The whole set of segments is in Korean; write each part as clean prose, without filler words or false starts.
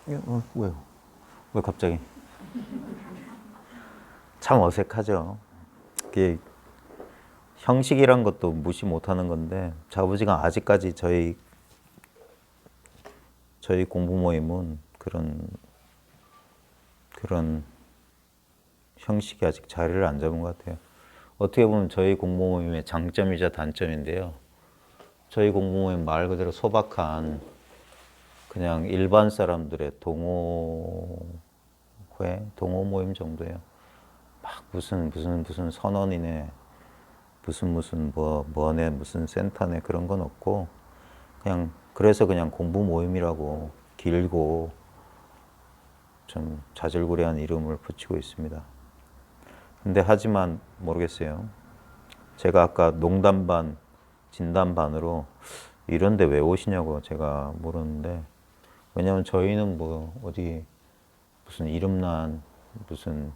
왜요? 왜 갑자기? 참 어색하죠. 이게 형식이란 것도 무시 못하는 건데 자부지가 아직까지 저희 공부 모임은 그런 형식이 아직 자리를 안 잡은 것 같아요. 어떻게 보면 저희 공부 모임의 장점이자 단점인데요. 저희 공부 모임 말 그대로 소박한 그냥 일반 사람들의 동호 모임 정도예요. 막 무슨 선언이네, 무슨 뭐네, 무슨 센터네 그런 건 없고 그냥 그래서 그냥 공부 모임이라고 길고 좀 자질구레한 이름을 붙이고 있습니다. 근데 하지만 모르겠어요. 제가 아까 농담 반, 진담 반으로 이런데 왜 오시냐고 제가 물었는데 왜냐면 저희는 뭐 어디 무슨 이름난 무슨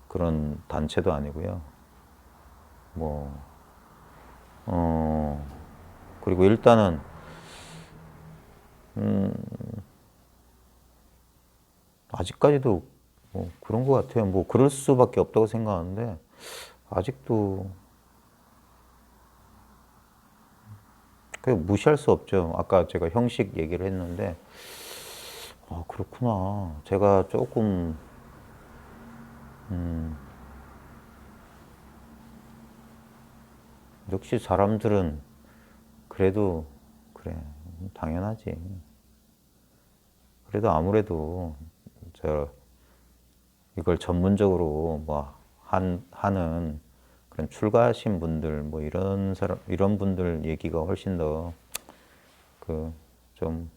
그런 단체도 아니고요. 뭐, 그리고 일단은, 아직까지도 뭐 그런 것 같아요. 뭐 그럴 수밖에 없다고 생각하는데, 아직도 그 무시할 수 없죠. 아까 제가 형식 얘기를 했는데, 아, 그렇구나. 제가 조금, 역시 사람들은 그래도, 그래, 당연하지. 그래도 아무래도, 저, 이걸 전문적으로 하는 그런 출가하신 분들, 뭐 이런 분들 얘기가 훨씬 더 그 좀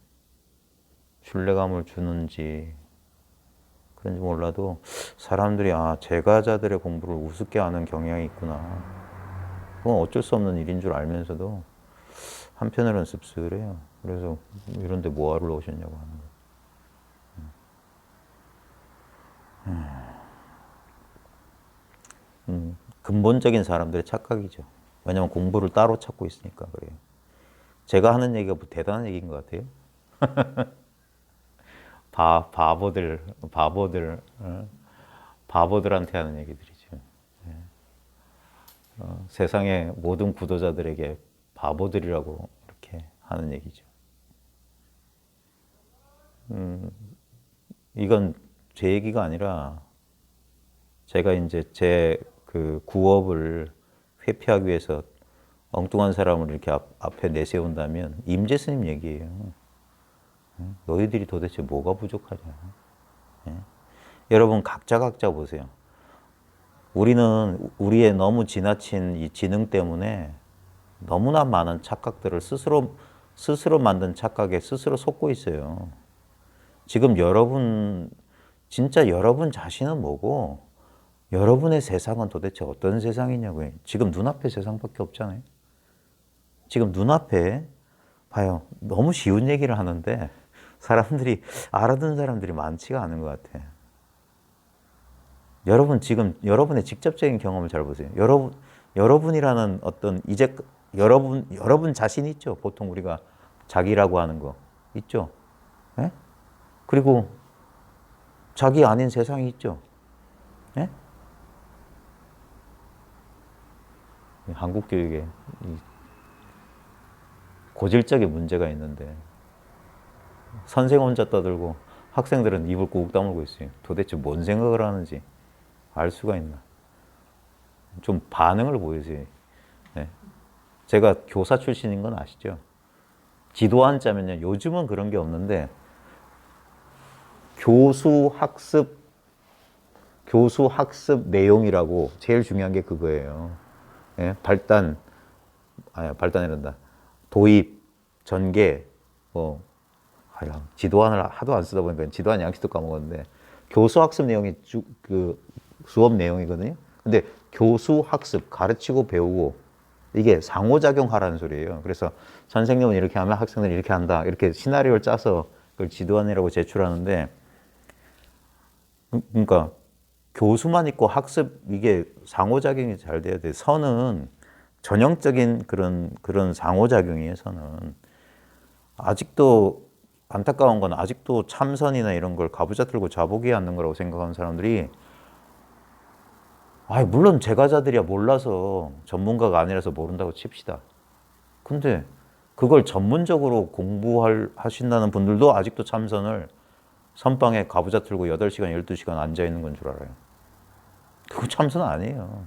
신뢰감을 주는지 그런지 몰라도 사람들이 아, 제가자들의 공부를 우습게 하는 경향이 있구나. 그건 어쩔 수 없는 일인 줄 알면서도 한편으로는 씁쓸해요. 그래서 이런데 뭐하러 오셨냐고 하는 거예요. 근본적인 사람들의 착각이죠. 왜냐면 공부를 따로 찾고 있으니까 그래요. 제가 하는 얘기가 뭐 대단한 얘기인 것 같아요. 바보들, 바보들한테 하는 얘기들이죠. 세상의 모든 구도자들에게 바보들이라고 이렇게 하는 얘기죠. 이건 제 얘기가 아니라 제가 이제 제 그 구업을 회피하기 위해서 엉뚱한 사람을 이렇게 앞에 내세운다면 임재 스님 얘기예요. 너희들이 도대체 뭐가 부족하냐. 여러분 각자 보세요. 우리는 우리의 너무 지나친 이 지능 때문에 너무나 많은 착각들을 스스로 만든 착각에 스스로 속고 있어요. 지금 진짜 여러분 자신은 뭐고, 여러분의 세상은 도대체 어떤 세상이냐고요. 지금 눈앞에 세상밖에 없잖아요. 지금 눈앞에, 봐요. 너무 쉬운 얘기를 하는데, 알아듣는 사람들이 많지가 않은 것 같아요. 여러분 지금 여러분의 직접적인 경험을 잘 보세요. 여러분이라는 어떤 여러분 자신 있죠. 보통 우리가 자기라고 하는 거 있죠. 예? 그리고 자기 아닌 세상이 있죠. 예? 한국 교육에 고질적인 문제가 있는데 선생 혼자 떠들고 학생들은 입을 꾹 다물고 있어요. 도대체 뭔 생각을 하는지 알 수가 있나? 좀 반응을 보여줘요. 예. 제가 교사 출신인 건 아시죠? 지도 한자면요. 요즘은 그런 게 없는데 교수 학습 내용이라고 제일 중요한 게 그거예요. 예? 발단이란다. 도입, 전개, 뭐, 지도안을 하도 안 쓰다 보니까 지도안 양식도 까먹었는데 교수 학습 내용이 그 수업 내용이거든요. 근데 교수 학습, 가르치고 배우고 이게 상호작용하라는 소리예요. 그래서 선생님은 이렇게 하면 학생들은 이렇게 한다. 이렇게 시나리오를 짜서 그걸 지도안이라고 제출하는데 그러니까 교수만 있고 학습 이게 상호작용이 잘 돼야 돼. 선은 전형적인 그런 상호작용이에요. 선은 아직도 안타까운 건 아직도 참선이나 이런 걸 가부좌 들고 자복해야 하는 거라고 생각하는 사람들이 물론 제가자들이야 몰라서 전문가가 아니라서 모른다고 칩시다. 근데 그걸 전문적으로 공부하신다는 분들도 아직도 참선을 선방에 가부좌 틀고 8시간, 12시간 앉아있는 건 줄 알아요. 그거 참선 아니에요.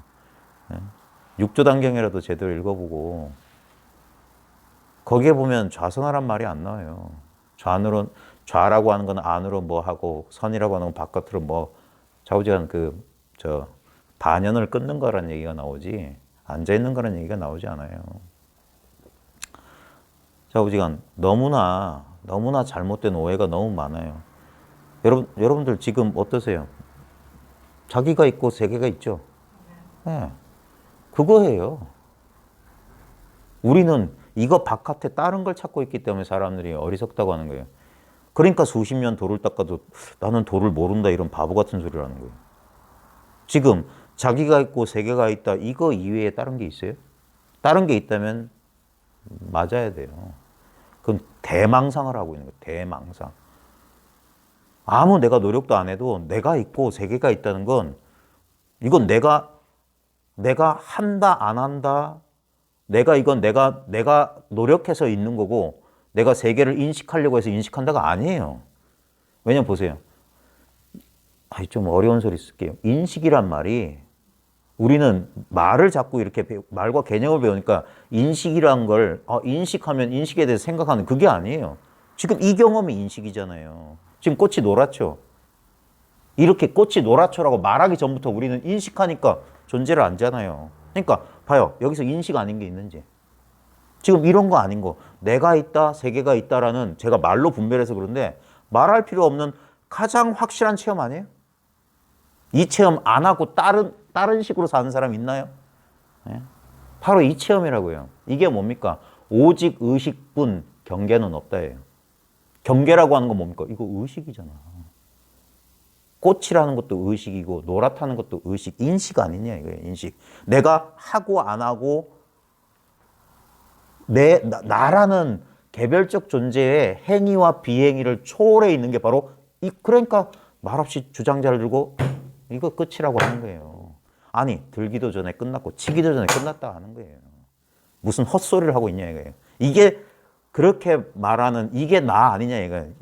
육조단경이라도 제대로 읽어보고 거기에 보면 좌선하란 말이 안 나와요. 좌라고 하는 건 안으로 뭐 하고 선이라고 하는 건 바깥으로 뭐 좌우지간 반연을 끊는 거라는 얘기가 나오지 앉아있는 거라는 얘기가 나오지 않아요. 좌우지간 너무나 잘못된 오해가 너무 많아요. 여러분들 지금 어떠세요? 자기가 있고 세계가 있죠? 네. 그거예요. 우리는 이거 바깥에 다른 걸 찾고 있기 때문에 사람들이 어리석다고 하는 거예요. 그러니까 수십 년 돌을 닦아도 나는 돌을 모른다 이런 바보 같은 소리를 하는 거예요. 지금 자기가 있고 세계가 있다 이거 이외에 다른 게 있어요? 다른 게 있다면 맞아야 돼요. 그건 대망상을 하고 있는 거예요. 대망상. 아무 내가 노력도 안 해도 내가 있고 세계가 있다는 건 이건 내가 한다 안 한다 내가 노력해서 있는 거고 내가 세계를 인식하려고 해서 인식한다가 아니에요. 왜냐면 보세요. 좀 어려운 소리 쓸게요. 인식이란 말이 우리는 말을 자꾸 이렇게 말과 개념을 배우니까 인식이란 걸 인식하면 인식에 대해서 생각하는 그게 아니에요. 지금 이 경험이 인식이잖아요. 지금 꽃이 노랗죠. 이렇게 꽃이 노랗죠라고 말하기 전부터 우리는 인식하니까 존재를 안잖아요. 그러니까 봐요. 여기서 인식 아닌 게 있는지. 지금 이런 거 아닌 거. 내가 있다, 세계가 있다라는 제가 말로 분별해서 그런데 말할 필요 없는 가장 확실한 체험 아니에요? 이 체험 안 하고 다른 식으로 사는 사람 있나요? 네? 바로 이 체험이라고요. 이게 뭡니까? 오직 의식뿐 경계는 없다예요. 경계라고 하는 건 뭡니까? 이거 의식이잖아. 꽃이라는 것도 의식이고 노랗다는 것도 의식, 인식 아니냐 이거예요. 인식. 내가 하고 안 하고 나라는 개별적 존재의 행위와 비행위를 초월해 있는 게 바로 그러니까 말없이 주장자를 들고 이거 끝이라고 하는 거예요. 아니 들기도 전에 끝났고 치기도 전에 끝났다 하는 거예요. 무슨 헛소리를 하고 있냐 이거예요. 이게 그렇게 말하는 이게 나 아니냐 이거예요.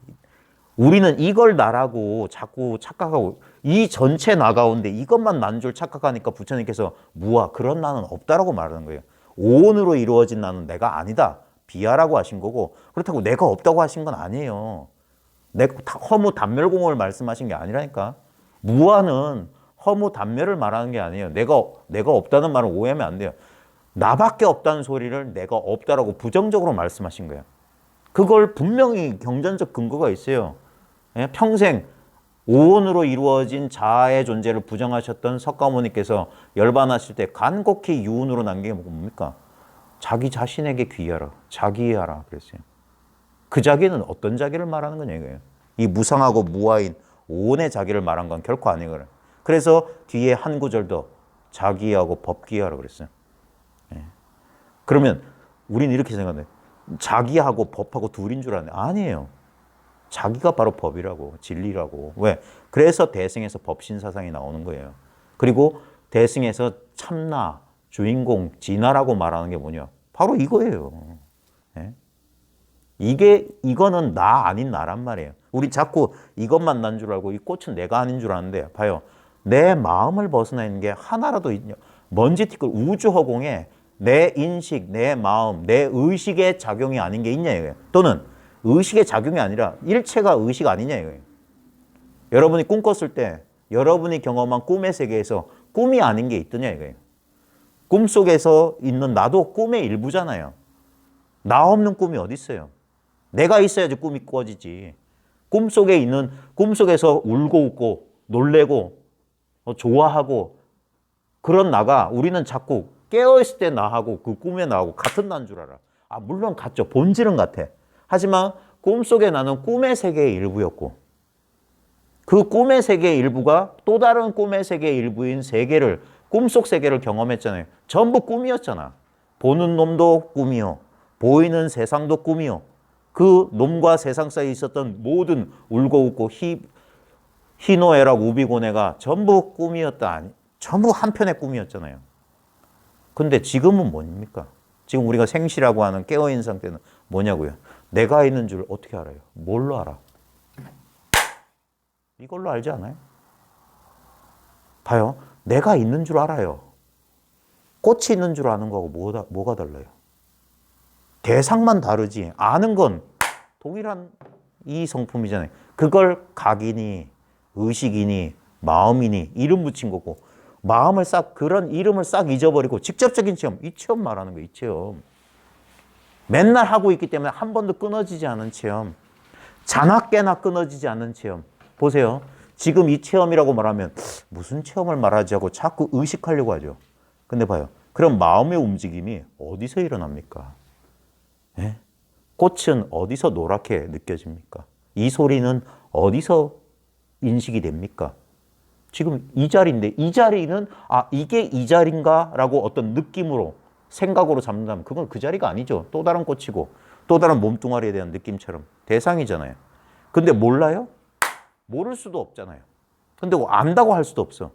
우리는 이걸 나라고 자꾸 착각하고 이 전체 나 가운데 이것만 난 줄 착각하니까 부처님께서 무아 그런 나는 없다라고 말하는 거예요. 오온으로 이루어진 나는 내가 아니다. 비하라고 하신 거고 그렇다고 내가 없다고 하신 건 아니에요. 허무 단멸공을 말씀하신 게 아니라니까. 무아는 허무 단멸을 말하는 게 아니에요. 내가 없다는 말을 오해하면 안 돼요. 나밖에 없다는 소리를 내가 없다라고 부정적으로 말씀하신 거예요. 그걸 분명히 경전적 근거가 있어요. 평생 오온으로 이루어진 자아의 존재를 부정하셨던 석가모니께서 열반하실 때 간곡히 유운으로 남긴 게 뭡니까? 자기 자신에게 귀하라, 자기하라 그랬어요. 그 자기는 어떤 자기를 말하는 거냐 이거예요. 이 무상하고 무아인 오온의 자기를 말한 건 결코 아니거든요. 그래서 뒤에 한 구절 더 자기하고 법기하라 그랬어요. 그러면 우리는 이렇게 생각해요. 자기하고 법하고 둘인 줄 아네. 아니에요. 자기가 바로 법이라고 진리라고. 왜? 그래서 대승에서 법신사상이 나오는 거예요. 그리고 대승에서 참나, 주인공, 진화라고 말하는 게 뭐냐? 바로 이거예요. 이거는 나 아닌 나란 말이에요. 우리 자꾸 이것만 난 줄 알고 이 꽃은 내가 아닌 줄 아는데 봐요. 내 마음을 벗어나 있는 게 하나라도 있냐? 먼지 티끌 우주 허공에 내 인식, 내 마음, 내 의식의 작용이 아닌 게 있냐 이거예요. 또는 의식의 작용이 아니라 일체가 의식 아니냐 이거예요. 여러분이 꿈 꿨을 때 여러분이 경험한 꿈의 세계에서 꿈이 아닌 게 있더냐 이거예요. 꿈속에서 있는 나도 꿈의 일부잖아요. 나 없는 꿈이 어디 있어요? 내가 있어야지 꿈이 꿔지지. 꿈속에서 울고 웃고 놀래고 좋아하고 그런 나가 우리는 자꾸 깨어있을 때 나하고 그 꿈의 나하고 같은 나인 줄 알아. 물론 같죠. 본질은 같아. 하지만 꿈속에 나는 꿈의 세계의 일부였고 그 꿈의 세계의 일부가 또 다른 꿈의 세계의 일부인 세계를 꿈속 세계를 경험했잖아요. 전부 꿈이었잖아. 보는 놈도 꿈이요. 보이는 세상도 꿈이요. 그 놈과 세상 사이에 있었던 모든 울고 웃고 희노애락 우비고뇌가 전부 꿈이었다. 아니, 전부 한편의 꿈이었잖아요. 근데 지금은 뭡니까? 지금 우리가 생시라고 하는 깨어있는 상태는 뭐냐고요? 내가 있는 줄 어떻게 알아요? 뭘로 알아? 이걸로 알지 않아요? 봐요. 내가 있는 줄 알아요. 꽃이 있는 줄 아는 거하고 뭐가 달라요? 대상만 다르지 아는 건 동일한 이 성품이잖아요. 그걸 각이니 의식이니 마음이니 이름 붙인 거고 마음을 그런 이름을 싹 잊어버리고 직접적인 체험, 이 체험 말하는 거예요. 이 체험. 맨날 하고 있기 때문에 한 번도 끊어지지 않은 체험. 자나 깨나 끊어지지 않는 체험. 보세요. 지금 이 체험이라고 말하면 무슨 체험을 말하지 하고 자꾸 의식하려고 하죠. 근데 봐요. 그럼 마음의 움직임이 어디서 일어납니까? 예? 꽃은 어디서 노랗게 느껴집니까? 이 소리는 어디서 인식이 됩니까? 지금 이 자리인데 이 자리는 이게 이 자리인가? 라고 어떤 느낌으로 생각으로 잡는다면 그건 그 자리가 아니죠. 또 다른 꽃이고 또 다른 몸뚱아리에 대한 느낌처럼 대상이잖아요. 근데 몰라요? 모를 수도 없잖아요. 근데 안다고 할 수도 없어.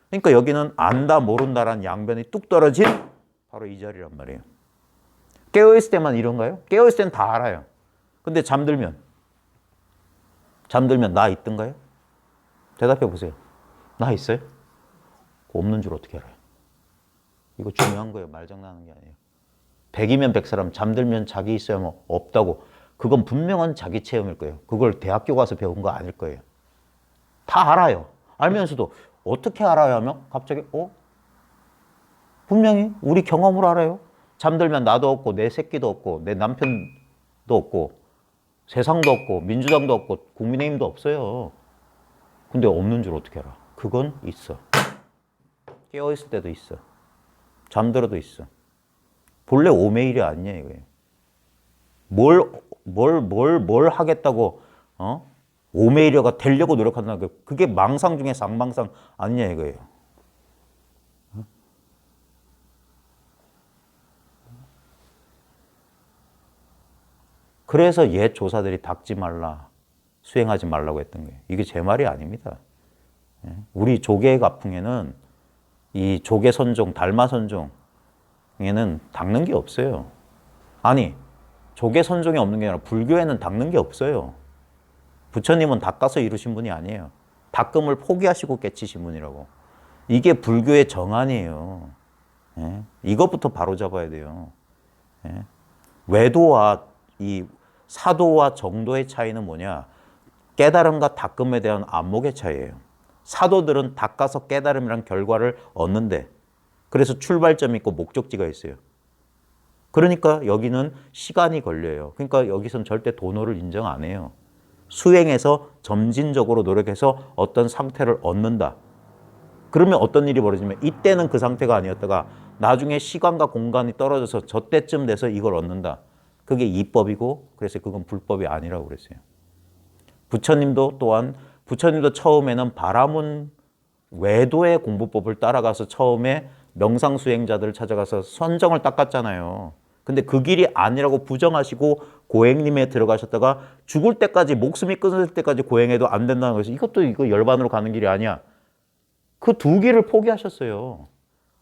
그러니까 여기는 안다 모른다라는 양변이 뚝 떨어진 바로 이 자리란 말이에요. 깨어있을 때만 이런가요? 깨어있을 때는 다 알아요. 근데 잠들면 나 있던가요? 대답해 보세요. 나 있어요? 없는 줄 어떻게 알아요? 이거 중요한 거예요. 말장난하는 게 아니에요. 100이면 100사람 잠들면 자기 있어야 뭐 없다고. 그건 분명한 자기 체험일 거예요. 그걸 대학교 가서 배운 거 아닐 거예요. 다 알아요. 알면서도 어떻게 알아야 하면 갑자기 분명히 우리 경험으로 알아요. 잠들면 나도 없고 내 새끼도 없고 내 남편도 없고 세상도 없고 민주당도 없고 국민의힘도 없어요. 근데 없는 줄 어떻게 알아? 그건 있어. 깨어있을 때도 있어. 잠들어도 있어. 본래 오메일이 아니냐 이거예요. 뭘 하겠다고 오메이려가 되려고 노력한다는 거 그게 망상 중에 상망상 아니냐 이거예요. 그래서 옛 조사들이 닦지 말라, 수행하지 말라고 했던 거예요. 이게 제 말이 아닙니다. 우리 조계의 가풍에는 이 조계 선종, 달마 선종에는 닦는 게 없어요. 아니, 조계 선종이 없는 게 아니라 불교에는 닦는 게 없어요. 부처님은 닦아서 이루신 분이 아니에요. 닦음을 포기하시고 깨치신 분이라고. 이게 불교의 정안이에요. 예? 이것부터 바로 잡아야 돼요. 예? 외도와 이 사도와 정도의 차이는 뭐냐? 깨달음과 닦음에 대한 안목의 차이예요. 사도들은 닦아서 깨달음이란 결과를 얻는데 그래서 출발점이 있고 목적지가 있어요. 그러니까 여기는 시간이 걸려요. 그러니까 여기선 절대 도노를 인정 안 해요. 수행해서 점진적으로 노력해서 어떤 상태를 얻는다. 그러면 어떤 일이 벌어지면 이때는 그 상태가 아니었다가 나중에 시간과 공간이 떨어져서 저때쯤 돼서 이걸 얻는다. 그게 이법이고 그래서 그건 불법이 아니라고 그랬어요. 부처님도 처음에는 바라문 외도의 공부법을 따라가서 처음에 명상수행자들을 찾아가서 선정을 닦았잖아요. 근데 그 길이 아니라고 부정하시고 고행림에 들어가셨다가 죽을 때까지 목숨이 끊어질 때까지 고행해도 안 된다는 것이 이거 열반으로 가는 길이 아니야. 그 두 길을 포기하셨어요.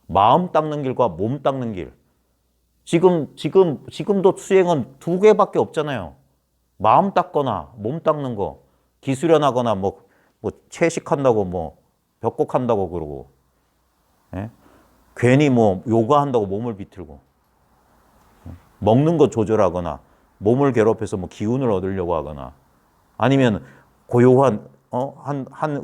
마음 닦는 길과 몸 닦는 길. 지금도 수행은 두 개밖에 없잖아요. 마음 닦거나 몸 닦는 거. 기수련하거나 뭐 채식한다고 벽곡한다고 그러고. 예? 괜히 요가한다고 몸을 비틀고. 먹는 거 조절하거나 몸을 괴롭혀서 기운을 얻으려고 하거나 아니면 고요한 한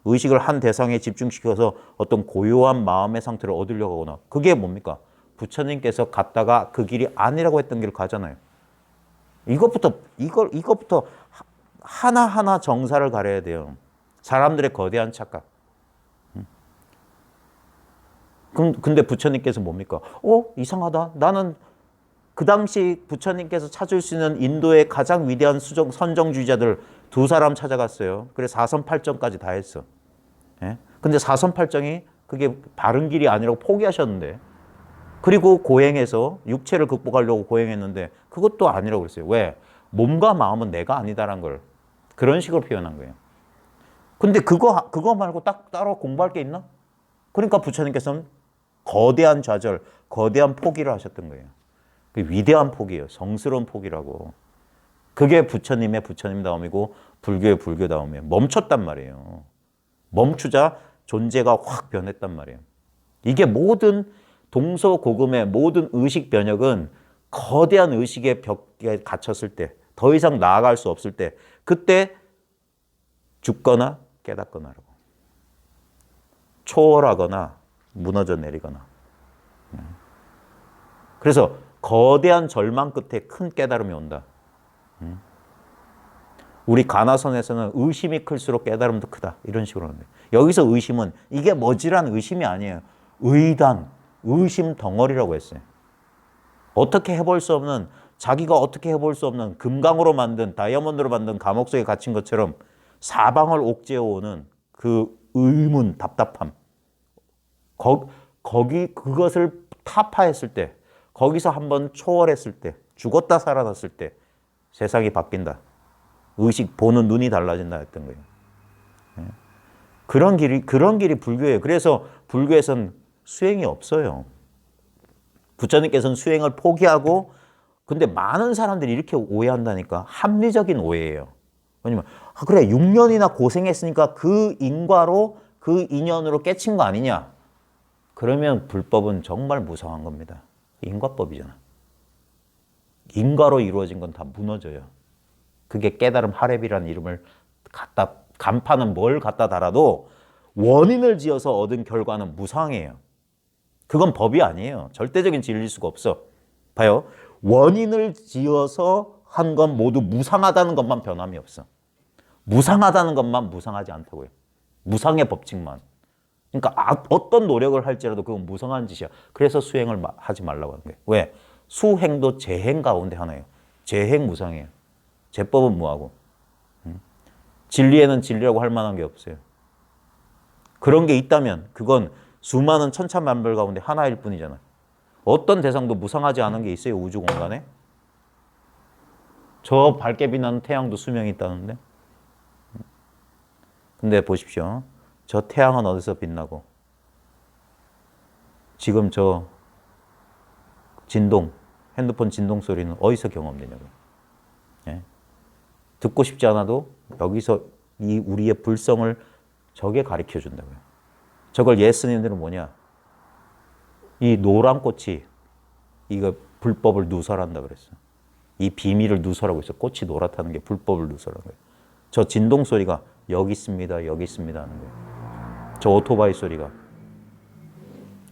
의식을 한 대상에 집중시켜서 어떤 고요한 마음의 상태를 얻으려고 하거나 그게 뭡니까? 부처님께서 갔다가 그 길이 아니라고 했던 길을 가잖아요. 이것부터 하나하나 정사를 가려야 돼요. 사람들의 거대한 착각. 근데 부처님께서 뭡니까? 이상하다. 나는 그 당시 부처님께서 찾을 수 있는 인도의 가장 위대한 선정주의자들 두 사람 찾아갔어요. 그래서 사선팔정까지 다 했어. 예? 근데 사선팔정이 그게 바른 길이 아니라고 포기하셨는데 그리고 고행해서 육체를 극복하려고 고행했는데 그것도 아니라고 그랬어요. 왜? 몸과 마음은 내가 아니다라는 걸 그런 식으로 표현한 거예요. 근데 그거 말고 따로 공부할 게 있나? 그러니까 부처님께서는 거대한 좌절, 거대한 포기를 하셨던 거예요. 그 위대한 포기예요. 성스러운 포기라고. 그게 부처님의 부처님다움이고 불교의 불교다움이에요. 멈췄단 말이에요. 멈추자 존재가 확 변했단 말이에요. 이게 모든 동서고금의 모든 의식 변혁은 거대한 의식의 벽에 갇혔을 때, 더 이상 나아갈 수 없을 때, 그때 죽거나 깨닫거나라고. 초월하거나 무너져 내리거나. 그래서 거대한 절망 끝에 큰 깨달음이 온다. 우리 가나선에서는 의심이 클수록 깨달음도 크다. 이런 식으로 하는데 여기서 의심은 이게 뭐지란 의심이 아니에요. 의단, 의심 덩어리라고 했어요. 어떻게 해볼 수 없는, 자기가 어떻게 해볼 수 없는 금강으로 만든, 다이아몬드로 만든 감옥 속에 갇힌 것처럼 사방을 옥죄어오는 그 의문, 답답함. 그것을 타파했을 때, 거기서 한번 초월했을 때, 죽었다 살아났을 때 세상이 바뀐다. 의식 보는 눈이 달라진다 했던 거예요. 그런 길이 불교예요. 그래서 불교에서는 수행이 없어요. 부처님께서는 수행을 포기하고, 근데 많은 사람들이 이렇게 오해한다니까. 합리적인 오해예요. 왜냐면 그래 6년이나 고생했으니까 그 인과로 그 인연으로 깨친 거 아니냐. 그러면 불법은 정말 무상한 겁니다. 인과법이잖아. 인과로 이루어진 건 다 무너져요. 그게 깨달음 하랩이라는 이름을 간판은 뭘 갖다 달아도 원인을 지어서 얻은 결과는 무상해요. 그건 법이 아니에요. 절대적인 진리일 수가 없어. 봐요. 원인을 지어서 한 건 모두 무상하다는 것만 변함이 없어. 무상하다는 것만 무상하지 않다고요. 무상의 법칙만. 그러니까 어떤 노력을 할지라도 그건 무상한 짓이야. 그래서 수행을 하지 말라고 하는 거예요. 왜? 수행도 재행 가운데 하나예요. 재행 무상이에요. 제법은 무하고. 진리에는 진리라고 할 만한 게 없어요. 그런 게 있다면 그건 수많은 천차만별 가운데 하나일 뿐이잖아요. 어떤 대상도 무상하지 않은 게 있어요, 우주 공간에? 저 밝게 빛나는 태양도 수명이 있다는데? 근데 보십시오. 저 태양은 어디서 빛나고 지금 저 진동, 핸드폰 진동 소리는 어디서 경험되냐고요. 예? 듣고 싶지 않아도 여기서 이 우리의 불성을 저게 가르쳐 준다고요. 저걸 예스님들은 뭐냐? 이 노란 꽃이 이거 불법을 누설한다 그랬어. 이 비밀을 누설하고 있어. 꽃이 노랗다는 게 불법을 누설하는 거예요. 저 진동 소리가 여기 있습니다, 여기 있습니다 하는 거예요. 저 오토바이 소리가.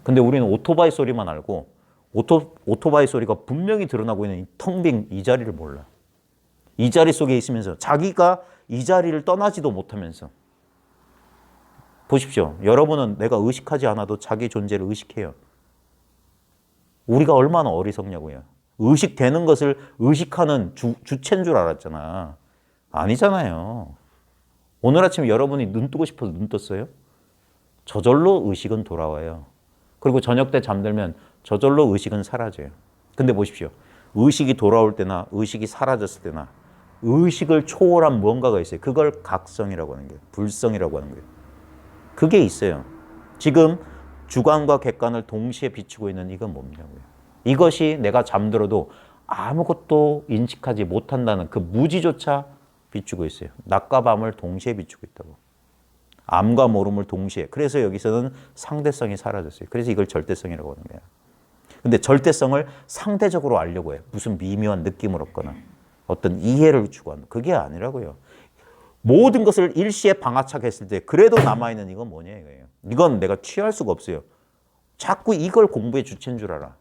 근데 우리는 오토바이 소리만 알고 오토바이 소리가 분명히 드러나고 있는 텅 빈 이 자리를 몰라. 이 자리 속에 있으면서 자기가 이 자리를 떠나지도 못하면서 보십시오. 여러분은 내가 의식하지 않아도 자기 존재를 의식해요. 우리가 얼마나 어리석냐고요. 의식되는 것을 의식하는 주체인 줄 알았잖아. 아니잖아요. 오늘 아침 여러분이 눈 뜨고 싶어서 눈 떴어요? 저절로 의식은 돌아와요. 그리고 저녁 때 잠들면 저절로 의식은 사라져요. 근데 보십시오. 의식이 돌아올 때나 의식이 사라졌을 때나 의식을 초월한 무언가가 있어요. 그걸 각성이라고 하는 거예요. 불성이라고 하는 거예요. 그게 있어요. 지금 주관과 객관을 동시에 비추고 있는 이건 뭐냐고요. 이것이 내가 잠들어도 아무것도 인식하지 못한다는 그 무지조차 비추고 있어요. 낮과 밤을 동시에 비추고 있다고. 암과 모름을 동시에. 그래서 여기서는 상대성이 사라졌어요. 그래서 이걸 절대성이라고 하는 거예요. 근데 절대성을 상대적으로 알려고 해요. 무슨 미묘한 느낌을 얻거나 어떤 이해를 추구한다. 그게 아니라고요. 모든 것을 일시에 방아착했을 때 그래도 남아있는 이건 뭐냐 이거예요. 이건 내가 취할 수가 없어요. 자꾸 이걸 공부의 주체인 줄 알아.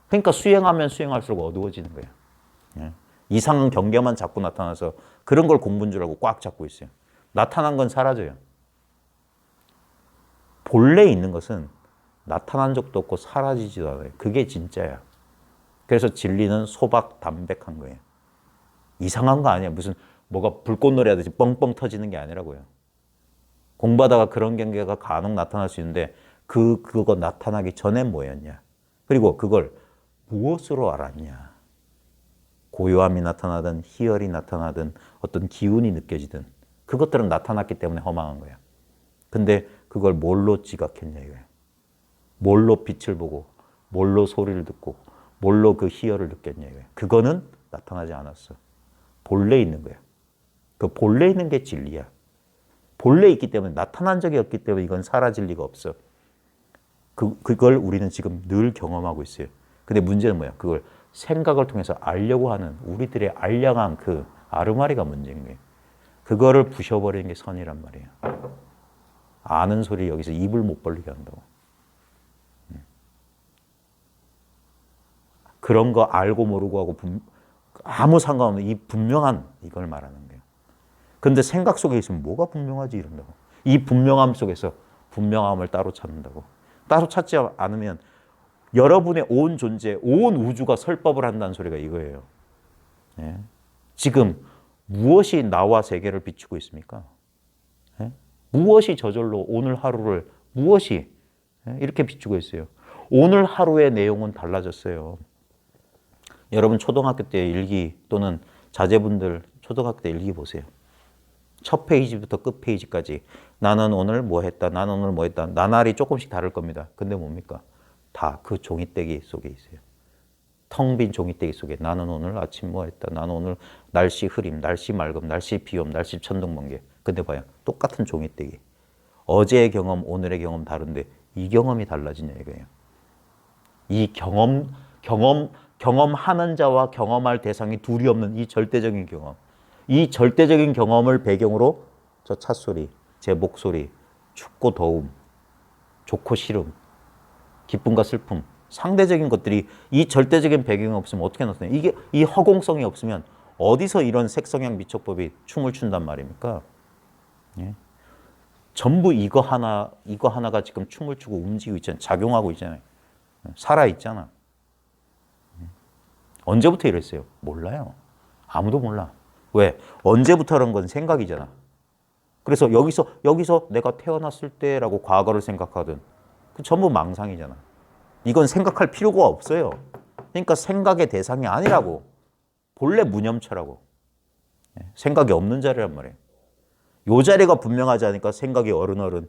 그러니까 수행하면 수행할수록 어두워지는 거예요. 이상한 경계만 자꾸 나타나서 그런 걸 공부인 줄 알고 꽉 잡고 있어요. 나타난 건 사라져요. 본래 있는 것은 나타난 적도 없고 사라지지도 않아요. 그게 진짜야. 그래서 진리는 소박 담백한 거예요. 이상한 거 아니야. 무슨 뭐가 불꽃놀이 하듯이 뻥뻥 터지는 게 아니라고요. 공부하다가 그런 경계가 간혹 나타날 수 있는데 그거 나타나기 전엔 뭐였냐. 그리고 그걸 무엇으로 알았냐? 고요함이 나타나든 희열이 나타나든 어떤 기운이 느껴지든 그것들은 나타났기 때문에 허망한 거야. 근데 그걸 뭘로 지각했냐 이거야. 뭘로 빛을 보고 뭘로 소리를 듣고 뭘로 그 희열을 느꼈냐 이거야. 그거는 나타나지 않았어. 본래 있는 거야. 그 본래 있는 게 진리야. 본래 있기 때문에 나타난 적이 없기 때문에 이건 사라질 리가 없어. 그걸 우리는 지금 늘 경험하고 있어요. 근데 문제는 뭐야? 그걸 생각을 통해서 알려고 하는 우리들의 알량한 그 아르마리가 문제인 거예요. 그거를 부셔버리는 게 선이란 말이에요. 아는 소리 여기서 입을 못 벌리게 한다고. 그런 거 알고 모르고 하고 아무 상관없는 이 분명한 이걸 말하는 거예요. 근데 생각 속에 있으면 뭐가 분명하지 이런다고. 이 분명함 속에서 분명함을 따로 찾는다고. 따로 찾지 않으면 여러분의 온 존재, 온 우주가 설법을 한다는 소리가 이거예요. 예? 지금 무엇이 나와 세계를 비추고 있습니까? 예? 무엇이 저절로 오늘 하루를 무엇이 이렇게 비추고 있어요? 오늘 하루의 내용은 달라졌어요. 여러분 초등학교 때 일기 또는 자제분들 초등학교 때 일기 보세요. 첫 페이지부터 끝 페이지까지 나는 오늘 뭐 했다, 나는 오늘 뭐 했다. 나날이 조금씩 다를 겁니다. 근데 뭡니까? 다 그 종이떼기 속에 있어요. 텅 빈 종이떼기 속에 나는 오늘 아침 뭐 했다, 나는 오늘 날씨 흐림, 날씨 맑음, 날씨 비옴, 날씨 천둥번개. 근데 봐요. 똑같은 종이떼기. 어제의 경험, 오늘의 경험 다른데 이 경험이 달라지냐 이거예요. 이 경험하는 자와 경험할 대상이 둘이 없는 이 절대적인 경험. 이 절대적인 경험을 배경으로 저 찻소리, 제 목소리, 춥고 더움, 좋고 싫음, 기쁨과 슬픔, 상대적인 것들이 이 절대적인 배경이 없으면 어떻게 나타나요? 이게 이 허공성이 없으면 어디서 이런 색성향 미촉법이 춤을 춘단 말입니까? 예? 전부 이거 하나가 지금 춤을 추고 움직이고 있잖아요. 작용하고 있잖아요. 살아 있잖아. 언제부터 이랬어요? 몰라요. 아무도 몰라. 왜? 언제부터라는 건 생각이잖아. 그래서 여기서 내가 태어났을 때라고 과거를 생각하든 그 전부 망상이잖아. 이건 생각할 필요가 없어요. 그러니까 생각의 대상이 아니라고. 본래 무념처라고. 생각이 없는 자리란 말이에요. 요 자리가 분명하지 않으니까 생각이 어른어른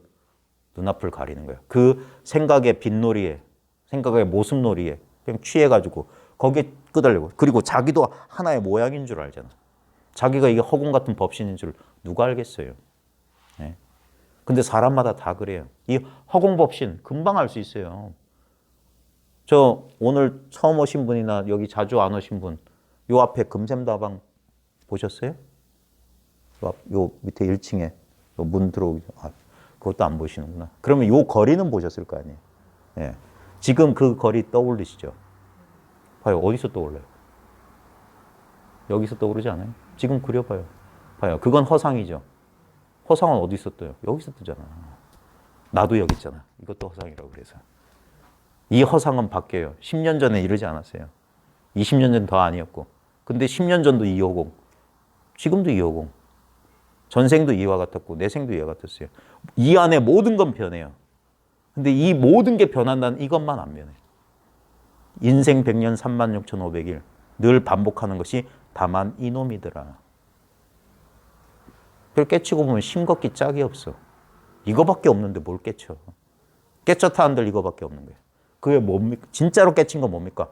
눈앞을 가리는 거예요. 그 생각의 빈놀이에, 생각의 모습놀이에 그냥 취해가지고 거기에 끄달리고 그리고 자기도 하나의 모양인 줄 알잖아. 자기가 이게 허공 같은 법신인 줄 누가 알겠어요. 네. 근데 사람마다 다 그래요. 이 허공 법신 금방 알 수 있어요. 저 오늘 처음 오신 분이나 여기 자주 안 오신 분, 요 앞에 금샘다방 보셨어요? 요 밑에 1층에 요 문 들어오기 그것도 안 보시는구나. 그러면 요 거리는 보셨을 거 아니에요. 예. 지금 그 거리 떠올리시죠? 봐요. 어디서 떠올라요? 여기서 떠오르지 않아요? 지금 그려봐요. 봐요. 그건 허상이죠. 허상은 어디서 떠요? 여기서 뜨잖아. 나도 여기 있잖아. 이것도 허상이라고 그래서. 이 허상은 바뀌어요. 10년 전에 이러지 않았어요. 20년 전 더 아니었고. 근데 10년 전도 이호공. 지금도 이호공. 전생도 이와 같았고 내생도 이와 같았어요. 이 안에 모든 건 변해요. 근데 이 모든 게 변한다는 이것만 안 변해요. 인생 100년 36,500일 늘 반복하는 것이 다만 이놈이더라. 그걸 깨치고 보면 싱겁기 짝이 없어. 이거밖에 없는데 뭘 깨쳐. 깨쳤다 한들 이거밖에 없는 거예요. 그게 뭡니까? 진짜로 깨친 건 뭡니까?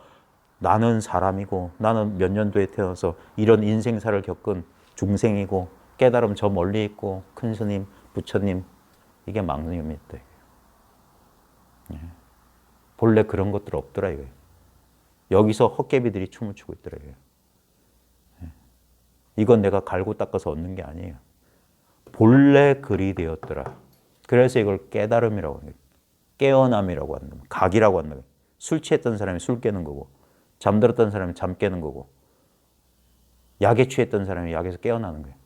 나는 사람이고 나는 몇 년도에 태어나서 이런 인생사를 겪은 중생이고 깨달음 저 멀리 있고 큰 스님, 부처님 이게 망념이었다. 본래 그런 것들 없더라 이거예요. 여기서 헛개비들이 춤을 추고 있더라 이거예요. 이건 내가 갈고 닦아서 얻는 게 아니에요. 본래 그리 되었더라. 그래서 이걸 깨달음이라고 합니다. 깨어남이라고 한다. 각이라고 한다. 술 취했던 사람이 술 깨는 거고 잠들었던 사람이 잠 깨는 거고 약에 취했던 사람이 약에서 깨어나는 거예요.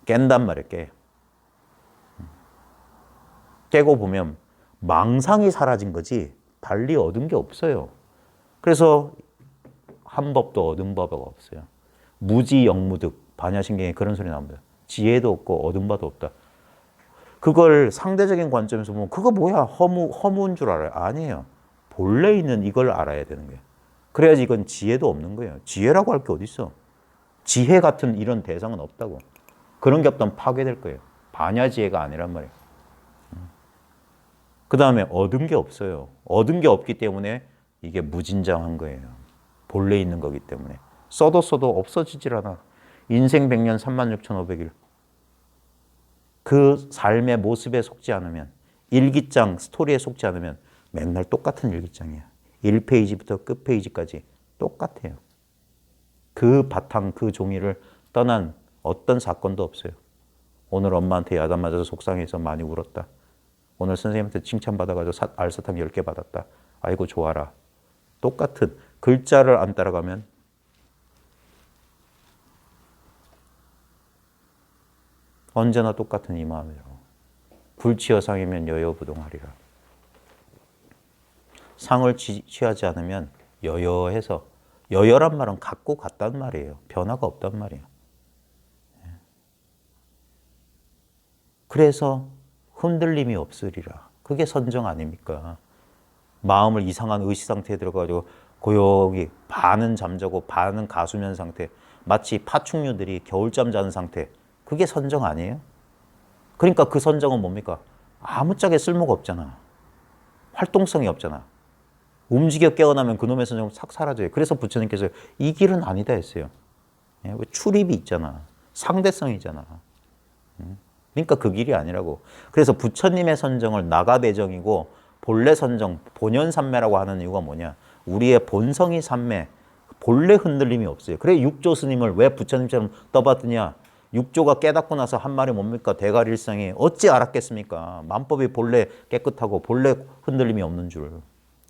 깬단 말이에요. 깨. 깨고 보면 망상이 사라진 거지 달리 얻은 게 없어요. 그래서 한 법도 얻은 바가 없어요. 무지영무득 반야신경에 그런 소리 나옵니다. 지혜도 없고 얻은 바도 없다. 그걸 상대적인 관점에서 보면 그거 뭐야 허무인 줄 알아요. 아니에요. 본래 있는 이걸 알아야 되는 거예요. 그래야지 이건 지혜도 없는 거예요. 지혜라고 할 게 어디 있어? 지혜 같은 이런 대상은 없다고. 그런 게 없다면 파괴될 거예요. 반야지혜가 아니란 말이에요. 그 다음에 얻은 게 없어요. 얻은 게 없기 때문에 이게 무진장한 거예요. 본래 있는 거기 때문에. 써도 없어지질 않아. 인생 100년 36,500일. 그 삶의 모습에 속지 않으면, 일기장, 스토리에 속지 않으면 맨날 똑같은 일기장이야. 1페이지부터 끝페이지까지 똑같아요. 그 바탕, 그 종이를 떠난 어떤 사건도 없어요. 오늘 엄마한테 야단 맞아서 속상해서 많이 울었다. 오늘 선생님한테 칭찬받아가지고 알사탕 10개 받았다. 아이고 좋아라. 똑같은 글자를 안 따라가면 언제나 똑같은 이 마음이라고. 불취여상이면 여여부동하리라. 상을 취하지 않으면 여여해서, 여여란 말은 갖고 갔단 말이에요. 변화가 없단 말이에요. 그래서 흔들림이 없으리라. 그게 선정 아닙니까? 마음을 이상한 의식 상태에 들어가지고 고요히 반은 잠자고 반은 가수면 상태, 마치 파충류들이 겨울잠 자는 상태. 그게 선정 아니에요? 그러니까 그 선정은 뭡니까? 아무짝에 쓸모가 없잖아. 활동성이 없잖아. 움직여 깨어나면 그놈의 선정은 싹 사라져요. 그래서 부처님께서 이 길은 아니다 했어요. 출입이 있잖아. 상대성이잖아. 그러니까 그 길이 아니라고. 그래서 부처님의 선정을 나가대정이고 본래 선정, 본연삼매라고 하는 이유가 뭐냐. 우리의 본성이 삼매, 본래 흔들림이 없어요. 그래 육조 스님을 왜 부처님처럼 떠받드냐. 육조가 깨닫고 나서 한 말이 뭡니까? 대가릴성이 어찌 알았겠습니까? 만법이 본래 깨끗하고 본래 흔들림이 없는 줄.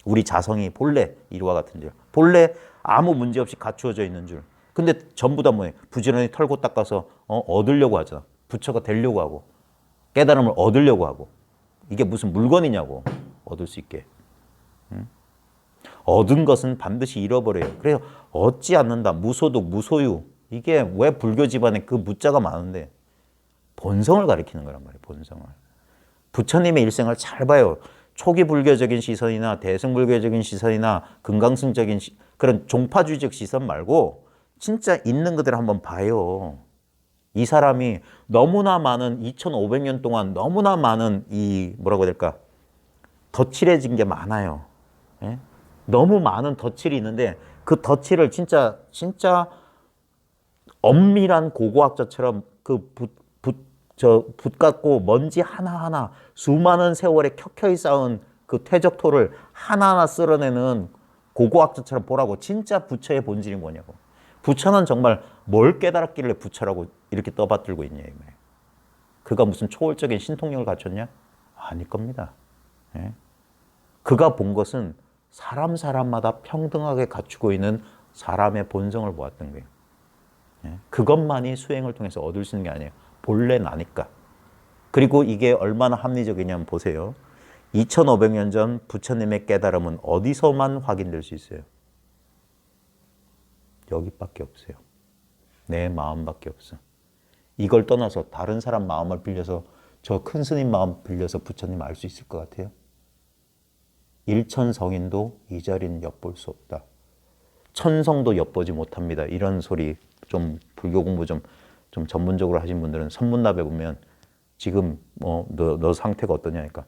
우리 자성이 본래 이와 같은 줄. 본래 아무 문제 없이 갖추어져 있는 줄. 근데 전부 다 뭐예요? 부지런히 털고 닦아서 얻으려고 하잖아. 부처가 되려고 하고 깨달음을 얻으려고 하고. 이게 무슨 물건이냐고. 얻을 수 있게. 얻은 것은 반드시 잃어버려요. 그래서 얻지 않는다. 무소득, 무소유. 이게 왜 불교 집안에 그 무자가 많은데 본성을 가리키는 거란 말이에요. 본성을. 부처님의 일생을 잘 봐요. 초기 불교적인 시선이나 대승불교적인 시선이나 금강승적인 그런 종파주의적 시선 말고 진짜 있는 그대로 한번 봐요. 이 사람이 너무나 많은 2500년 동안 너무나 많은 이 뭐라고 해야 될까? 덧칠해진 게 많아요. 예? 너무 많은 덧칠이 있는데 그 덧칠을 진짜 엄밀한 고고학자처럼 그 붓 갖고 먼지 하나하나 수많은 세월에 켜켜이 쌓은 그 퇴적토를 하나하나 쓸어내는 고고학자처럼 보라고. 진짜 부처의 본질이 뭐냐고. 부처는 정말 뭘 깨달았길래 부처라고 이렇게 떠받들고 있냐 이 말이에요. 그가 무슨 초월적인 신통력을 갖췄냐? 아닐 겁니다. 예? 그가 본 것은 사람마다 평등하게 갖추고 있는 사람의 본성을 보았던 거예요. 예? 그것만이 수행을 통해서 얻을 수 있는 게 아니에요. 본래 나니까. 그리고 이게 얼마나 합리적이냐면 보세요. 2500년 전 부처님의 깨달음은 어디서만 확인될 수 있어요? 여기밖에 없어요. 내 마음밖에 없어. 이걸 떠나서 다른 사람 마음을 빌려서 저 큰 스님 마음 빌려서 부처님 알 수 있을 것 같아요? 일천성인도 이 자리는 엿볼 수 없다. 천성도 엿보지 못합니다. 이런 소리 좀 불교 공부 좀 전문적으로 하신 분들은 선문답에 보면 지금 너 상태가 어떠냐니까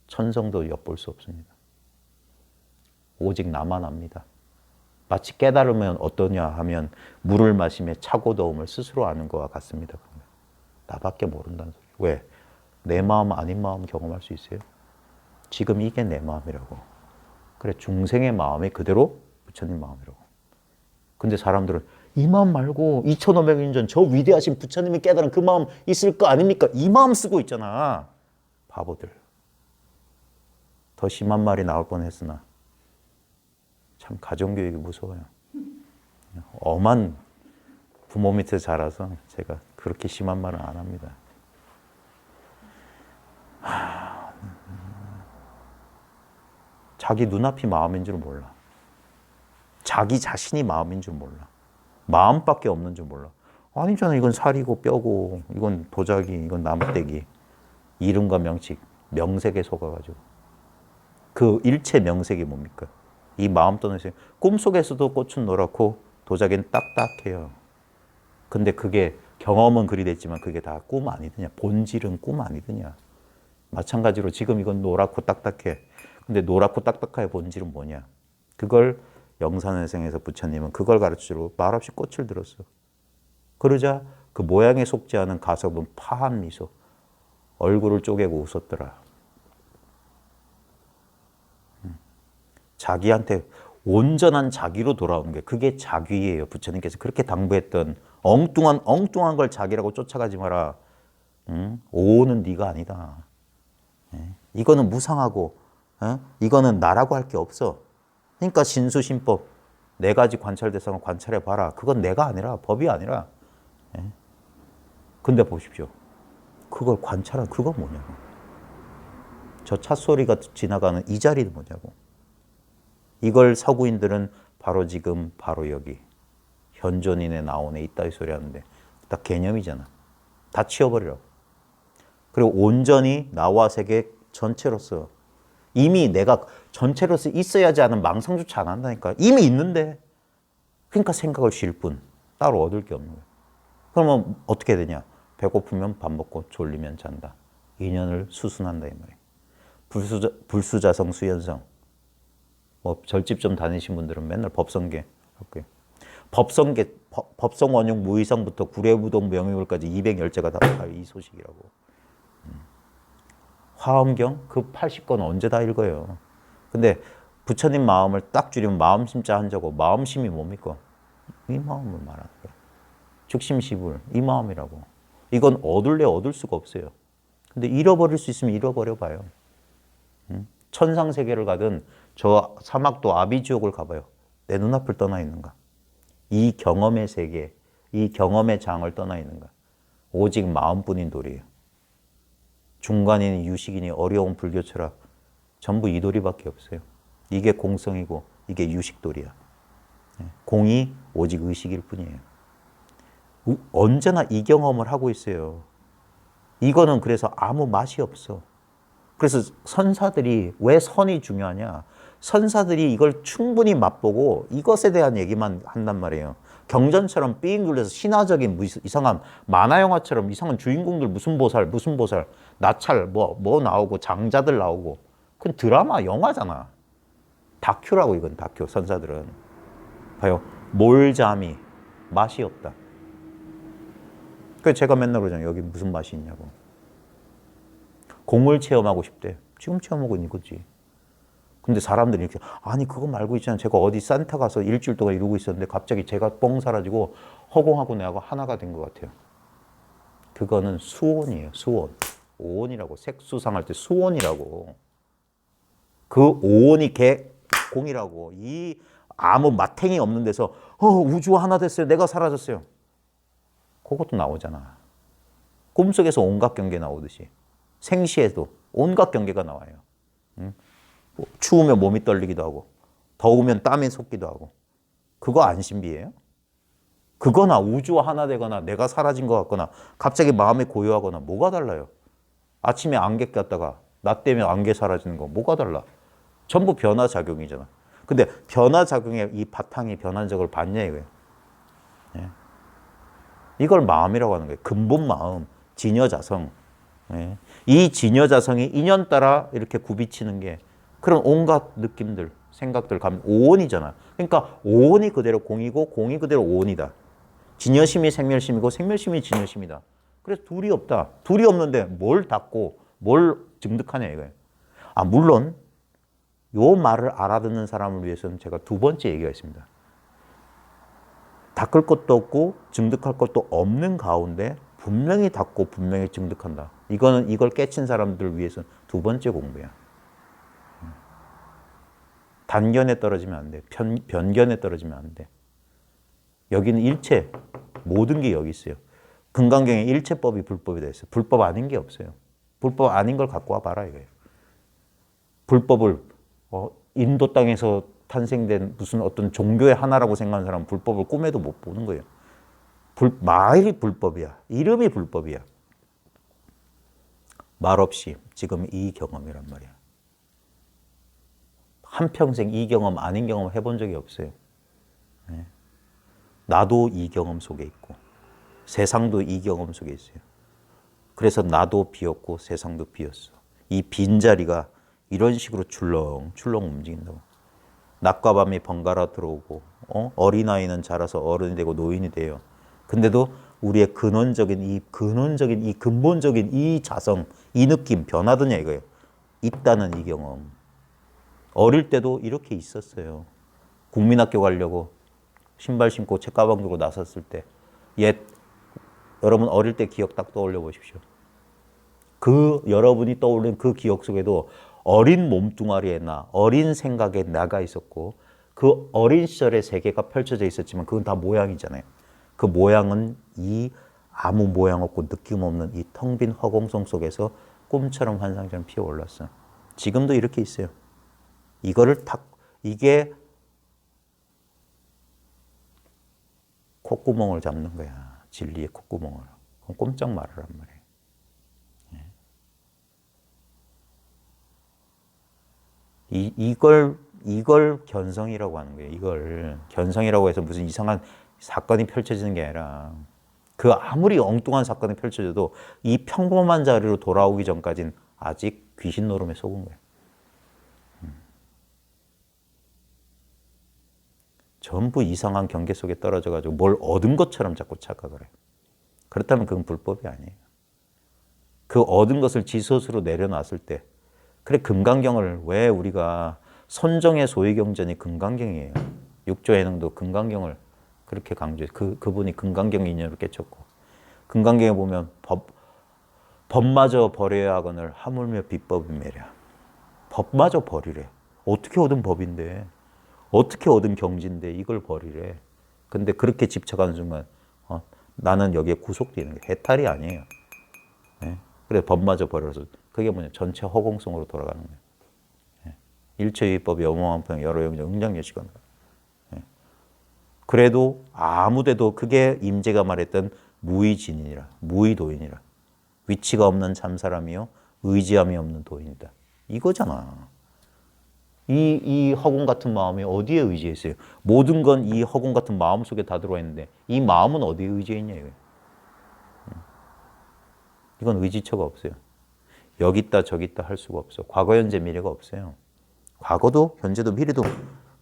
천성도 엿볼 수 없습니다. 오직 나만 압니다. 마치 깨달으면 어떠냐 하면 물을 마시며 차고 더움을 스스로 아는 것과 같습니다. 나밖에 모른다는 소리. 왜? 내 마음 아닌 마음 경험할 수 있어요? 지금 이게 내 마음이라고. 그래 중생의 마음이 그대로 부처님 마음이라고. 근데 사람들은 이 마음 말고 2500년 전 저 위대하신 부처님이 깨달은 그 마음 있을 거 아닙니까? 이 마음 쓰고 있잖아. 바보들. 더 심한 말이 나올 뻔했으나 참 가정교육이 무서워요. 엄한 부모 밑에 자라서 제가 그렇게 심한 말은 안 합니다. 자기 눈앞이 마음인 줄 몰라. 자기 자신이 마음인 줄 몰라. 마음밖에 없는 줄 몰라. 아니잖아. 이건 살이고 뼈고 이건 도자기, 이건 나무떼기. 이름과 명칭, 명색에 속아가지고. 그 일체 명색이 뭡니까? 이 마음 또는 생. 꿈속에서도 꽃은 노랗고 도자기는 딱딱해요. 근데 그게 경험은 그리 됐지만 그게 다 꿈 아니더냐? 본질은 꿈 아니더냐? 마찬가지로 지금 이건 노랗고 딱딱해. 근데 노랗고 딱딱할 본질은 뭐냐? 그걸 영산회생에서 부처님은 그걸 가르치러 말없이 꽃을 들었어. 그러자 그 모양에 속지 않은 가섭은 파한 미소. 얼굴을 쪼개고 웃었더라. 자기한테 온전한 자기로 돌아오는 게 그게 자귀예요. 부처님께서 그렇게 당부했던 엉뚱한 걸 자기라고 쫓아가지 마라. 오는 네가 아니다. 이거는 무상하고 이거는 나라고 할 게 없어. 그러니까 신수신법 네 가지 관찰 대상을 관찰해 봐라. 그건 내가 아니라 법이 아니라. 근데 보십시오. 그걸 관찰한 그거 뭐냐고. 저 찻소리가 지나가는 이 자리는 뭐냐고. 이걸 서구인들은 바로 지금 바로 여기 현존인에 나오네 이따위 소리 하는데 다 개념이잖아. 다 치워버리라고. 그리고 온전히 나와 세계 전체로서 이미 내가 전체로서 있어야지 하는 망상조차 안 한다니까. 이미 있는데. 그러니까 생각을 쉴 뿐 따로 얻을 게 없는 거야. 그러면 어떻게 되냐. 배고프면 밥 먹고 졸리면 잔다. 인연을 수순한다 이 말이야. 불수자성 수연성. 뭐 절집 좀 다니신 분들은 맨날 법성계 할게요. 법성계, 법성원용 무의성부터 구례부동 명의물까지 210제가 다 이 소식이라고. 화엄경 그 80권 언제 다 읽어요. 근데 부처님 마음을 딱 줄이면 마음심자 한자고 마음심이 뭡니까? 이 마음을 말하는 거야. 즉심시불 이 마음이라고. 이건 얻을래 얻을 수가 없어요. 근데 잃어버릴 수 있으면 잃어버려 봐요. 천상세계를 가든 저 사막도 아비지옥을 가봐요. 내 눈앞을 떠나 있는가? 이 경험의 세계, 이 경험의 장을 떠나 있는가? 오직 마음뿐인 도리예요. 중간이니 유식이니 어려운 불교 철학 전부 이 도리밖에 없어요. 이게 공성이고 이게 유식도리야. 공이 오직 의식일 뿐이에요. 언제나 이 경험을 하고 있어요. 이거는 그래서 아무 맛이 없어. 그래서 선사들이 왜 선이 중요하냐? 선사들이 이걸 충분히 맛보고 이것에 대한 얘기만 한단 말이에요. 경전처럼 삥 둘러서 신화적인 이상한 만화 영화처럼 이상한 주인공들 무슨 보살 나찰 뭐 나오고 장자들 나오고 그건 드라마 영화잖아. 다큐라고 이건 다큐. 선사들은 봐요. 몰잠이 맛이 없다. 그래서 제가 맨날 그러잖아요. 여기 무슨 맛이 있냐고. 공을 체험하고 싶대. 지금 체험하고 있는 거지. 근데 사람들이 이렇게 아니 그거 말고 있잖아요. 제가 어디 산타 가서 일주일 동안 이러고 있었는데 갑자기 제가 뻥 사라지고 허공하고 내하고 하나가 된 것 같아요. 그거는 수온이에요. 수온. 오온이라고. 색수상할 때 수온이라고. 그 오온이 공이라고. 이 아무 마탱이 없는 데서 우주가 하나 됐어요. 내가 사라졌어요. 그것도 나오잖아. 꿈속에서 온갖 경계 나오듯이. 생시에도 온갖 경계가 나와요. 추우면 몸이 떨리기도 하고 더우면 땀이 솟기도 하고. 그거 안 신비해요? 그거나 우주와 하나 되거나 내가 사라진 것 같거나 갑자기 마음이 고요하거나 뭐가 달라요? 아침에 안개 꼈다가 낮 되면 안개 사라지는 거 뭐가 달라? 전부 변화작용이잖아. 근데 변화작용의 이 바탕이 변한 적을 봤냐 이거예요. 예. 이걸 마음이라고 하는 거예요. 근본 마음, 진여자성. 예. 이 진여자성이 인연 따라 이렇게 굽이치는 게 그런 온갖 느낌들, 생각들, 오온이잖아. 그러니까 오온이 그대로 공이고 공이 그대로 오온이다. 진여심이 생멸심이고 생멸심이 진여심이다. 그래서 둘이 없다. 둘이 없는데 뭘 닫고 뭘 증득하냐 이거예요. 물론 요 말을 알아듣는 사람을 위해서는 제가 두 번째 얘기가 있습니다. 닦을 것도 없고 증득할 것도 없는 가운데 분명히 닦고 분명히 증득한다. 이걸 깨친 사람들을 위해서는 두 번째 공부야. 단견에 떨어지면 안 돼. 변견에 떨어지면 안 돼. 여기는 일체, 모든 게 여기 있어요. 금강경에 일체법이 불법이 되어 있어요. 불법 아닌 게 없어요. 불법 아닌 걸 갖고 와봐라 이거예요. 불법을 인도 땅에서 탄생된 무슨 어떤 종교의 하나라고 생각하는 사람은 불법을 꿈에도 못 보는 거예요. 말이 불법이야. 이름이 불법이야. 말 없이 지금 이 경험이란 말이야. 한평생 이 경험 아닌 경험 해본 적이 없어요. 네. 나도 이 경험 속에 있고 세상도 이 경험 속에 있어요. 그래서 나도 비었고 세상도 비었어. 이 빈자리가 이런 식으로 출렁출렁 움직인다고. 낮과 밤이 번갈아 들어오고 어린아이는 자라서 어른이 되고 노인이 돼요. 근데도 우리의 근원적인 이 근본적인 이 자성, 이 느낌 변하더냐 이거예요. 있다는 이 경험. 어릴 때도 이렇게 있었어요. 국민학교 가려고 신발 신고 책가방 들고 나섰을 때 여러분 어릴 때 기억 딱 떠올려 보십시오. 그 여러분이 떠올린 그 기억 속에도 어린 몸뚱아리에 어린 생각에 나가 있었고 그 어린 시절의 세계가 펼쳐져 있었지만 그건 다 모양이잖아요. 그 모양은 이 아무 모양 없고 느낌 없는 이 텅 빈 허공성 속에서 꿈처럼 환상처럼 피어올랐어요. 지금도 이렇게 있어요. 이게 콧구멍을 잡는 거야. 진리의 콧구멍을. 그럼 꼼짝 말으란 말이에요. 이걸 견성이라고 하는 거예요. 이걸 견성이라고 해서 무슨 이상한 사건이 펼쳐지는 게 아니라 그 아무리 엉뚱한 사건이 펼쳐져도 이 평범한 자리로 돌아오기 전까지는 아직 귀신 노름에 속은 거예요. 전부 이상한 경계 속에 떨어져가지고 뭘 얻은 것처럼 자꾸 착각을 해요. 그렇다면 그건 불법이 아니에요. 그 얻은 것을 지 스스로 내려놨을 때 그래 금강경을 왜 우리가 선정의 소위경전이 금강경이에요. 육조해능도 금강경을 그렇게 강조해요. 그분이 금강경 인연을 깨쳤고 금강경에 보면 법마저 버려야 하거늘 하물며 비법이매랴. 법마저 버리래. 어떻게 얻은 법인데 어떻게 얻은 경지인데 이걸 버리래. 근데 그렇게 집착하는 순간 나는 여기에 구속되는 게 해탈이 아니에요. 네? 그래 법마저 버려서 그게 뭐냐 전체 허공성으로 돌아가는 거예요. 네? 일체유의법 여몽왕평 여러 영정 응장여시건. 네? 그래도 아무데도 그게 임재가 말했던 무의진인이라 무의도인이라 위치가 없는 참사람이요 의지함이 없는 도인이다. 이거잖아. 이 허공 같은 마음이 어디에 의지해 있어요? 모든 건 이 허공 같은 마음 속에 다 들어와 있는데 이 마음은 어디에 의지해 있냐 이거예요. 이건 의지처가 없어요. 여기 있다 저기 있다 할 수가 없어. 과거 현재 미래가 없어요. 과거도 현재도 미래도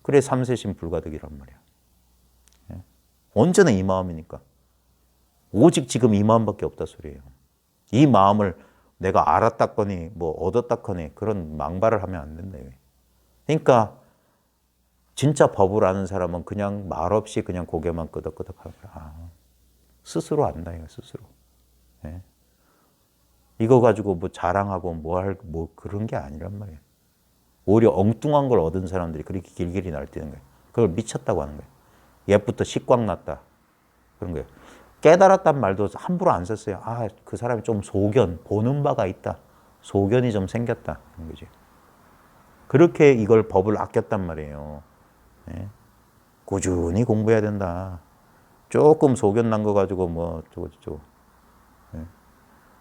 그래 삼세신 불가득이란 말이야. 언제나 이 마음이니까. 오직 지금 이 마음밖에 없다 소리예요. 이 마음을 내가 알았다거니 뭐 얻었다거니 그런 망발을 하면 안 된다 이거예요. 그러니까 진짜 법을 아는 사람은 그냥 말없이 그냥 고개만 끄덕끄덕 하고 스스로 안다 이거 스스로. 네. 이거 가지고 뭐 자랑하고 뭐 그런 게 아니란 말이에요. 오히려 엉뚱한 걸 얻은 사람들이 그렇게 길길이 날뛰는 거예요. 그걸 미쳤다고 하는 거예요. 옛부터 식광났다 그런 거예요. 깨달았단 말도 함부로 안 썼어요. 그 사람이 좀 소견 보는 바가 있다. 소견이 좀 생겼다 그런 거지. 그렇게 이걸 법을 아꼈단 말이에요. 네? 꾸준히 공부해야 된다. 조금 소견 난 거 가지고 뭐 저거. 네?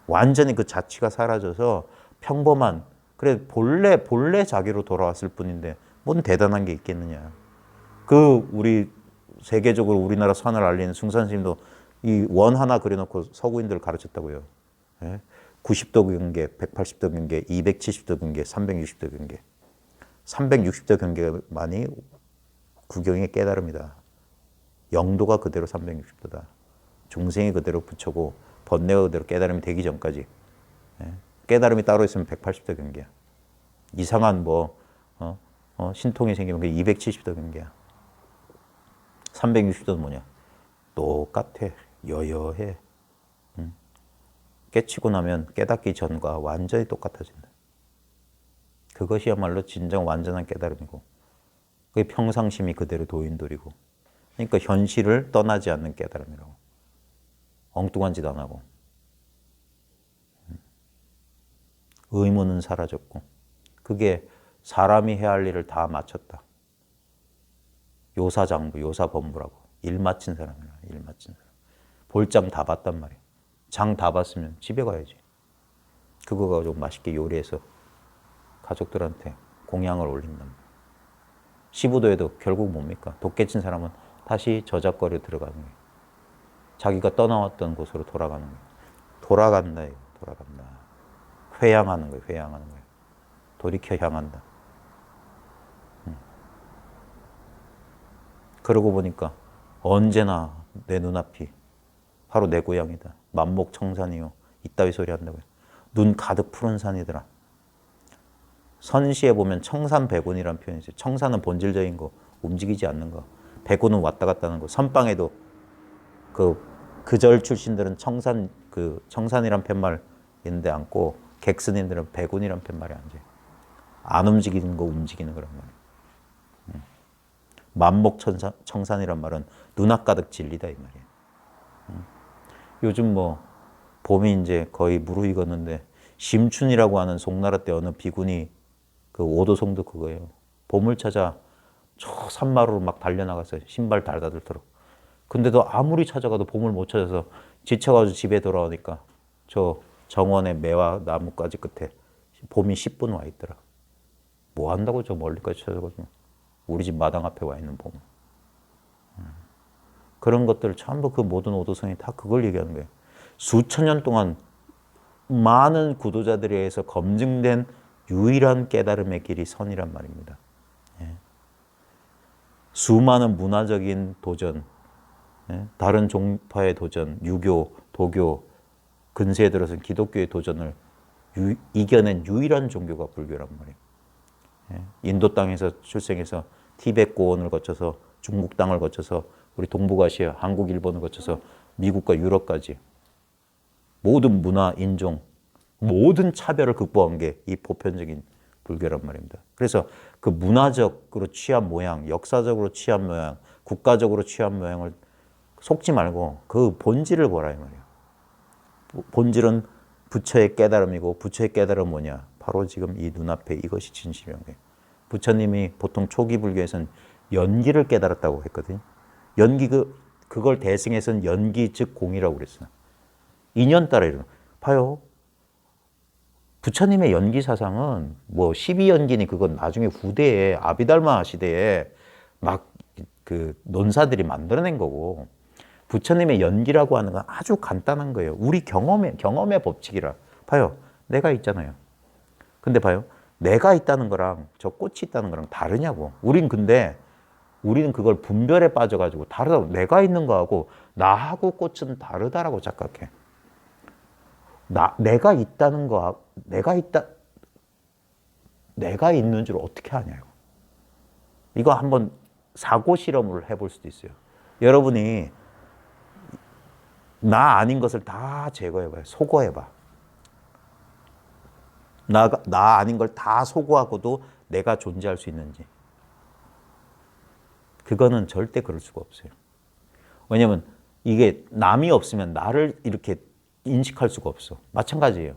완전히 그 자취가 사라져서 평범한 그래 본래 자기로 돌아왔을 뿐인데 뭔 대단한 게 있겠느냐. 우리 세계적으로 우리나라 선을 알리는 숭산스님도 이 원 하나 그려놓고 서구인들을 가르쳤다고요. 네? 90도 경계, 180도 경계, 270도 경계, 360도 경계. 360도 경계만이 구경의 깨달음이다. 영도가 그대로 360도다. 중생이 그대로 부처고 번뇌가 그대로 깨달음이 되기 전까지. 깨달음이 따로 있으면 180도 경계야. 이상한 신통이 생기면 그게 270도 경계야. 360도는 뭐냐? 똑같아. 여여해. 깨치고 나면 깨닫기 전과 완전히 똑같아진다. 그것이야말로 진정 완전한 깨달음이고 그게 평상심이 그대로 도인돌이고 그러니까 현실을 떠나지 않는 깨달음이라고. 엉뚱한 짓 안 하고 의무는 사라졌고 그게 사람이 해야 할 일을 다 마쳤다. 요사장부, 요사범부라고 일 마친 사람이라 일 마친 사람. 볼장 다 봤단 말이야. 장 다 봤으면 집에 가야지. 그거 가지고 맛있게 요리해서 가족들한테 공양을 올린단 말이야. 15도에도 결국 뭡니까? 독 깨친 사람은 다시 저작거리로 들어가는 거예요. 자기가 떠나왔던 곳으로 돌아가는 거예요. 돌아간다, 이거. 돌아간다. 회양하는 거예요. 회양하는 거예요. 돌이켜 향한다. 그러고 보니까 언제나 내 눈앞이 바로 내 고향이다. 만목청산이요. 이따위 소리 한다고요. 눈 가득 푸른 산이더라. 선시에 보면 청산백운이라는 표현이 있어요. 청산은 본질적인 거, 움직이지 않는 거. 백운은 왔다 갔다 하는 거. 선방에도 그 절 출신들은 청산이란 팻말 있는데 앉고 객스님들은 백운이란 팻말에 앉아요. 안 움직이는 거 움직이는 거란 말이에요. 만목청산이란 말은 눈앞 가득 진리다 이 말이에요. 요즘 뭐 봄이 이제 거의 무르익었는데 심춘이라고 하는 송나라 때 어느 비군이 그 오도송도 그거예요. 봄을 찾아 저 산마루로 막 달려나갔어요. 신발 달다들도록. 근데도 아무리 찾아가도 봄을 못 찾아서 지쳐가지고 집에 돌아오니까 저 정원의 매화 나뭇가지 끝에 봄이 10분 와 있더라. 뭐 한다고 저 멀리까지 찾아가지고 우리 집 마당 앞에 와 있는 봄을. 그런 것들 전부 그 모든 오도성이 다 그걸 얘기하는 거예요. 수천 년 동안 많은 구도자들에 의해서 검증된 유일한 깨달음의 길이 선이란 말입니다. 수많은 문화적인 도전, 다른 종파의 도전, 유교, 도교, 근세에 들어선 기독교의 도전을 이겨낸 유일한 종교가 불교란 말이에요. 인도 땅에서 출생해서 티베트 고원을 거쳐서 중국 땅을 거쳐서 우리 동북아시아, 한국, 일본을 거쳐서 미국과 유럽까지 모든 문화, 인종, 모든 차별을 극복한 게 이 보편적인 불교란 말입니다. 그래서 그 문화적으로 취한 모양, 역사적으로 취한 모양, 국가적으로 취한 모양을 속지 말고 그 본질을 보라 이 말이에요. 본질은 부처의 깨달음이고 부처의 깨달음은 뭐냐? 바로 지금 이 눈앞에 이것이 진실이라는 거예요. 부처님이 보통 초기 불교에서는 연기를 깨달았다고 했거든요. 연기 그걸 대승해서는 연기 즉 공이라고 그랬어요. 인연 따라 이런. 봐요. 부처님의 연기 사상은 뭐 12연기니 그건 나중에 후대에 아비달마 시대에 막 그 논사들이 만들어낸 거고 부처님의 연기라고 하는 건 아주 간단한 거예요. 우리 경험의 법칙이라. 봐요. 내가 있잖아요. 근데 봐요. 내가 있다는 거랑 저 꽃이 있다는 거랑 다르냐고. 우리는 그걸 분별에 빠져가지고 다르다고. 내가 있는 거하고 나하고 꽃은 다르다라고 착각해. 내가 있다는 거, 내가 있는 줄 어떻게 아냐고. 이거 한번 사고 실험을 해볼 수도 있어요. 여러분이 나 아닌 것을 다 제거해봐요. 소거해봐. 나 아닌 걸 다 소거하고도 내가 존재할 수 있는지. 그거는 절대 그럴 수가 없어요. 왜냐면 이게 남이 없으면 나를 이렇게 인식할 수가 없어. 마찬가지예요.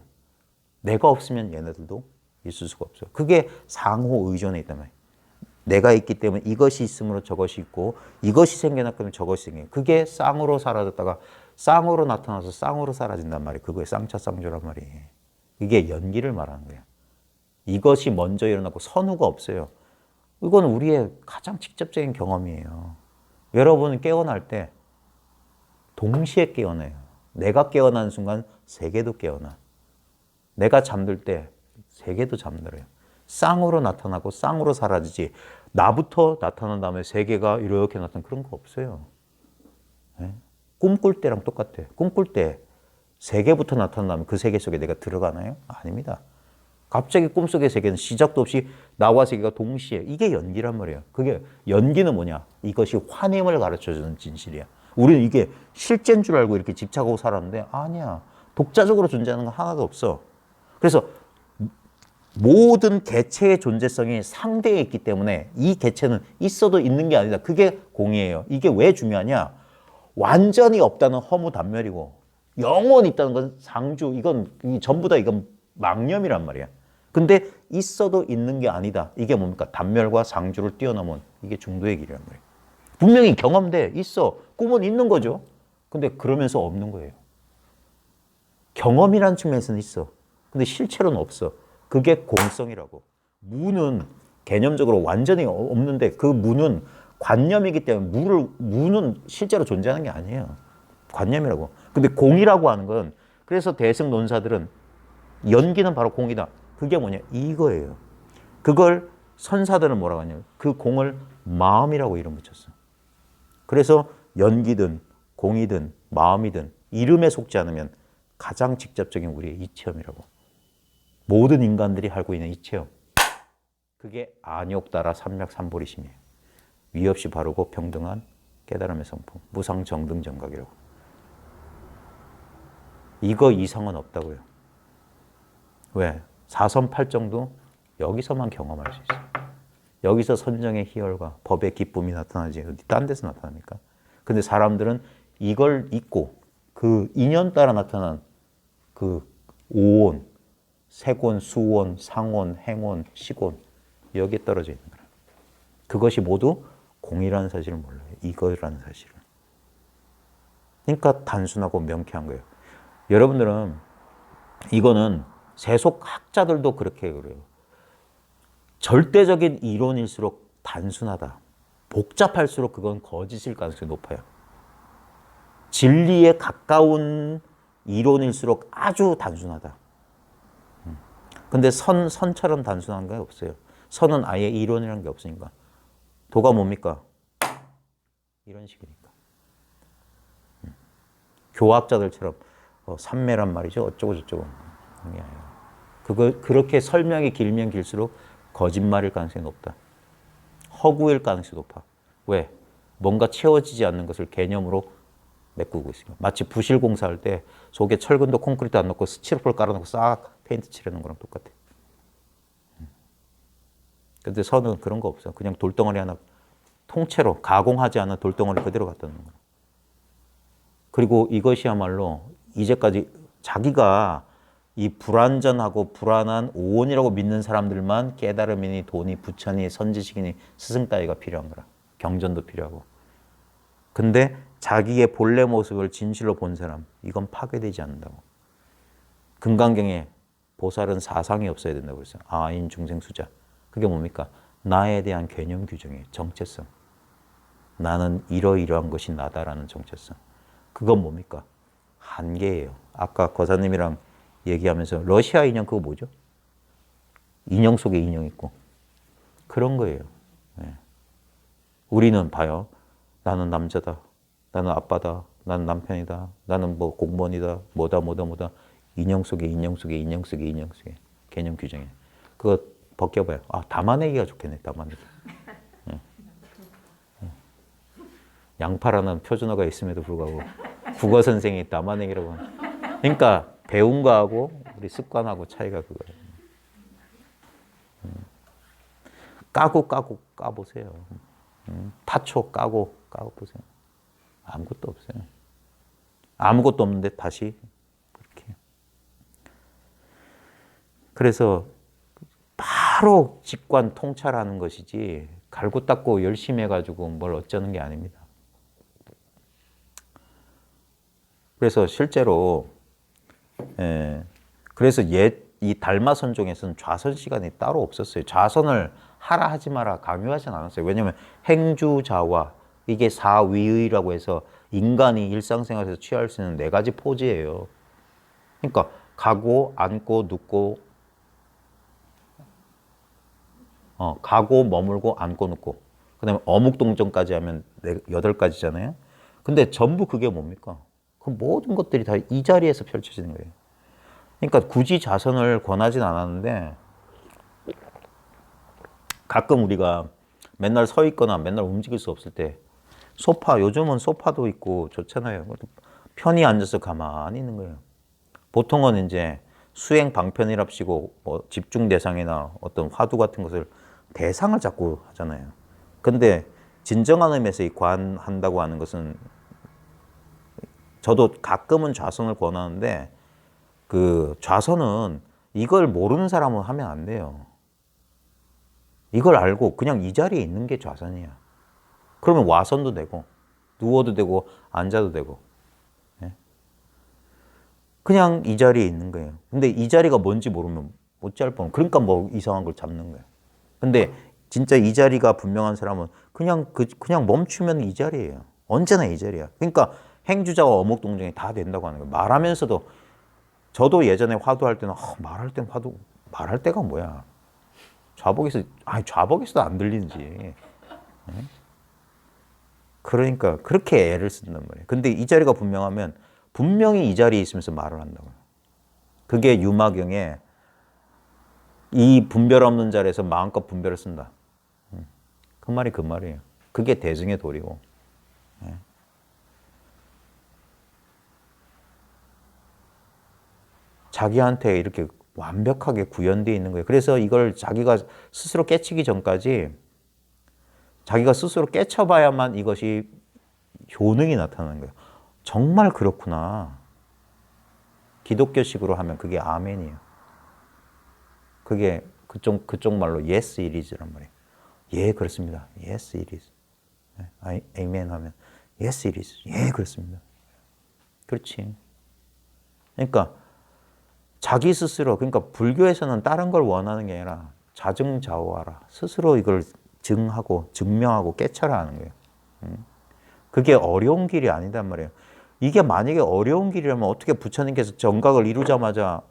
내가 없으면 얘네들도 있을 수가 없어요. 그게 상호 의존에 있단 말이에요. 내가 있기 때문에 이것이 있으므로 저것이 있고 이것이 생겨났기 때문에 저것이 생겨요. 그게 쌍으로 사라졌다가 쌍으로 나타나서 쌍으로 사라진단 말이에요. 그거에 쌍차쌍조란 말이에요. 이게 연기를 말하는 거예요. 이것이 먼저 일어나고 선후가 없어요. 이건 우리의 가장 직접적인 경험이에요. 여러분은 깨어날 때 동시에 깨어나요. 내가 깨어나는 순간 세계도 깨어나. 내가 잠들 때 세계도 잠들어요. 쌍으로 나타나고 쌍으로 사라지지 나부터 나타난 다음에 세계가 이렇게 나타나는 그런 거 없어요. 네? 꿈꿀 때랑 똑같아. 꿈꿀 때 세계부터 나타난 다음에 그 세계 속에 내가 들어가나요? 아닙니다. 갑자기 꿈속의 세계는 시작도 없이 나와 세계가 동시에 이게 연기란 말이에요. 그게 연기는 뭐냐? 이것이 환임을 가르쳐주는 진실이야. 우리는 이게 실제인 줄 알고 이렇게 집착하고 살았는데 아니야. 독자적으로 존재하는 건 하나도 없어. 그래서 모든 개체의 존재성이 상대에 있기 때문에 이 개체는 있어도 있는 게 아니다. 그게 공이에요. 이게 왜 중요하냐? 완전히 없다는 허무단멸이고 영원히 있다는 건 상주. 이건 전부 다 이건 망념이란 말이야. 근데 있어도 있는 게 아니다. 이게 뭡니까? 단멸과 상주를 뛰어넘은 이게 중도의 길이란 말이에요. 분명히 경험돼. 있어. 꿈은 있는 거죠. 근데 그러면서 없는 거예요. 경험이라는 측면에서는 있어. 근데 실체로는 없어. 그게 공성이라고. 무는 개념적으로 완전히 없는데 그 무는 관념이기 때문에 무는 실제로 존재하는 게 아니에요. 관념이라고. 근데 공이라고 하는 건 그래서 대승 논사들은 연기는 바로 공이다. 그게 뭐냐? 이거예요. 그걸 선사들은 뭐라고 하냐면 그 공을 마음이라고 이름 붙였어. 그래서 연기든 공이든 마음이든 이름에 속지 않으면 가장 직접적인 우리의 이체험이라고. 모든 인간들이 알고 있는 이체험. 그게 안욕따라 삼맥삼보리심이에요. 위 없이 바르고 평등한 깨달음의 성품. 무상정등정각이라고. 이거 이상은 없다고요. 왜? 사선팔정도 여기서만 경험할 수 있어요. 여기서 선정의 희열과 법의 기쁨이 나타나지 어디 딴 데서 나타납니까? 근데 사람들은 이걸 잊고 그 인연 따라 나타난 그 오온, 색온, 수온, 상온, 행온, 식온 여기에 떨어져 있는 거예요. 그것이 모두 공이라는 사실을 몰라요. 이거라는 사실을. 그러니까 단순하고 명쾌한 거예요. 여러분들은 이거는 세속학자들도 그렇게 그래요. 절대적인 이론일수록 단순하다. 복잡할수록 그건 거짓일 가능성이 높아요. 진리에 가까운 이론일수록 아주 단순하다. 근데 선처럼 단순한 게 없어요. 선은 아예 이론이라는 게 없으니까. 도가 뭡니까? 이런 식이니까. 교학자들처럼 삼매란 말이죠. 어쩌고 저쩌고. 그렇게 설명이 길면 길수록 거짓말일 가능성이 높다. 허구일 가능성이 높아. 왜? 뭔가 채워지지 않는 것을 개념으로 메꾸고 있습니다. 마치 부실 공사할 때 속에 철근도 콘크리트 안 넣고 스티로폼 깔아놓고 싹 페인트 칠해놓은 거랑 똑같아. 근데 선은 그런 거 없어. 그냥 돌덩어리 하나 통째로 가공하지 않은 돌덩어리 그대로 갖다 놓는 거야. 그리고 이것이야말로 이제까지 자기가 이 불완전하고 불안한 오온이라고 믿는 사람들만 깨달음이니 돈이 부처니 선지식이니 스승 따위가 필요한 거라. 경전도 필요하고. 근데 자기의 본래 모습을 진실로 본 사람, 이건 파괴되지 않는다고. 금강경에 보살은 사상이 없어야 된다고 그랬어요. 아인 중생 수자. 그게 뭡니까? 나에 대한 개념 규정이에요. 정체성. 나는 이러이러한 것이 나다라는 정체성. 그건 뭡니까? 한계예요. 아까 거사님이랑 얘기하면서 러시아 인형 그거 뭐죠? 인형 속에 인형 있고. 그런 거예요. 네. 우리는 봐요. 나는 남자다. 나는 아빠다. 나는 남편이다. 나는 뭐 공무원이다. 뭐다. 인형 속에 인형 속에 인형 속에 인형 속에 개념 규정이에요. 그거 벗겨봐요. 아, 담아내기가 좋겠네. 담아내기. 네. 네. 양파라는 표준어가 있음에도 불구하고 국어 선생이 담아내기라고 하는. 그러니까 배운 거하고 우리 습관하고 차이가 그거예요. 까보세요. 타초 까고 보세요. 아무것도 없어요. 아무것도 없는데 다시 그렇게. 그래서 바로 직관 통찰하는 것이지 갈고 닦고 열심히 해가지고 뭘 어쩌는 게 아닙니다. 그래서 실제로 그래서 이 달마 선종에서는 좌선 시간이 따로 없었어요. 좌선을 하라 하지 마라 강요하진 않았어요. 왜냐하면 행주자와 이게 사위의라고 해서 인간이 일상생활에서 취할 수 있는 4가지 포즈예요. 그러니까 가고 앉고 눕고 가고 머물고 앉고 눕고 그 다음에 어묵동정까지 하면 8가지잖아요. 근데 전부 그게 뭡니까? 그 모든 것들이 다 이 자리에서 펼쳐지는 거예요. 그러니까 굳이 좌선을 권하진 않았는데 가끔 우리가 맨날 서 있거나 맨날 움직일 수 없을 때 소파, 요즘은 소파도 있고 좋잖아요. 편히 앉아서 가만히 있는 거예요. 보통은 이제 수행 방편이랍시고 뭐 집중 대상이나 어떤 화두 같은 것을 대상을 자꾸 하잖아요. 근데 진정한 의미에서 이 관한다고 하는 것은 저도 가끔은 좌선을 권하는데 그 좌선은 이걸 모르는 사람은 하면 안 돼요. 이걸 알고 그냥 이 자리에 있는 게 좌선이야. 그러면 와선도 되고 누워도 되고 앉아도 되고 그냥 이 자리에 있는 거예요. 근데 이 자리가 뭔지 모르면 어찌할 뻔. 그러니까 뭐 이상한 걸 잡는 거예요. 근데 진짜 이 자리가 분명한 사람은 그냥 멈추면 이 자리예요. 언제나 이 자리야. 그러니까 행주자와 어목동정이 다 된다고 하는 거예요. 말하면서도 저도 예전에 화두할 때는 말할 땐 말할 때가 뭐야. 좌복에서도 안 들리는지. 그러니까 그렇게 애를 쓴단 말이에요. 근데 이 자리가 분명하면 분명히 이 자리에 있으면서 말을 한다고요. 그게 유마경에 이 분별 없는 자리에서 마음껏 분별을 쓴다. 그 말이 그 말이에요. 그게 대승의 도리고. 자기한테 이렇게 완벽하게 구현되어 있는 거예요. 그래서 이걸 자기가 스스로 깨치기 전까지 자기가 스스로 깨쳐봐야만 이것이 효능이 나타나는 거예요. 정말 그렇구나. 기독교식으로 하면 그게 아멘이에요. 그게 그쪽 말로 yes it is란 말이에요. 예, 그렇습니다. yes it is. 아멘 하면 yes it is. 예, 그렇습니다. 그렇지. 그러니까 자기 스스로, 그러니까 불교에서는 다른 걸 원하는 게 아니라 자증자호하라. 스스로 이걸 증하고 증명하고 깨쳐라 하는 거예요. 그게 어려운 길이 아니단 말이에요. 이게 만약에 어려운 길이라면 어떻게 부처님께서 정각을 이루자마자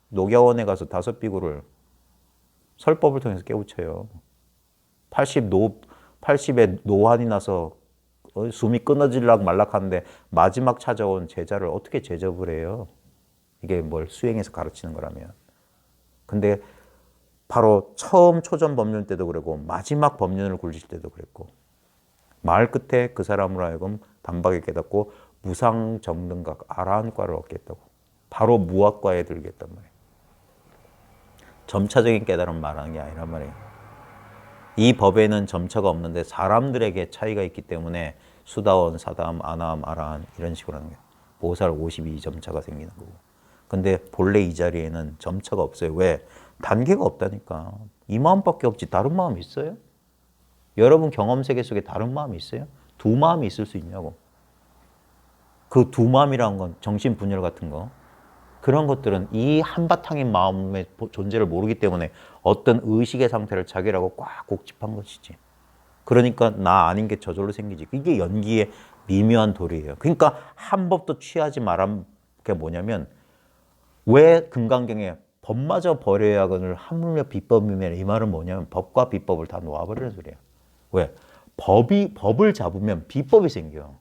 녹야원에 가서 5비구를 설법을 통해서 깨우쳐요. 80에 노환이 나서 숨이 끊어질락 말락하는데 마지막 찾아온 제자를 어떻게 제접을 해요? 이게 뭘 수행해서 가르치는 거라면. 근데 바로 처음 초전 법륜 때도 그랬고 마지막 법륜을 굴리실 때도 그랬고 말 끝에 그 사람으로 하여금 단박에 깨닫고 무상정등각 아라한과를 얻겠다고. 바로 무학과에 들겠단 말이에요. 점차적인 깨달음 말하는 게 아니란 말이에요. 이 법에는 점차가 없는데 사람들에게 차이가 있기 때문에 수다원, 사다함, 아나함, 아라한 이런 식으로 하는 거예요. 보살 52점차가 생기는 거고. 근데 본래 이 자리에는 점차가 없어요. 왜? 단계가 없다니까. 이 마음밖에 없지 다른 마음이 있어요? 여러분 경험 세계 속에 다른 마음이 있어요? 두 마음이 있을 수 있냐고. 그 두 마음이라는 건 정신분열 같은 거. 그런 것들은 이 한바탕인 마음의 존재를 모르기 때문에 어떤 의식의 상태를 자기라고 꽉 곡집한 것이지. 그러니까 나 아닌 게 저절로 생기지. 이게 연기의 미묘한 도리예요. 그러니까 한 법도 취하지 말란 게 뭐냐면 왜 금강경에 법마저 버려야거늘 하물며 비법이면 이 말은 뭐냐면 법과 비법을 다 놓아버리는 소리예요. 왜? 법을 잡으면 비법이 생겨요.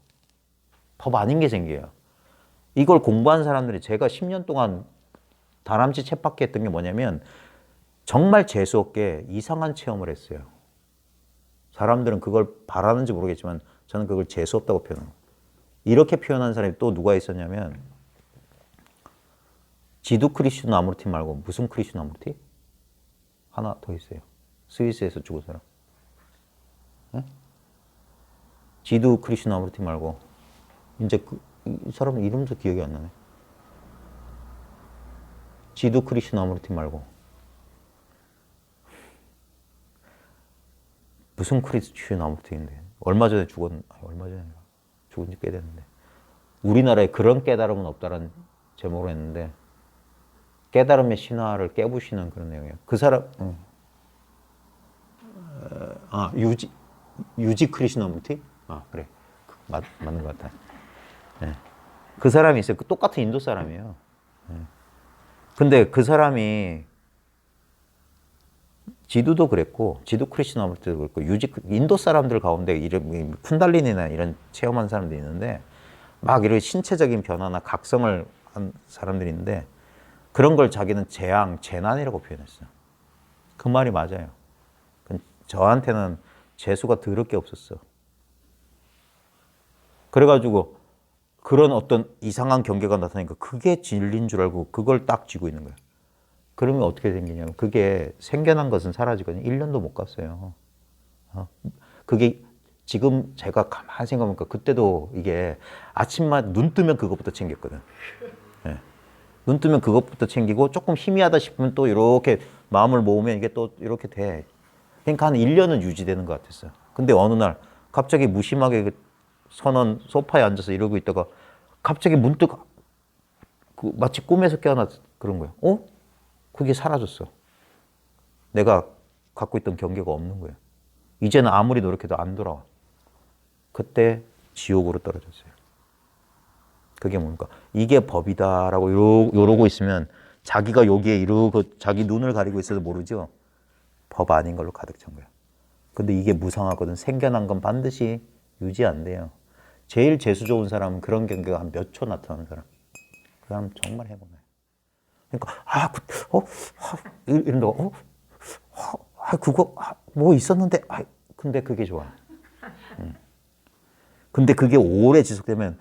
법 아닌 게 생겨요. 이걸 공부한 사람들이 제가 10년 동안 다람쥐 쳇바퀴 했던 게 뭐냐면 정말 재수없게 이상한 체험을 했어요. 사람들은 그걸 바라는지 모르겠지만 저는 그걸 재수없다고 표현해요. 이렇게 표현한 사람이 또 누가 있었냐면 지두 크리슈나무르티 말고 무슨 크리슈나무르티? 하나 더 있어요. 스위스에서 죽은 사람. 네? 지두 크리슈나무르티 말고 이제 이 사람 이름도 기억이 안 나네. 지두 크리슈나무르티 말고 무슨 크리슈나무르티인데 얼마 전에 얼마 전에 죽은 지 꽤 됐는데 우리나라에 그런 깨달음은 없다라는 제목으로 했는데 깨달음의 신화를 깨부시는 그런 내용이에요. 그 사람 유지 크리슈나무르티? 그래 맞는 것 같아. 네. 그 사람이 있어요. 똑같은 인도 사람이에요. 네. 근데 그 사람이 지두도 그랬고 지두 크리슈나무르티도 그랬고 인도 사람들 가운데 이런 쿤달리니나 이런 체험한 사람들이 있는데 막 이런 신체적인 변화나 각성을 한 사람들이 있는데 그런 걸 자기는 재난이라고 표현했어요. 그 말이 맞아요. 저한테는 재수가 더럽게 없었어. 그래가지고 그런 어떤 이상한 경계가 나타나니까 그게 진리인 줄 알고 그걸 딱 쥐고 있는 거예요. 그러면 어떻게 생기냐면 그게 생겨난 것은 사라지거든요. 1년도 못 갔어요. 그게 지금 제가 가만히 생각해보니까 그때도 이게 아침마다 눈 뜨면 그것부터 챙겼거든. 네. 눈 뜨면 그것부터 챙기고 조금 희미하다 싶으면 또 이렇게 마음을 모으면 이게 또 이렇게 돼. 그러니까 한 1년은 유지되는 것 같았어요. 근데 어느 날 갑자기 무심하게 선원 소파에 앉아서 이러고 있다가 갑자기 문득 마치 꿈에서 깨어나 그런 거예요. 그게 사라졌어. 내가 갖고 있던 경계가 없는 거예요. 이제는 아무리 노력해도 안 돌아와. 그때 지옥으로 떨어졌어요. 그게 뭡니까? 이게 법이다라고 이러고 있으면 자기가 여기에 이러고 자기 눈을 가리고 있어도 모르죠. 법 아닌 걸로 가득 찬 거야. 근데 이게 무상하거든. 생겨난 건 반드시 유지 안 돼요. 제일 재수 좋은 사람은 그런 경계가 한 몇 초 나타나는 사람. 그 사람 정말 행운해. 그러니까 이런다고 그거 뭐 있었는데 근데 그게 좋아. 근데 그게 오래 지속되면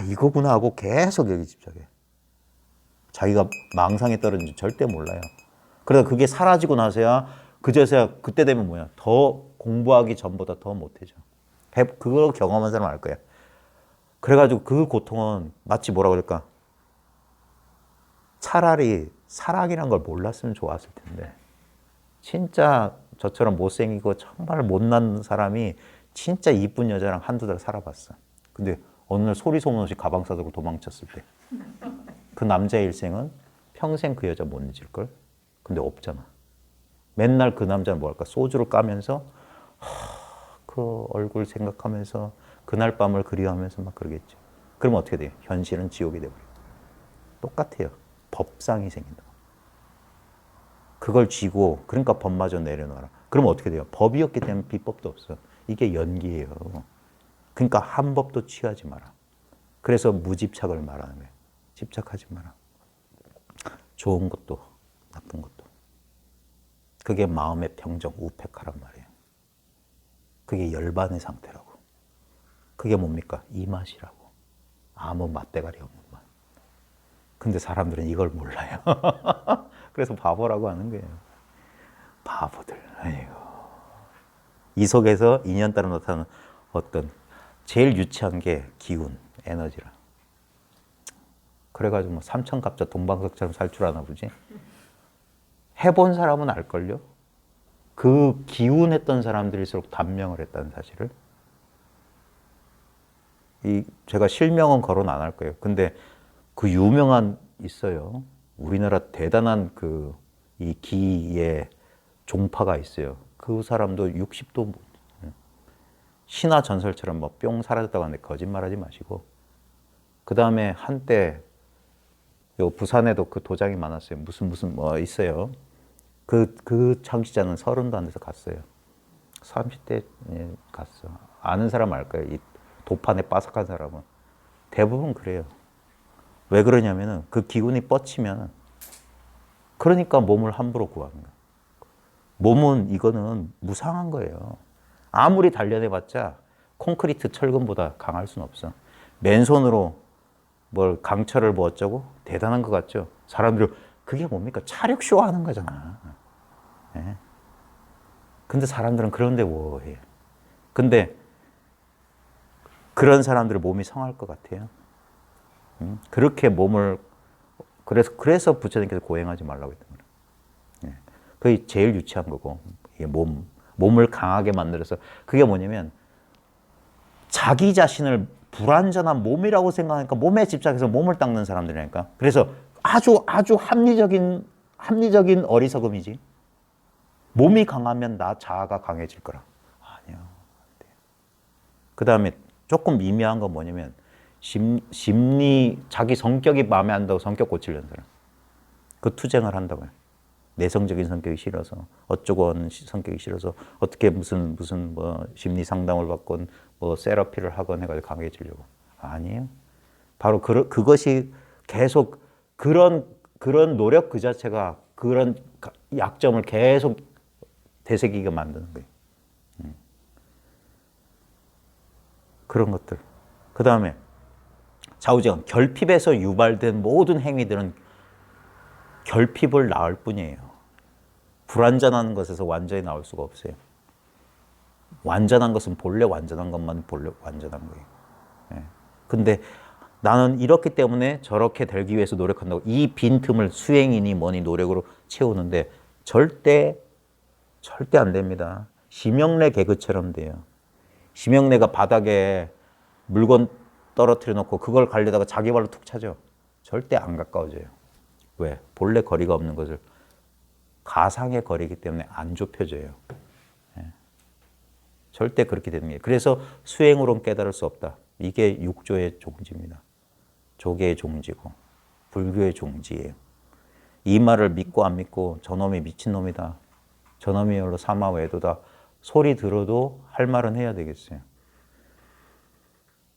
이거구나 하고 계속 여기 집착해. 자기가 망상에 떨어진 줄 절대 몰라요. 그래서 그게 사라지고 나서야 그제서야 그때 되면 뭐야? 더 공부하기 전보다 더 못해져. 그걸 경험한 사람은 알 거야. 그래가지고 그 고통은 마치 뭐라 그럴까? 차라리 사랑이란 걸 몰랐으면 좋았을 텐데 진짜 저처럼 못생기고 정말 못난 사람이 진짜 이쁜 여자랑 한두 달 살아봤어. 근데 어느 날 소리 소문 없이 가방 싸들고 도망쳤을 때 그 남자의 일생은 평생 그 여자 못 잊을걸? 근데 없잖아. 맨날 그 남자는 뭐 할까? 소주를 까면서 그 얼굴 생각하면서 그날 밤을 그리워하면서 막 그러겠죠. 그러면 어떻게 돼요? 현실은 지옥이 돼버려요. 똑같아요. 법상이 생긴다. 그걸 쥐고 그러니까 법마저 내려놔라. 그러면 어떻게 돼요? 법이었기 때문에 비법도 없어. 이게 연기예요. 그러니까 한 법도 취하지 마라. 그래서 무집착을 말하는 거예요. 집착하지 마라. 좋은 것도 나쁜 것도. 그게 마음의 평정, 우페카란 말이에요. 그게 열반의 상태라고. 그게 뭡니까? 이 맛이라고. 아무 맛대가리 없는 맛. 근데 사람들은 이걸 몰라요. 그래서 바보라고 하는 거예요. 바보들. 아이고. 이 속에서 인연 따라 나타나는 어떤 제일 유치한 게 기운, 에너지라. 그래가지고 뭐 삼천갑자 동방석처럼 살 줄 아나 보지. 해본 사람은 알걸요. 그 기운했던 사람들일수록 단명을 했다는 사실을. 제가 실명은 거론 안 할 거예요. 근데 그 유명한 있어요. 우리나라 대단한 이 기의 종파가 있어요. 그 사람도 60도 신화 전설처럼 뭐 뿅 사라졌다고 하는데 거짓말하지 마시고. 그 다음에 한때 요 부산에도 그 도장이 많았어요. 무슨 뭐 있어요. 그 창시자는 30도 안 돼서 갔어요. 30대 갔어. 아는 사람 알 거예요. 이 도판에 빠삭한 사람은. 대부분 그래요. 왜 그러냐면은 그 기운이 뻗치면 그러니까 몸을 함부로 구하는 거예요. 몸은 이거는 무상한 거예요. 아무리 단련해봤자 콘크리트 철근보다 강할 수는 없어. 맨손으로 뭘 강철을 뭐 어쩌고 대단한 것 같죠? 사람들이 그게 뭡니까? 차력쇼 하는 거잖아. 네. 근데 사람들은 그런데 뭐해? 근데 그런 사람들의 몸이 성할 것 같아요. 그렇게 몸을 그래서 부처님께서 고행하지 말라고 했던 거예요. 네. 그게 제일 유치한 거고 이게 몸을 강하게 만들어서 그게 뭐냐면 자기 자신을 불완전한 몸이라고 생각하니까 몸에 집착해서 몸을 닦는 사람들이니까. 그래서 아주 합리적인 어리석음이지. 몸이 강하면 나 자아가 강해질 거라. 아니요. 그 다음에 조금 미묘한 건 뭐냐면 심리 자기 성격이 마음에 안 든다고 성격 고치려는 사람. 그 투쟁을 한다고요. 내성적인 성격이 싫어서 어쩌고 하는 성격이 싫어서 어떻게 무슨 뭐 심리 상담을 받건 뭐 세라피를 하건 해가지고 강해지려고. 아니에요. 바로 그것이 계속 그런 노력 그 자체가 그런 약점을 계속 되새기게 만드는 거예요. 그런 것들. 그 다음에 좌우지간 결핍에서 유발된 모든 행위들은 결핍을 낳을 뿐이에요. 불완전한 것에서 완전히 나올 수가 없어요. 완전한 것은 본래 완전한 것만 본래 완전한 거예요. 네. 근데 나는 이렇기 때문에 저렇게 되기 위해서 노력한다고 이 빈틈을 수행이니 뭐니 노력으로 채우는데 절대 안 됩니다. 심형래 개그처럼 돼요. 심형래가 바닥에 물건 떨어뜨려 놓고 그걸 가려다가 자기 발로 툭 차죠. 절대 안 가까워져요. 왜? 본래 거리가 없는 것을 가상의 거리이기 때문에 안 좁혀져요. 절대 그렇게 되는 게. 그래서 수행으로는 깨달을 수 없다. 이게 육조의 종지입니다. 조계의 종지고 불교의 종지예요. 이 말을 믿고 안 믿고 저놈이 미친놈이다. 저놈이야말로 사마외도다. 소리 들어도 할 말은 해야 되겠어요.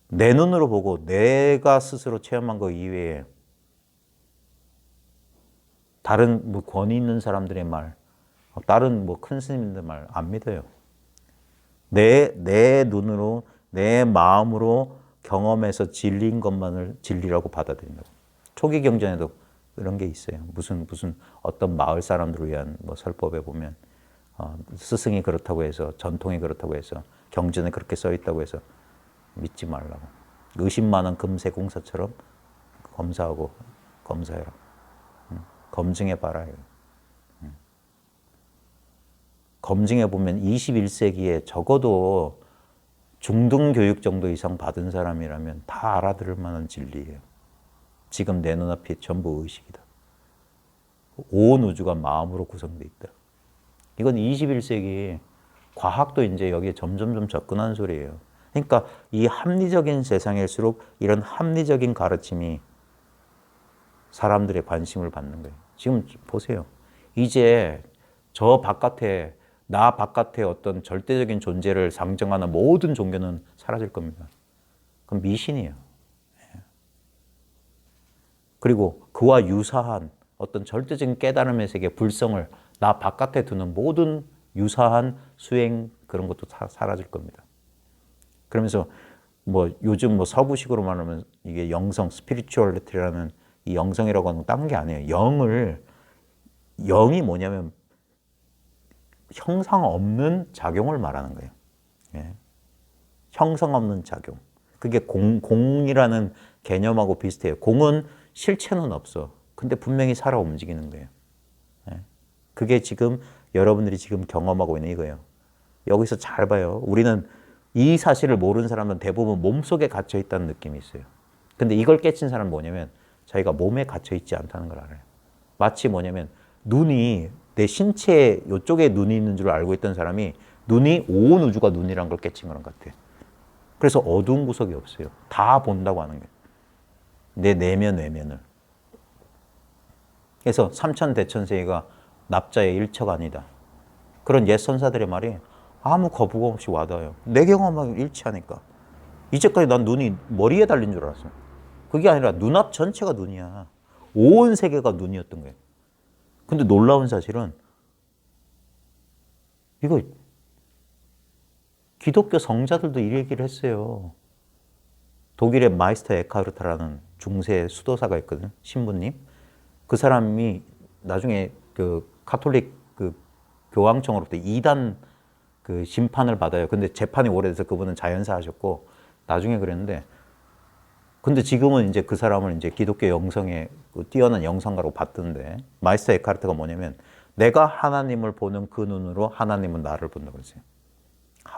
내 눈으로 보고 내가 스스로 체험한 거 이외에 다른 뭐 권위 있는 사람들의 말, 다른 뭐 큰 스님들 말 안 믿어요. 내 눈으로, 내 마음으로 경험해서 진리인 것만을 진리라고 받아들인다고. 초기 경전에도 그런 게 있어요. 무슨 어떤 마을 사람들을 위한 뭐 설법에 보면 스승이 그렇다고 해서 전통이 그렇다고 해서 경전에 그렇게 써 있다고 해서 믿지 말라고. 의심 많은 금세 공사처럼 검사하고 검사해라. 검증해 봐라. 검증해 보면 21세기에 적어도 중등 교육 정도 이상 받은 사람이라면 다 알아들을 만한 진리예요. 지금 내 눈앞이 전부 의식이다. 온 우주가 마음으로 구성되어 있다. 이건 21세기 과학도 이제 여기에 점점 접근하는 소리예요. 그러니까 이 합리적인 세상일수록 이런 합리적인 가르침이 사람들의 관심을 받는 거예요. 지금 보세요. 이제 저 바깥에 나 바깥에 어떤 절대적인 존재를 상정하는 모든 종교는 사라질 겁니다. 그건 미신이에요. 그리고 그와 유사한 어떤 절대적인 깨달음의 세계, 불성을 나 바깥에 두는 모든 유사한 수행 그런 것도 다 사라질 겁니다. 그러면서 뭐 요즘 뭐 서구식으로 말하면 이게 영성, 스피리추얼리티라는 이 영성이라고 하는 건 다른 게 아니에요. 영이 뭐냐면 형상 없는 작용을 말하는 거예요. 예. 형상 없는 작용. 그게 공이라는 개념하고 비슷해요. 공은 실체는 없어. 근데 분명히 살아 움직이는 거예요. 예. 그게 지금 여러분들이 지금 경험하고 있는 이거예요. 여기서 잘 봐요. 우리는 이 사실을 모르는 사람은 대부분 몸속에 갇혀 있다는 느낌이 있어요. 근데 이걸 깨친 사람은 뭐냐면 자기가 몸에 갇혀 있지 않다는 걸 알아요. 마치 뭐냐면 눈이 내 신체 이쪽에 눈이 있는 줄 알고 있던 사람이 눈이 온 우주가 눈이란 걸 깨친 거랑 같아요. 그래서 어두운 구석이 없어요. 다 본다고 하는 거예요. 내 내면 외면을. 그래서 삼천대천세계가 납자의 일처가 아니다. 그런 옛 선사들의 말이 아무 거부감 없이 와닿아요. 내 경험하고 일치하니까. 이제까지 난 눈이 머리에 달린 줄 알았어요. 그게 아니라 눈앞 전체가 눈이야. 온 세계가 눈이었던 거예요. 근데 놀라운 사실은 이거 기독교 성자들도 이 얘기를 했어요. 독일의 마이스터 에카르트라는 중세 수도사가 있거든요. 신부님. 그 사람이 나중에 그 가톨릭 그 교황청으로부터 2단 그 심판을 받아요. 근데 재판이 오래돼서 그분은 자연사 하셨고 나중에 그랬는데 근데 지금은 이제 그 사람을 이제 기독교 영성에 뛰어난 영성가로 봤던데 마이스터 에카르트가 뭐냐면 내가 하나님을 보는 그 눈으로 하나님은 나를 본다고 그랬어요.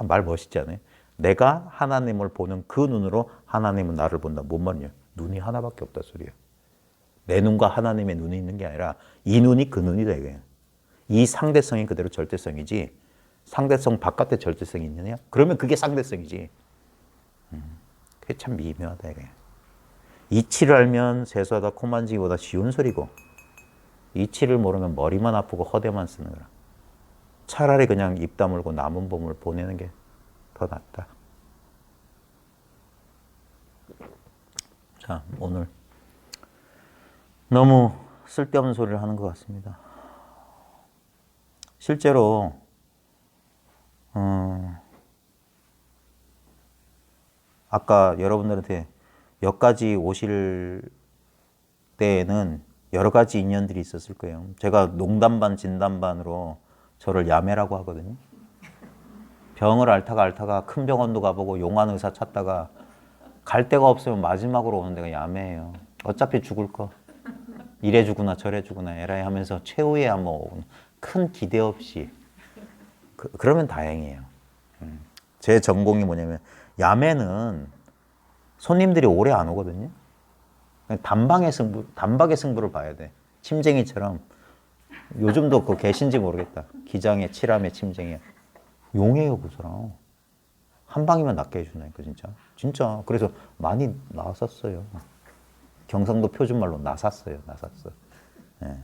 말 멋있지 않아요? 내가 하나님을 보는 그 눈으로 하나님은 나를 본다. 뭔 말이냐? 눈이 하나밖에 없다 소리예요. 내 눈과 하나님의 눈이 있는 게 아니라 이 눈이 그 눈이다 이거예요. 이 상대성이 그대로 절대성이지 상대성 바깥에 절대성이 있느냐? 그러면 그게 상대성이지. 그게 참 미묘하다 이거예요. 이치를 알면 세수하다 코 만지기보다 쉬운 소리고 이치를 모르면 머리만 아프고 허대만 쓰는 거라. 차라리 그냥 입 다물고 남은 봄을 보내는 게 더 낫다. 자, 오늘 너무 쓸데없는 소리를 하는 것 같습니다. 실제로 아까 여러분들한테 여기까지 오실 때에는 여러 가지 인연들이 있었을 거예요. 제가 농담 반 진담 반으로 저를 야매라고 하거든요. 병을 앓다가 큰 병원도 가보고 용한 의사 찾다가 갈 데가 없으면 마지막으로 오는 데가 야매예요. 어차피 죽을 거. 이래 주구나 저래 주구나 에라이 하면서 최후에 한번 큰 기대 없이 그러면 다행이에요. 제 전공이 뭐냐면 야매는 손님들이 오래 안 오거든요. 단박의 승부를 봐야 돼. 침쟁이처럼 요즘도 그거 계신지 모르겠다. 기장의 칠함의 침쟁이 용해요 그 사람. 한 방이면 낫게 해주나니까 진짜. 진짜. 그래서 많이 나왔었어요. 경상도 표준말로 나섰어요. 나섰어. 예.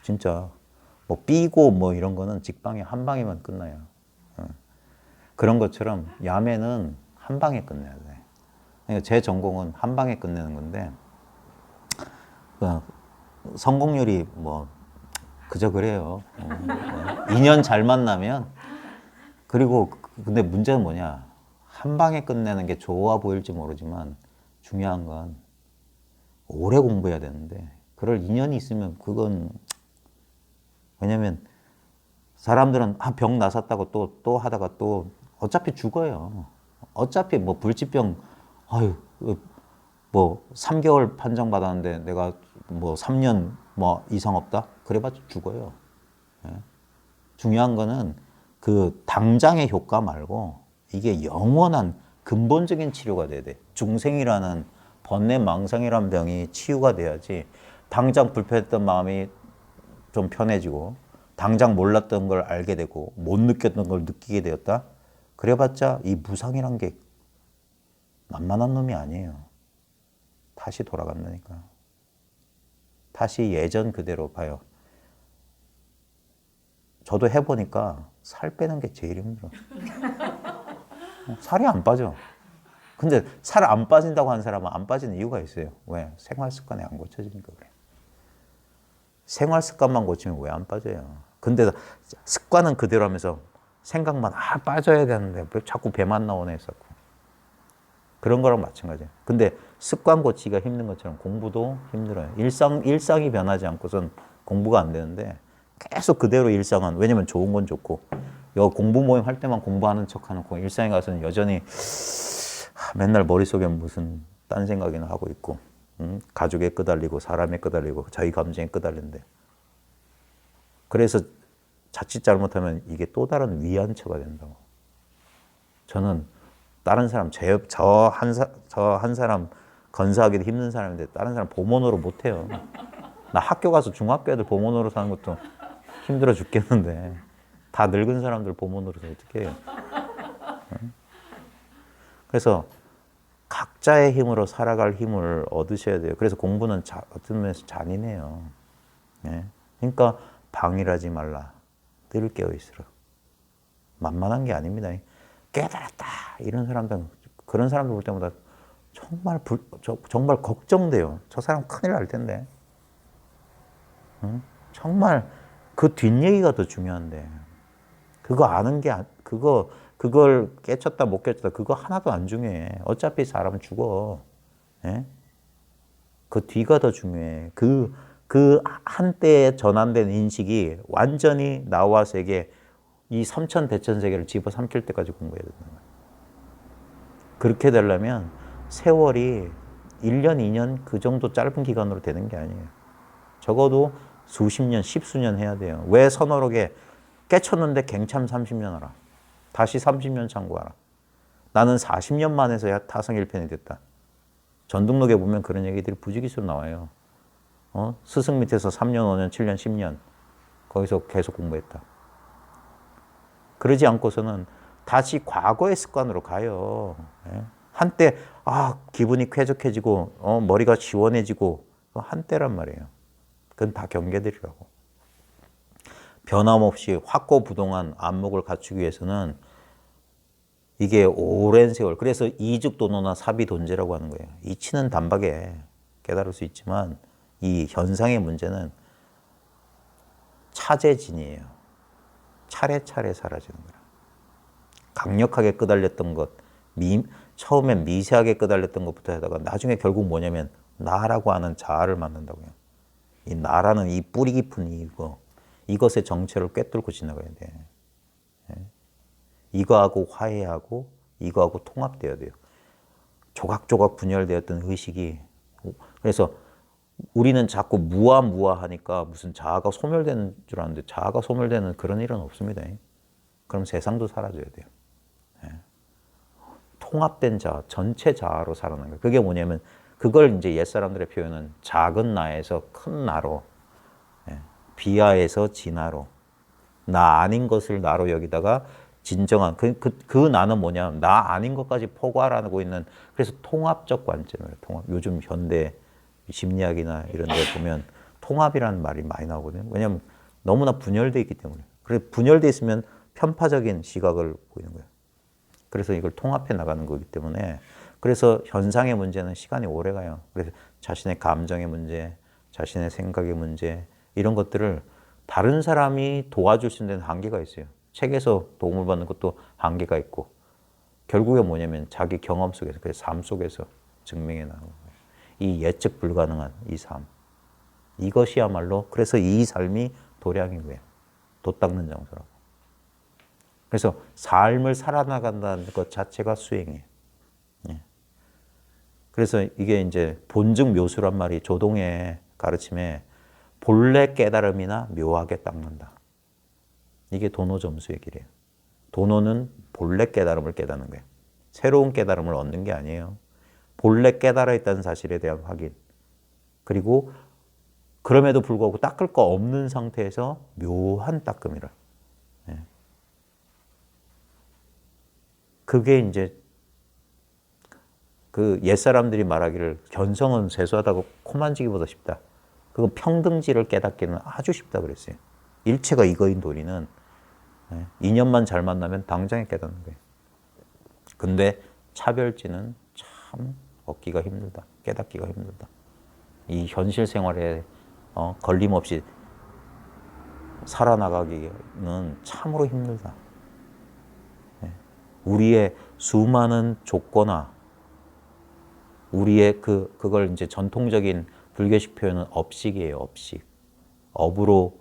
진짜. 뭐 삐고 뭐 이런 거는 직방에 한 방이면 끝나요. 그런 것처럼 야매는 한 방에 끝내야 돼. 그러니까 제 전공은 한 방에 끝내는 건데 성공률이 뭐 그저 그래요. 2년 잘 만나면 그리고 근데 문제는 뭐냐? 한 방에 끝내는 게 좋아 보일지 모르지만 중요한 건 오래 공부해야 되는데 그럴 인연이 있으면 그건 왜냐면 사람들은 병 나섰다고 또 하다가 또 어차피 죽어요. 어차피 뭐 불치병 아유 뭐 3개월 판정 받았는데 내가 뭐 3년 뭐 이상 없다? 그래봤자 죽어요. 예? 중요한 거는 그 당장의 효과 말고 이게 영원한 근본적인 치료가 돼야 돼. 중생이라는 번뇌 망상이라는 병이 치유가 돼야지 당장 불편했던 마음이 좀 편해지고 당장 몰랐던 걸 알게 되고 못 느꼈던 걸 느끼게 되었다. 그래봤자 이 무상이란 게 만만한 놈이 아니에요. 다시 돌아간다니까. 다시 예전 그대로 봐요. 저도 해보니까 살 빼는 게 제일 힘들어. 살이 안 빠져. 근데 살 안 빠진다고 하는 사람은 안 빠지는 이유가 있어요. 왜? 생활 습관이 안 고쳐지니까 그래. 생활 습관만 고치면 왜 안 빠져요? 근데 습관은 그대로 하면서 생각만 빠져야 되는데 왜 자꾸 배만 나오네 했었고. 그런 거랑 마찬가지예요. 근데 습관 고치기가 힘든 것처럼 공부도 힘들어요. 일상이 변하지 않고선 공부가 안 되는데 계속 그대로 일상은 왜냐면 좋은 건 좋고 여 공부 모임 할 때만 공부하는 척 하놓고 일상에 가서는 여전히 맨날 머릿속에 무슨 딴 생각이나 하고 있고 가족에 끄달리고 사람에 끄달리고 자기 감정에 끄달린데 그래서 자칫 잘못하면 이게 또 다른 위안처가 된다고. 저는 다른 사람 저 한 사람 건사하기도 힘든 사람인데 다른 사람 보모노로 못해요. 나 학교 가서 중학교 애들 보모노로 사는 것도 힘들어 죽겠는데 다 늙은 사람들 보모노로 어떻게 해요? 그래서 각자의 힘으로 살아갈 힘을 얻으셔야 돼요. 그래서 공부는 어떤 면에서 잔인해요. 예? 그러니까 방일하지 말라. 늘 깨어 있으라. 만만한 게 아닙니다. 깨달았다 이런 사람들 그런 사람들 볼 때마다 정말 걱정돼요. 저 사람 큰일 날 텐데. 응? 정말 그 뒷얘기가 더 중요한데 그거 아는 게 그걸 깨쳤다 못 깨쳤다 그거 하나도 안 중요해. 어차피 사람은 죽어. 예? 그 뒤가 더 중요해. 그 한때에 전환된 인식이 완전히 나와 세계 이 삼천대천세계를 집어삼킬 때까지 공부해야 된다. 그렇게 되려면 세월이 1년, 2년 그 정도 짧은 기간으로 되는 게 아니에요. 적어도 수십 년, 십수년 해야 돼요. 왜 서너록에 깨쳤는데 갱참 30년 하라. 다시 30년 참고하라. 나는 40년 만에서야 타성일편이 됐다. 전등록에 보면 그런 얘기들이 부지기수로 나와요. 스승 밑에서 3년, 5년, 7년, 10년 거기서 계속 공부했다. 그러지 않고서는 다시 과거의 습관으로 가요. 예? 한때 기분이 쾌적해지고 머리가 시원해지고 한때란 말이에요. 그건 다 경계들이라고. 변함없이 확고부동한 안목을 갖추기 위해서는 이게 오랜 세월 그래서 이죽도노나 사비돈제라고 하는 거예요. 이치는 단박에 깨달을 수 있지만 이 현상의 문제는 차제진이에요. 차례차례 사라지는 거라. 강력하게 끄달렸던 것, 처음엔 미세하게 끄달렸던 것부터 하다가 나중에 결국 뭐냐면 나라고 하는 자아를 만든다고요. 이 나라는 이 뿌리 깊은 이것의 정체를 꿰뚫고 지나가야 돼. 이거하고 화해하고 이거하고 통합돼야 돼요. 조각조각 분열되었던 의식이 그래서 우리는 자꾸 무아하니까 무슨 자아가 소멸되는 줄 아는데 자아가 소멸되는 그런 일은 없습니다. 그럼 세상도 사라져야 돼요. 통합된 자아, 전체 자아로 살아나는 거예요. 그게 뭐냐면 그걸 이제 옛사람들의 표현은 작은 나에서 큰 나로 비하에서 진하로 나 아닌 것을 나로 여기다가 진정한 그 나는 뭐냐? 나 아닌 것까지 포괄하고 있는 그래서 통합적 관점이에요. 통합. 요즘 현대 심리학이나 이런 데 보면 통합이라는 말이 많이 나오거든요. 왜냐하면 너무나 분열되어 있기 때문에. 그래서 분열되어 있으면 편파적인 시각을 보이는 거예요. 그래서 이걸 통합해 나가는 거기 때문에 그래서 현상의 문제는 시간이 오래 가요. 그래서 자신의 감정의 문제, 자신의 생각의 문제 이런 것들을 다른 사람이 도와줄 수 있는 한계가 있어요. 책에서 도움을 받는 것도 한계가 있고 결국에 뭐냐면 자기 경험 속에서 그래서 삶 속에서 증명해 나가는 거예요. 이 예측 불가능한 이 삶. 이것이야말로 그래서 이 삶이 도량인 거예요. 도 닦는 장소라고. 그래서 삶을 살아나간다는 것 자체가 수행이에요. 예. 그래서 이게 이제 본즉 묘수란 말이 조동의 가르침에 본래 깨달음이나 묘하게 닦는다. 이게 도노점수의 길이에요. 도노는 본래 깨달음을 깨닫는 거예요. 새로운 깨달음을 얻는 게 아니에요. 본래 깨달아 있다는 사실에 대한 확인. 그리고 그럼에도 불구하고 닦을 거 없는 상태에서 묘한 닦음이라. 예. 그게 이제 그 옛사람들이 말하기를 견성은 세수하다가 코 만지기보다 쉽다. 그거 평등지를 깨닫기는 아주 쉽다 그랬어요. 일체가 이거인 도리는 인연만 잘 만나면 당장에 깨닫는 거예요. 근데 차별지는 참 얻기가 힘들다. 깨닫기가 힘들다. 이 현실 생활에 걸림없이 살아나가기는 참으로 힘들다. 우리의 수많은 조건화, 우리의 그걸 이제 전통적인 불교식 표현은 업식이에요, 업식. 업으로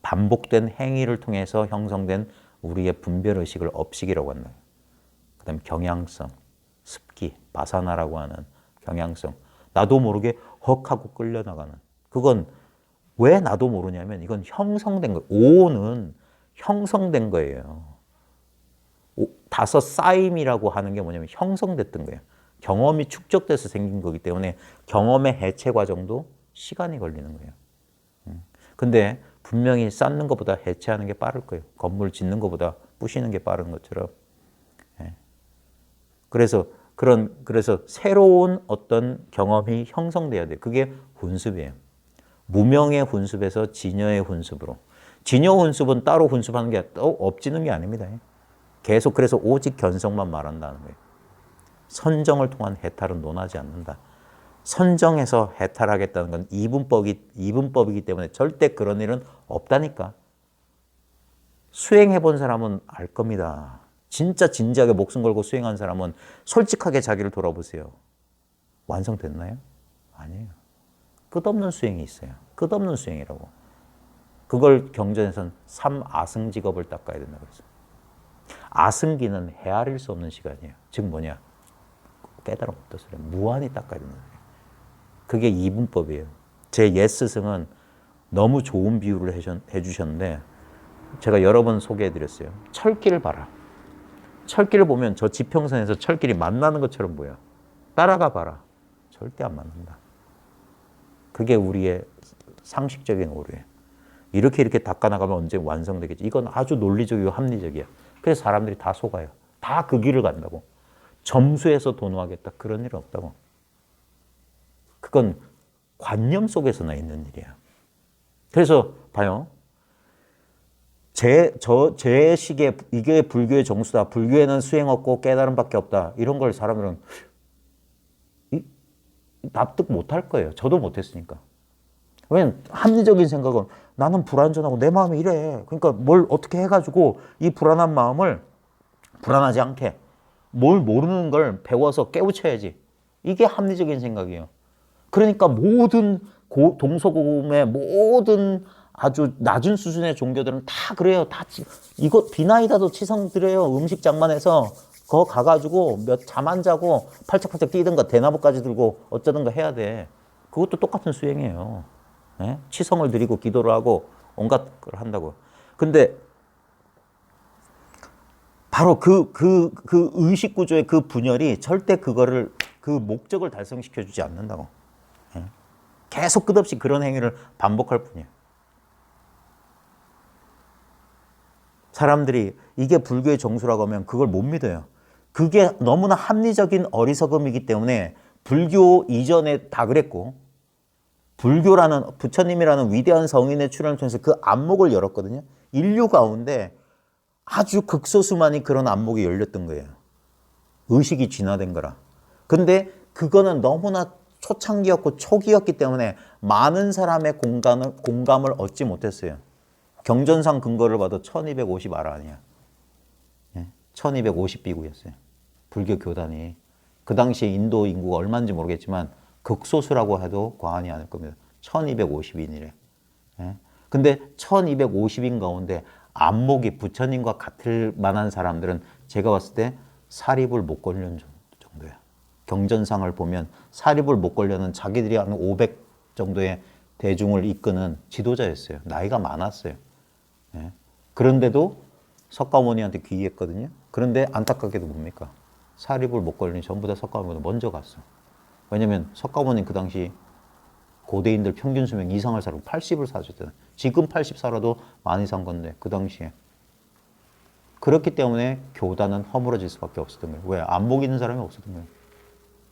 반복된 행위를 통해서 형성된 우리의 분별의식을 업식이라고 한다. 그 다음에 경향성, 습기, 바사나라고 하는 경향성. 나도 모르게 헉 하고 끌려나가는. 그건 왜 나도 모르냐면 이건 형성된 거예요. 오는 형성된 거예요. 다섯 쌓임이라고 하는 게 뭐냐면 형성됐던 거예요. 경험이 축적돼서 생긴 거기 때문에 경험의 해체 과정도 시간이 걸리는 거예요. 근데 분명히 쌓는 것보다 해체하는 게 빠를 거예요. 건물 짓는 것보다 부시는 게 빠른 것처럼. 그래서 새로운 어떤 경험이 형성돼야 돼요. 그게 훈습이에요. 무명의 훈습에서 진여의 훈습으로. 진여 훈습은 따로 훈습하는 게 엎지는 게 아닙니다. 계속 그래서 오직 견성만 말한다는 거예요. 선정을 통한 해탈은 논하지 않는다. 선정해서 해탈하겠다는 건 이분법이기 때문에 절대 그런 일은 없다니까. 수행해 본 사람은 알 겁니다. 진짜 진지하게 목숨 걸고 수행한 사람은 솔직하게 자기를 돌아보세요. 완성됐나요? 아니에요. 끝없는 수행이 있어요. 끝없는 수행이라고. 그걸 경전에서는 삼아승직업을 닦아야 된다고 했어요. 아승기는 헤아릴 수 없는 시간이에요. 즉 뭐냐? 깨달음 없다 소리야. 무한히 닦아야 된다 소리야. 그게 이분법이에요. 제 옛 스승은 너무 좋은 비유를 해주셨는데 제가 여러 번 소개해드렸어요. 철길을 봐라. 철길을 보면 저 지평선에서 철길이 만나는 것처럼 보여. 따라가 봐라. 절대 안 만난다. 그게 우리의 상식적인 오류예요. 이렇게 닦아나가면 언제 완성되겠지. 이건 아주 논리적이고 합리적이야. 그래서 사람들이 다 속아요. 다 그 길을 간다고. 점수에서 도노하겠다. 그런 일은 없다고. 그건 관념 속에서나 있는 일이야. 그래서 봐요. 제 식의 이게 불교의 정수다. 불교에는 수행 없고 깨달음밖에 없다. 이런 걸 사람들은 납득 못할 거예요. 저도 못했으니까. 왜냐면 합리적인 생각은 나는 불안전하고 내 마음이 이래. 그러니까 뭘 어떻게 해가지고 이 불안한 마음을 불안하지 않게 뭘 모르는 걸 배워서 깨우쳐야지. 이게 합리적인 생각이에요. 그러니까 모든 동서고금의 모든 아주 낮은 수준의 종교들은 다 그래요. 다 이거 비나이다도 치성 드려요. 음식 장만해서 거 가가지고 잠 안 자고 팔짝팔짝 뛰든가 대나무까지 들고 어쩌든가 해야 돼. 그것도 똑같은 수행이에요. 네? 치성을 드리고 기도를 하고 온갖 걸 한다고. 근데 바로 그 의식 구조의 그 분열이 절대 그 목적을 달성시켜 주지 않는다고. 네? 계속 끝없이 그런 행위를 반복할 뿐이에요. 사람들이 이게 불교의 정수라고 하면 그걸 못 믿어요. 그게 너무나 합리적인 어리석음이기 때문에 불교 이전에 다 그랬고, 불교라는 부처님이라는 위대한 성인의 출현을 통해서 그 안목을 열었거든요. 인류 가운데 아주 극소수만이 그런 안목이 열렸던 거예요. 의식이 진화된 거라. 근데 그거는 너무나 초창기였고 초기였기 때문에 많은 사람의 공감을 얻지 못했어요. 경전상 근거를 봐도 1250 아란이야. 1250비구였어요. 불교 교단이. 그 당시에 인도 인구가 얼마인지 모르겠지만 극소수라고 해도 과언이 아닐 겁니다. 1250인이래. 근데 1250인 가운데 안목이 부처님과 같을 만한 사람들은 제가 봤을 때 사립을 못 걸려는 정도야. 경전상을 보면 사립을 못 걸려는 자기들이 한 500 정도의 대중을 이끄는 지도자였어요. 나이가 많았어요. 그런데도 석가모니한테 귀의했거든요. 그런데 안타깝게도 뭡니까? 사립을 못 걸리니 전부 다 석가모니보다 먼저 갔어. 왜냐면 석가모니 그 당시 고대인들 평균 수명 이상을 살고 80을 사셨잖아요. 지금 80 살아도 많이 산 건데 그 당시에. 그렇기 때문에 교단은 허물어질 수밖에 없었던 거예요. 왜? 안목 있는 사람이 없었던 거예요.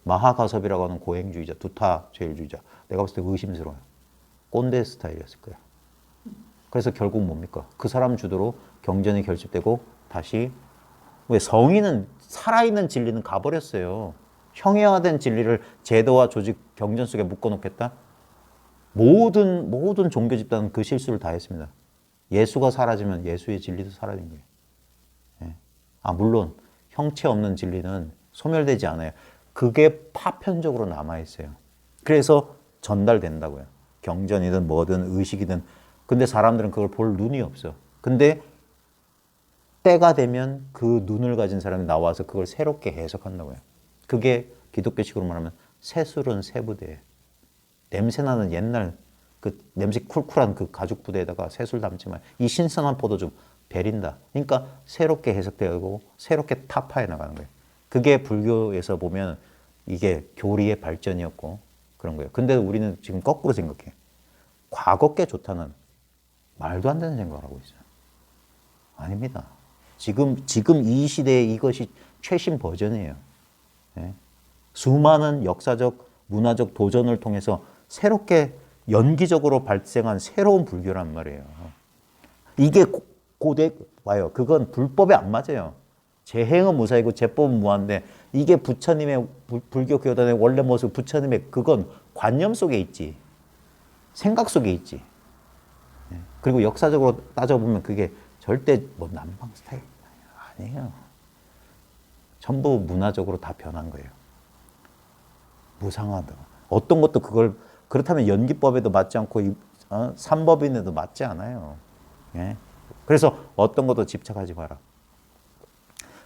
마하가섭이라고 하는 고행주의자, 두타제일주의자. 내가 봤을 때 의심스러워요. 꼰대 스타일이었을 거예요. 그래서 결국 뭡니까? 그 사람 주도로 경전이 결집되고 다시, 왜 성인은 살아있는 진리는 가버렸어요. 형해화된 진리를 제도와 조직, 경전 속에 묶어놓겠다? 모든 종교 집단은 그 실수를 다 했습니다. 예수가 사라지면 예수의 진리도 사라진 거예요. 물론 형체 없는 진리는 소멸되지 않아요. 그게 파편적으로 남아있어요. 그래서 전달된다고요. 경전이든 뭐든 의식이든. 근데 사람들은 그걸 볼 눈이 없어. 근데 때가 되면 그 눈을 가진 사람이 나와서 그걸 새롭게 해석한다고요. 그게 기독교식으로 말하면 새술은 새부대. 냄새나는 옛날 그 냄새 쿨쿨한 그 가죽 부대에다가 새술 담지만 이 신선한 포도 좀 베린다. 그러니까 새롭게 해석되고 새롭게 타파해 나가는 거예요. 그게 불교에서 보면 이게 교리의 발전이었고 그런 거예요. 근데 우리는 지금 거꾸로 생각해. 과거 게 좋다는 말도 안 되는 생각을 하고 있어요. 아닙니다. 지금 이 시대에 이것이 최신 버전이에요. 수많은 역사적, 문화적 도전을 통해서 새롭게 연기적으로 발생한 새로운 불교란 말이에요. 이게 고대 와요. 그건 불법에 안 맞아요. 재행은 무사이고 제법은 무한데 이게 부처님의 불교 교단의 원래 모습, 부처님의 그건 관념 속에 있지. 생각 속에 있지. 그리고 역사적으로 따져보면 그게 절대 뭐 남방 스타일 아니에요. 전부 문화적으로 다 변한 거예요. 무상하다. 어떤 것도 그걸 그렇다면 연기법에도 맞지 않고 삼법인에도 맞지 않아요. 그래서 어떤 것도 집착하지 마라.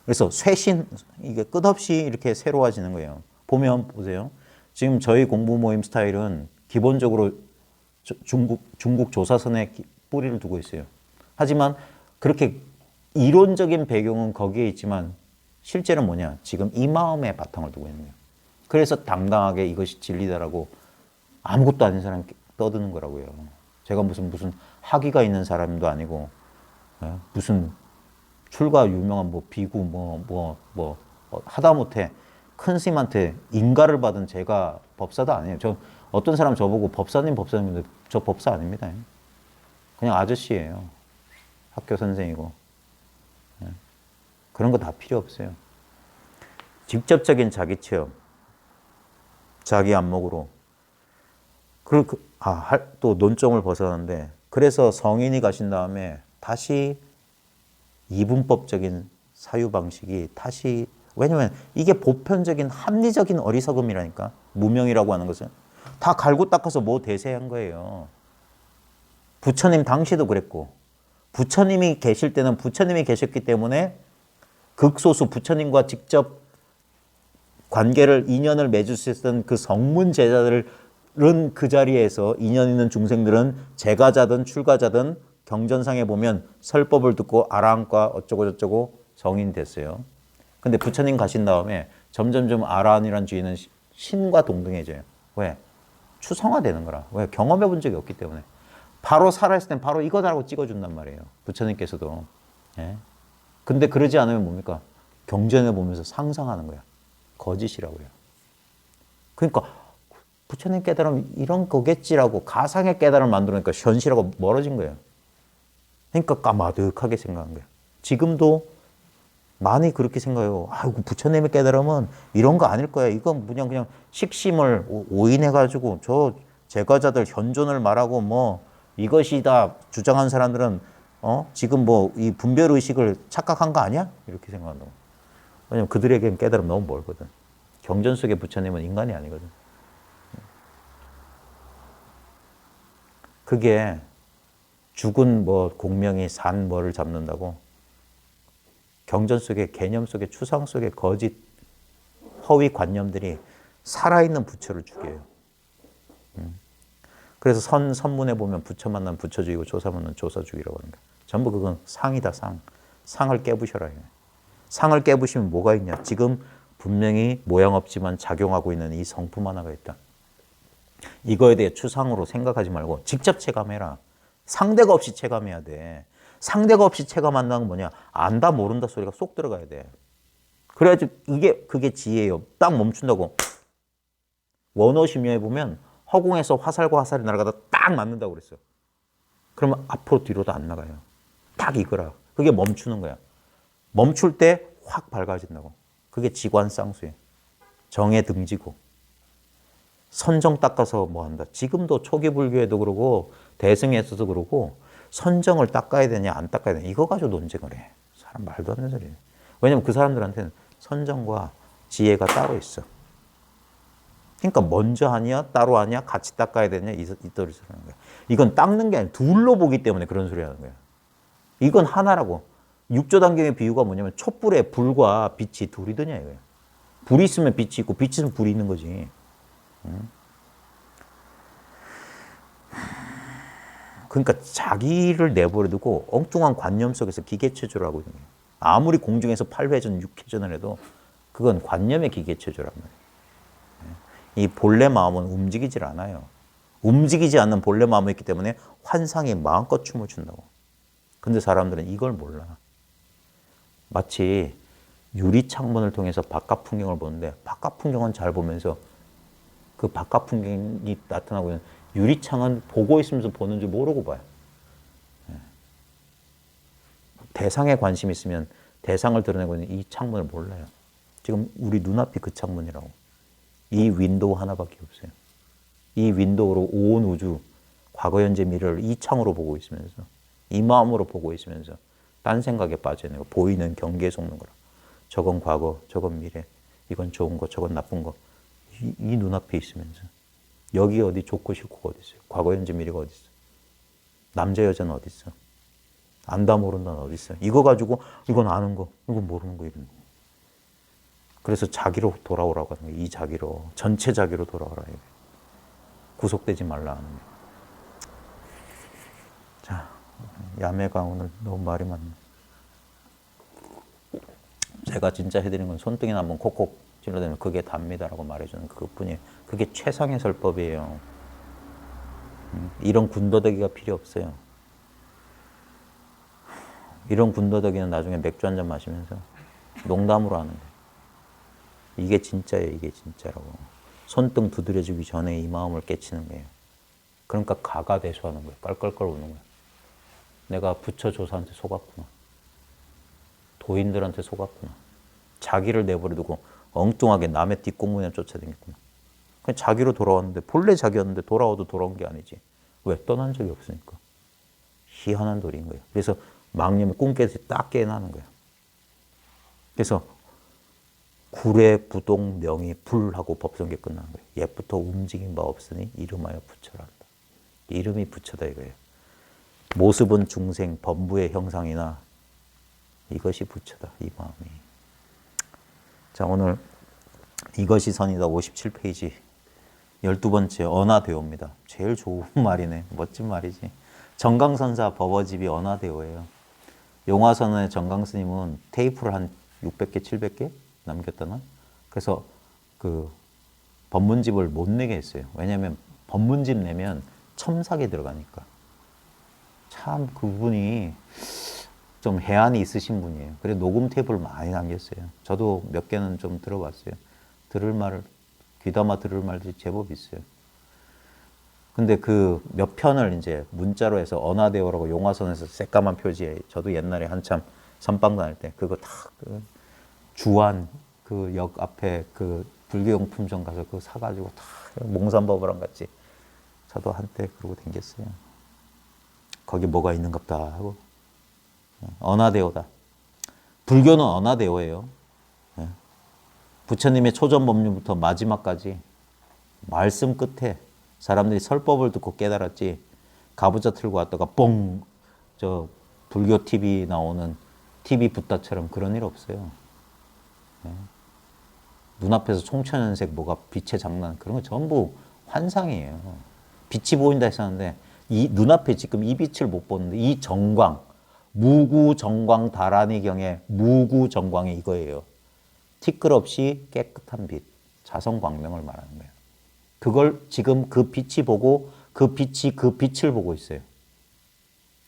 그래서 쇄신, 이게 끝없이 이렇게 새로워지는 거예요. 보면 보세요. 지금 저희 공부 모임 스타일은 기본적으로 중국 조사선에 뿌리를 두고 있어요. 하지만 그렇게 이론적인 배경은 거기에 있지만 실제는 뭐냐? 지금 이 마음에 바탕을 두고 있는 거예요. 그래서 당당하게 이것이 진리다라고 아무것도 아닌 사람이 떠드는 거라고요. 제가 무슨 학위가 있는 사람도 아니고 무슨 출가 유명한 뭐 비구 하다못해 큰 스님한테 인가를 받은 제가 법사도 아니에요. 어떤 사람 저보고 법사님인데 저 법사 아닙니다. 그냥 아저씨예요. 학교 선생이고. 그런 거 다 필요 없어요. 직접적인 자기 체험, 자기 안목으로. 또 논점을 벗어났는데, 그래서 성인이 가신 다음에 다시 이분법적인 사유 방식이 다시, 왜냐면 이게 보편적인 합리적인 어리석음이라니까. 무명이라고 하는 것은 다 갈고 닦아서 뭐 대세한 거예요. 부처님 당시도 그랬고, 부처님이 계실 때는 부처님이 계셨기 때문에 극소수 부처님과 직접 인연을 맺을 수 있었던 그 성문 제자들은 그 자리에서 인연 있는 중생들은 제가자든 출가자든 경전상에 보면 설법을 듣고 아라한과 어쩌고저쩌고 성인 됐어요. 근데 부처님 가신 다음에 점점점 아라한이라는 주의는 신과 동등해져요. 왜? 추성화되는 거라. 왜? 경험해 본 적이 없기 때문에. 바로 살아있을 땐 바로 이거다라고 찍어준단 말이에요. 부처님께서도. 예? 근데 그러지 않으면 뭡니까? 경전을 보면서 상상하는 거야. 거짓이라고요. 그러니까 부처님 깨달으면 이런 거겠지라고 가상의 깨달음을 만들어니까 현실하고 멀어진 거예요. 그러니까 까마득하게 생각한 거예요. 지금도 많이 그렇게 생각해요. 아이고, 부처님의 깨달음은 이런 거 아닐 거야. 이건 그냥 식심을 오인해가지고 저 제과자들 현존을 말하고 뭐 이것이다 주장한 사람들은 지금 뭐 이 분별 의식을 착각한 거 아니야? 이렇게 생각한다고. 왜냐면 그들에겐 깨달음 너무 멀거든. 경전 속의 부처님은 인간이 아니거든. 그게 죽은 뭐 공명이 산 뭐를 잡는다고 경전 속의 개념 속의 추상 속의 거짓 허위 관념들이 살아있는 부처를 죽여요. 그래서 선문에 보면 부처 만나면 부처 죽이고 조사 만나면 조사 죽이라고 하는 거예요. 전부 그건 상이다, 상. 상을 깨부셔라. 상을 깨부시면 뭐가 있냐? 지금 분명히 모양 없지만 작용하고 있는 이 성품 하나가 있다. 이거에 대해 추상으로 생각하지 말고 직접 체감해라. 상대가 없이 체감해야 돼. 상대가 없이 체감한다는 건 뭐냐? 안다 모른다 소리가 쏙 들어가야 돼. 그래야지 그게 지혜예요. 딱 멈춘다고. 원어심야에 보면 허공에서 화살과 화살이 날아가다 딱 맞는다고 그랬어요. 그러면 앞으로 뒤로도 안 나가요. 딱 이거라. 그게 멈추는 거야. 멈출 때 확 밝아진다고. 그게 지관쌍수예요. 정에 등지고. 선정 닦아서 뭐 한다. 지금도 초기 불교에도 그러고 대승에서도 그러고 선정을 닦아야 되냐 안 닦아야 되냐 이거 가지고 논쟁을 해. 사람 말도 안 되는 소리예요. 왜냐면 그 사람들한테는 선정과 지혜가 따로 있어. 그러니까 먼저 하냐 따로 하냐 같이 닦아야 되냐 이 떨어져 하는 거야. 이건 닦는 게 아니라 둘로 보기 때문에 그런 소리 하는 거야. 이건 하나라고. 육조단경의 비유가 뭐냐면 촛불에 불과 빛이 둘이더냐 이거야. 불이 있으면 빛이 있고 빛이 있으면 불이 있는 거지. 그러니까 자기를 내버려두고 엉뚱한 관념 속에서 기계체조를 하고 있는 거예요. 아무리 공중에서 8회전, 6회전을 해도 그건 관념의 기계체조란 말이에요. 이 본래 마음은 움직이질 않아요. 움직이지 않는 본래 마음이 있기 때문에 환상이 마음껏 춤을 춘다고. 근데 사람들은 이걸 몰라. 마치 유리 창문을 통해서 바깥 풍경을 보는데 바깥 풍경은 잘 보면서 그 바깥 풍경이 나타나고 있는 유리창은 보고 있으면서 보는 줄 모르고 봐요. 대상에 관심이 있으면 대상을 드러내고 있는 이 창문을 몰라요. 지금 우리 눈앞이 그 창문이라고. 이 윈도우 하나밖에 없어요. 이 윈도우로 온 우주, 과거, 현재, 미래를 이 창으로 보고 있으면서 이 마음으로 보고 있으면서 딴 생각에 빠져있는 거. 보이는 경계에 속는 거라. 저건 과거, 저건 미래, 이건 좋은 거, 저건 나쁜 거. 이 눈앞에 있으면서 여기 어디 좋고 싫고가 어디 있어요? 과거, 현재, 미래가 어디 있어? 남자, 여자는 어디 있어? 안다 모른다는 어디 있어? 이거 가지고 이건 아는 거, 이건 모르는 거 이런 거. 그래서 자기로 돌아오라고 하는 거예요. 이 자기로, 전체 자기로 돌아오라. 구속되지 말라 하는 거예요. 자, 야매가 오늘 너무 말이 많네. 제가 진짜 해드린 건 손등이나 한번 콕콕 찔러대면 그게 답니다라고 말해주는 그것뿐이에요. 그게 최상의 설법이에요. 이런 군더더기가 필요 없어요. 이런 군더더기는 나중에 맥주 한잔 마시면서 농담으로 하는 거예요. 이게 진짜예요. 이게 진짜라고. 손등 두드려주기 전에 이 마음을 깨치는 거예요. 그러니까 가가대소하는 거예요. 깔깔깔 우는 거예요. 내가 부처 조사한테 속았구나. 도인들한테 속았구나. 자기를 내버려두고 엉뚱하게 남의 뒷공문에 쫓아다녔구나. 그냥 자기로 돌아왔는데 본래 자기였는데 돌아와도 돌아온 게 아니지. 왜? 떠난 적이 없으니까. 희한한 도리인 거예요. 그래서 망념이 꿈 깨듯이 딱 깨어나는 거예요. 그래서 구례, 부동, 명의, 불하고 법성계 끝나는 거예요. 옛부터 움직인 바 없으니 이름하여 부처란다. 이름이 부처다 이거예요. 모습은 중생, 범부의 형상이나 이것이 부처다. 이 마음이. 자, 오늘 이것이 선이다 57페이지 12번째 언하대오입니다. 제일 좋은 말이네. 멋진 말이지. 정강선사 법어집이 언하대오예요. 용화선의 정강스님은 테이프를 한 600개, 700개 남겼다나? 그래서 그 법문집을 못 내게 했어요. 왜냐하면 법문집 내면 첨삭이 들어가니까. 참 그분이 좀 해안이 있으신 분이에요. 그래서 녹음 테이프를 많이 남겼어요. 저도 몇 개는 좀 들어봤어요. 들을 말, 귀담아 들을 말들이 제법 있어요. 근데 그 몇 편을 이제 문자로 해서 언하대오라고 용화선에서 새까만 표지에 저도 옛날에 한참 선방 다닐 때 그거 다그 주안 그 역 앞에 그 불교용품점 가서 그거 사가지고 다 몽산버블랑 같이 저도 한때 그러고 댕겼어요. 거기 뭐가 있는갑다 하고. 언하대오다. 불교는 언하대오예요. 부처님의 초전법륜부터 마지막까지 말씀 끝에 사람들이 설법을 듣고 깨달았지 가부좌 틀고 왔다가 뽕 저 불교 TV 나오는 TV 붓다처럼 그런 일 없어요. 눈앞에서 총천연색 뭐가 빛의 장난 그런 거 전부 환상이에요. 빛이 보인다 했었는데 이 눈앞에 지금 이 빛을 못 보는데 이 정광 무구정광 다라니경의 무구정광이 이거예요. 티끌 없이 깨끗한 빛 자성광명을 말하는 거예요. 그걸 지금 그 빛이 보고 그 빛이 그 빛을 보고 있어요.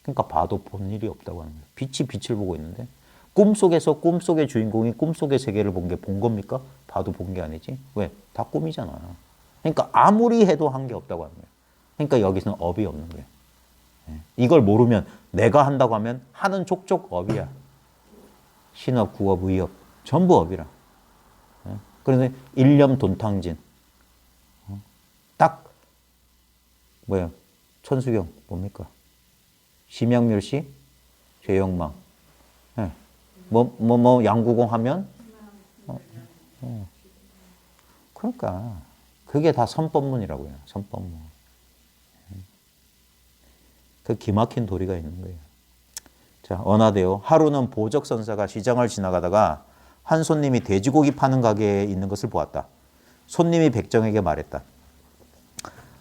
그러니까 봐도 본 일이 없다고 하는 거예요. 빛이 빛을 보고 있는데 꿈속에서 꿈속의 주인공이 꿈속의 세계를 본 게 본 겁니까? 봐도 본 게 아니지. 왜? 다 꿈이잖아. 그러니까 아무리 해도 한 게 없다고 하는 거예요. 그러니까 여기서는 업이 없는 거예요. 이걸 모르면 내가 한다고 하면 하는 족족 업이야. 신업, 구업, 의업 전부 업이라. 그런데 일념 돈탕진 딱 뭐야 천수경 뭡니까? 심양멸시 죄영망 뭐 양구공 하면 그러니까 그게 다 선법문이라고요. 선법문. 그 기막힌 도리가 있는 거예요. 자, 언하대요. 하루는 보적선사가 시장을 지나가다가 한 손님이 돼지고기 파는 가게에 있는 것을 보았다. 손님이 백정에게 말했다.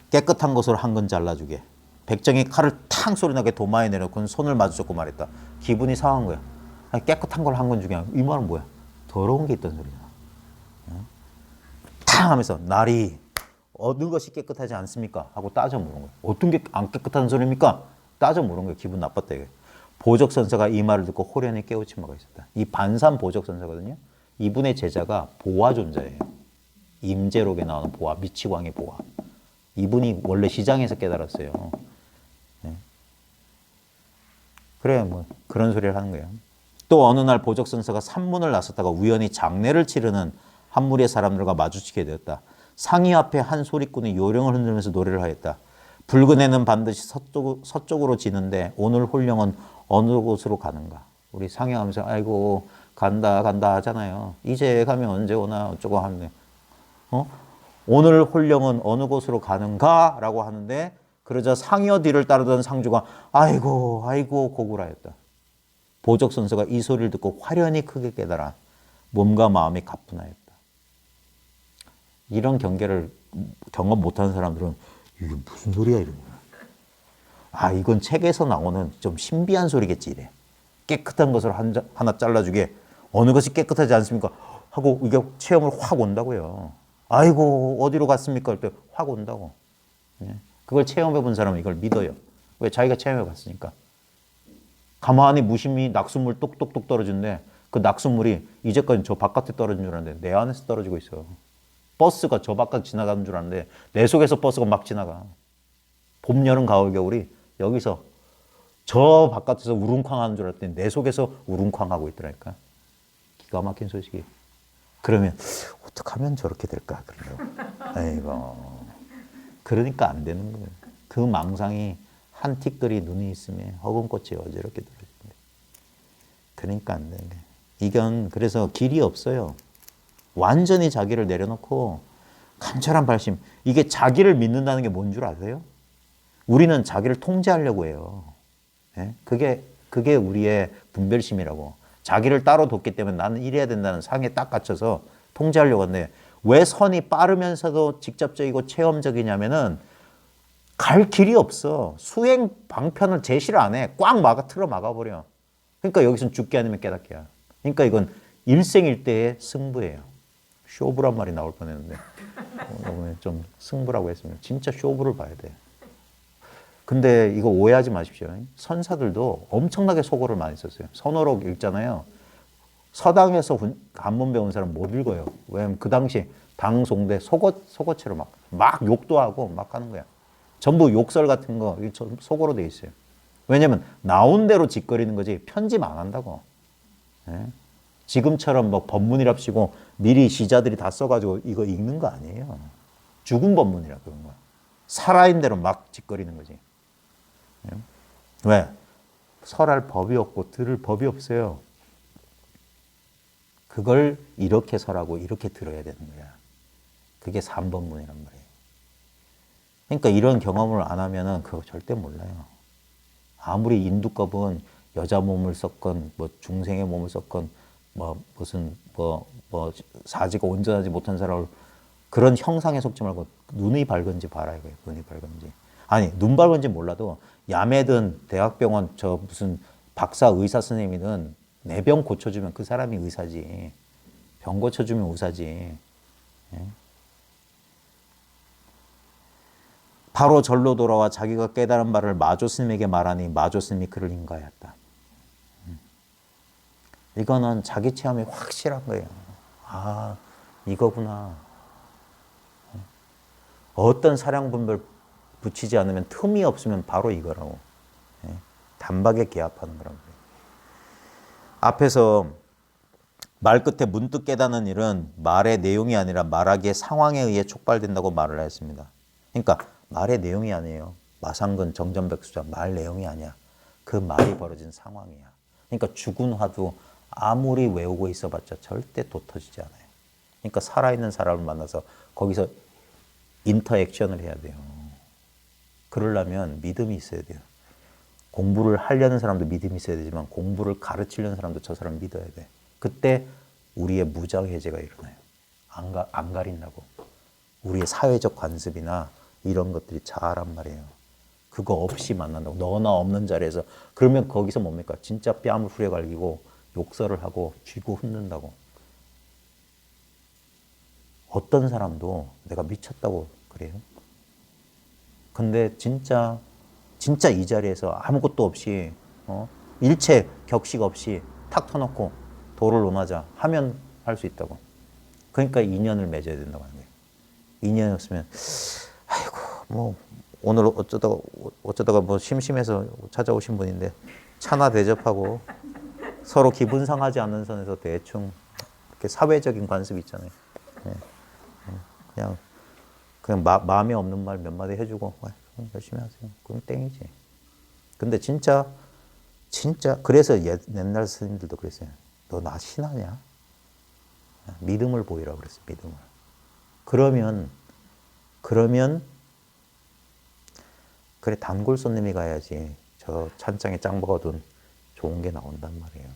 깨끗한 것으로 한 근 잘라주게. 백정이 칼을 탕 소리나게 도마에 내놓고 손을 마주쳤고 말했다. 기분이 상한 거야. 아니, 깨끗한 걸 한 건 중에 이 말은 뭐야? 더러운 게 있던 소리잖아. 탕 하면서 날이 어느 것이 깨끗하지 않습니까? 하고 따져 물은 거야. 어떤 게 안 깨끗한 소리입니까? 따져 물은 거야. 기분 나빴다 이게. 보적선사가 이 말을 듣고 호련히 깨우친 바가 있었다. 이 반산 보적선사거든요. 이분의 제자가 보화존자예요. 임재록에 나오는 보화, 미치광의 보화. 이분이 원래 시장에서 깨달았어요. 네. 그래 뭐 그런 소리를 하는 거예요. 또 어느 날 보적선사가 산문을 나섰다가 우연히 장례를 치르는 한 무리의 사람들과 마주치게 되었다. 상이 앞에 한 소리꾼이 요령을 흔들면서 노래를 하였다. 붉은 해는 반드시 서쪽으로 지는데 오늘 홀령은 어느 곳으로 가는가. 우리 상해하면서 아이고 간다 하잖아요. 이제 가면 언제 오나 어쩌고 하는데 오늘 홀령은 어느 곳으로 가는가 라고 하는데 그러자 상여 뒤를 따르던 상주가 아이고 고구라였다. 보적선사가 이 소리를 듣고 화련히 크게 깨달아 몸과 마음이 가뿐하였다. 이런 경계를 경험 못하는 사람들은 이게 무슨 소리야 이런 거야. 아 이건 책에서 나오는 좀 신비한 소리겠지 이래. 깨끗한 것을 하나 잘라주게 어느 것이 깨끗하지 않습니까? 하고 이게 체험을 확 온다고요. 아이고 어디로 갔습니까? 할 때 확 온다고. 그걸 체험해 본 사람은 이걸 믿어요. 왜? 자기가 체험해 봤으니까. 가만히 무심히 낙수물 똑똑똑 떨어지는데 그 낙수물이 이제까지 저 바깥에 떨어진 줄 알았는데 내 안에서 떨어지고 있어요. 버스가 저 바깥 지나가는 줄 알았는데 내 속에서 버스가 막 지나가. 봄, 여름, 가을, 겨울이 여기서 저 바깥에서 우릉쾅 하는 줄 알았더니 내 속에서 우릉쾅 하고 있더라니까. 기가 막힌 소식이. 그러면 어떻게 하면 저렇게 될까? 아이고. 그러니까 안 되는 거예요. 그 망상이 한 티끌이 눈이 있으면 허공꽃이 어지럽게 떨어진다. 그러니까 안 되는 거예요. 이건 그래서 길이 없어요. 완전히 자기를 내려놓고 감찰한 발심. 이게 자기를 믿는다는 게 뭔 줄 아세요? 우리는 자기를 통제하려고 해요. 네? 그게 우리의 분별심이라고. 자기를 따로 뒀기 때문에 나는 이래야 된다는 상에 딱 갇혀서 통제하려고 하는데 왜 선이 빠르면서도 직접적이고 체험적이냐면은 갈 길이 없어. 수행 방편을 제시를 안 해. 꽉 틀어 막아버려. 그러니까 여기서는 죽게 아니면 깨닫게야. 그러니까 이건 일생일대의 승부예요. 쇼부란 말이 나올 뻔했는데 좀 승부라고 했으면 진짜 쇼부를 봐야 돼. 근데 이거 오해하지 마십시오. 선사들도 엄청나게 소고를 많이 썼어요. 선어록 읽잖아요. 서당에서 한문 배운 사람 못 읽어요. 왜냐면 그 당시 당송대 속어체로 막 욕도 하고 막 하는 거야. 전부 욕설 같은 거 속어로 돼 있어요. 왜냐면 나온 대로 짓거리는 거지 편집 안 한다고. 예? 지금처럼 뭐 법문이랍시고 미리 시자들이 다 써가지고 이거 읽는 거 아니에요. 죽은 법문이라 그런 거야. 살아있는 대로 막 짓거리는 거지. 예? 왜? 설할 법이 없고 들을 법이 없어요. 그걸 이렇게 설하고 이렇게 들어야 되는 거야. 그게 삼법문이란 말이에요. 그러니까 이런 경험을 안 하면은 그거 절대 몰라요. 아무리 인두껍은 여자 몸을 썼건 뭐 중생의 몸을 썼건 뭐 무슨 뭐 사지가 온전하지 못한 사람을 그런 형상에 속지 말고 눈이 밝은지 봐라 이거예요. 눈이 밝은지. 아니 눈 밝은지 몰라도 야매든 대학병원 저 무슨 박사 의사 선생님이든 내 병 고쳐주면 그 사람이 의사지. 병 고쳐주면 의사지. 예? 바로 절로 돌아와 자기가 깨달은 바를 마조 스님에게 말하니 마조 스님이 그를 인가하였다. 이거는 자기 체험이 확실한 거예요. 아, 이거구나. 어떤 사량분별 붙이지 않으면 틈이 없으면 바로 이거라고. 단박에 기합하는 거란 말이에요. 앞에서 말 끝에 문득 깨닫는 일은 말의 내용이 아니라 말하기의 상황에 의해 촉발된다고 말을 했습니다. 그러니까 말의 내용이 아니에요. 마상근, 정전백수자 말 내용이 아니야. 그 말이 벌어진 상황이야. 그러니까 죽은 화두 아무리 외우고 있어봤자 절대 도터지지 않아요. 그러니까 살아있는 사람을 만나서 거기서 인터액션을 해야 돼요. 그러려면 믿음이 있어야 돼요. 공부를 하려는 사람도 믿음이 있어야 되지만 공부를 가르치려는 사람도 저 사람 믿어야 돼. 그때 우리의 무장해제가 일어나요. 안 가린다고. 우리의 사회적 관습이나 이런 것들이 자란 말이에요. 그거 없이 만난다고. 너나 없는 자리에서. 그러면 거기서 뭡니까? 진짜 뺨을 후려갈기고 욕설을 하고 쥐고 훑는다고. 어떤 사람도 내가 미쳤다고 그래요. 근데 진짜 이 자리에서 아무것도 없이 일체 격식 없이 탁 터놓고 도를 논하자 하면 할 수 있다고. 그러니까 인연을 맺어야 된다고 하는 거예요. 인연이 없으면 아이고 뭐 오늘 어쩌다가 뭐 심심해서 찾아오신 분인데 차나 대접하고 서로 기분 상하지 않는 선에서 대충 이렇게 사회적인 관습 있잖아요. 그냥 마음에 없는 말 몇 마디 해주고 열심히 하세요. 그럼 땡이지. 근데 진짜 그래서 옛날 스님들도 그랬어요. 너 나 신하냐? 믿음을 보이라 그랬어요. 믿음을. 그러면 그래 단골 손님이 가야지. 저 찬장에 짱 먹어둔 좋은 게 나온단 말이에요.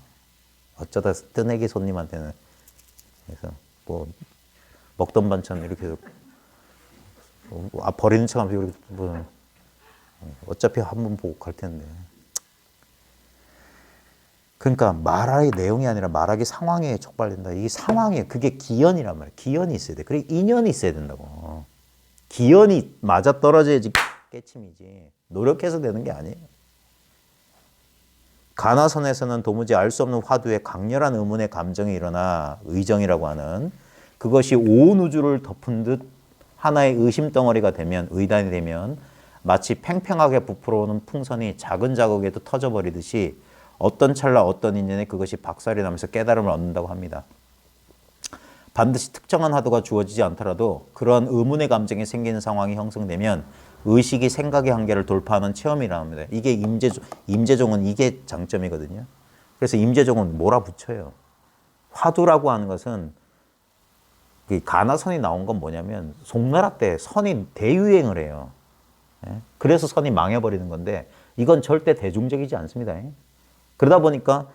어쩌다 뜨내기 손님한테는 그래서 뭐 먹던 반찬 이렇게 해서 버리는 척하면서 이렇게 뭐 어차피 한 번 보고 갈 텐데. 그러니까 말하기 내용이 아니라 말하기 상황에 촉발된다. 이게 상황이에요. 그게 기연이란 말이에요. 기연이 있어야 돼. 그리고 인연이 있어야 된다고. 기연이 맞아 떨어져야지 깨침이지. 노력해서 되는 게 아니에요. 가나선에서는 도무지 알 수 없는 화두에 강렬한 의문의 감정이 일어나 의정이라고 하는 그것이 온 우주를 덮은 듯 하나의 의심 덩어리가 되면 의단이 되면 마치 팽팽하게 부풀어오는 풍선이 작은 자국에도 터져버리듯이 어떤 찰나 어떤 인연에 그것이 박살이 나면서 깨달음을 얻는다고 합니다. 반드시 특정한 화두가 주어지지 않더라도 그러한 의문의 감정이 생기는 상황이 형성되면 의식이 생각의 한계를 돌파하는 체험이라고 합니다. 이게 임재종은 이게 장점이거든요. 그래서 임재종은 몰아붙여요. 화두라고 하는 것은 가나선이 나온 건 뭐냐면 송나라 때 선이 대유행을 해요. 그래서 선이 망해버리는 건데 이건 절대 대중적이지 않습니다. 그러다 보니까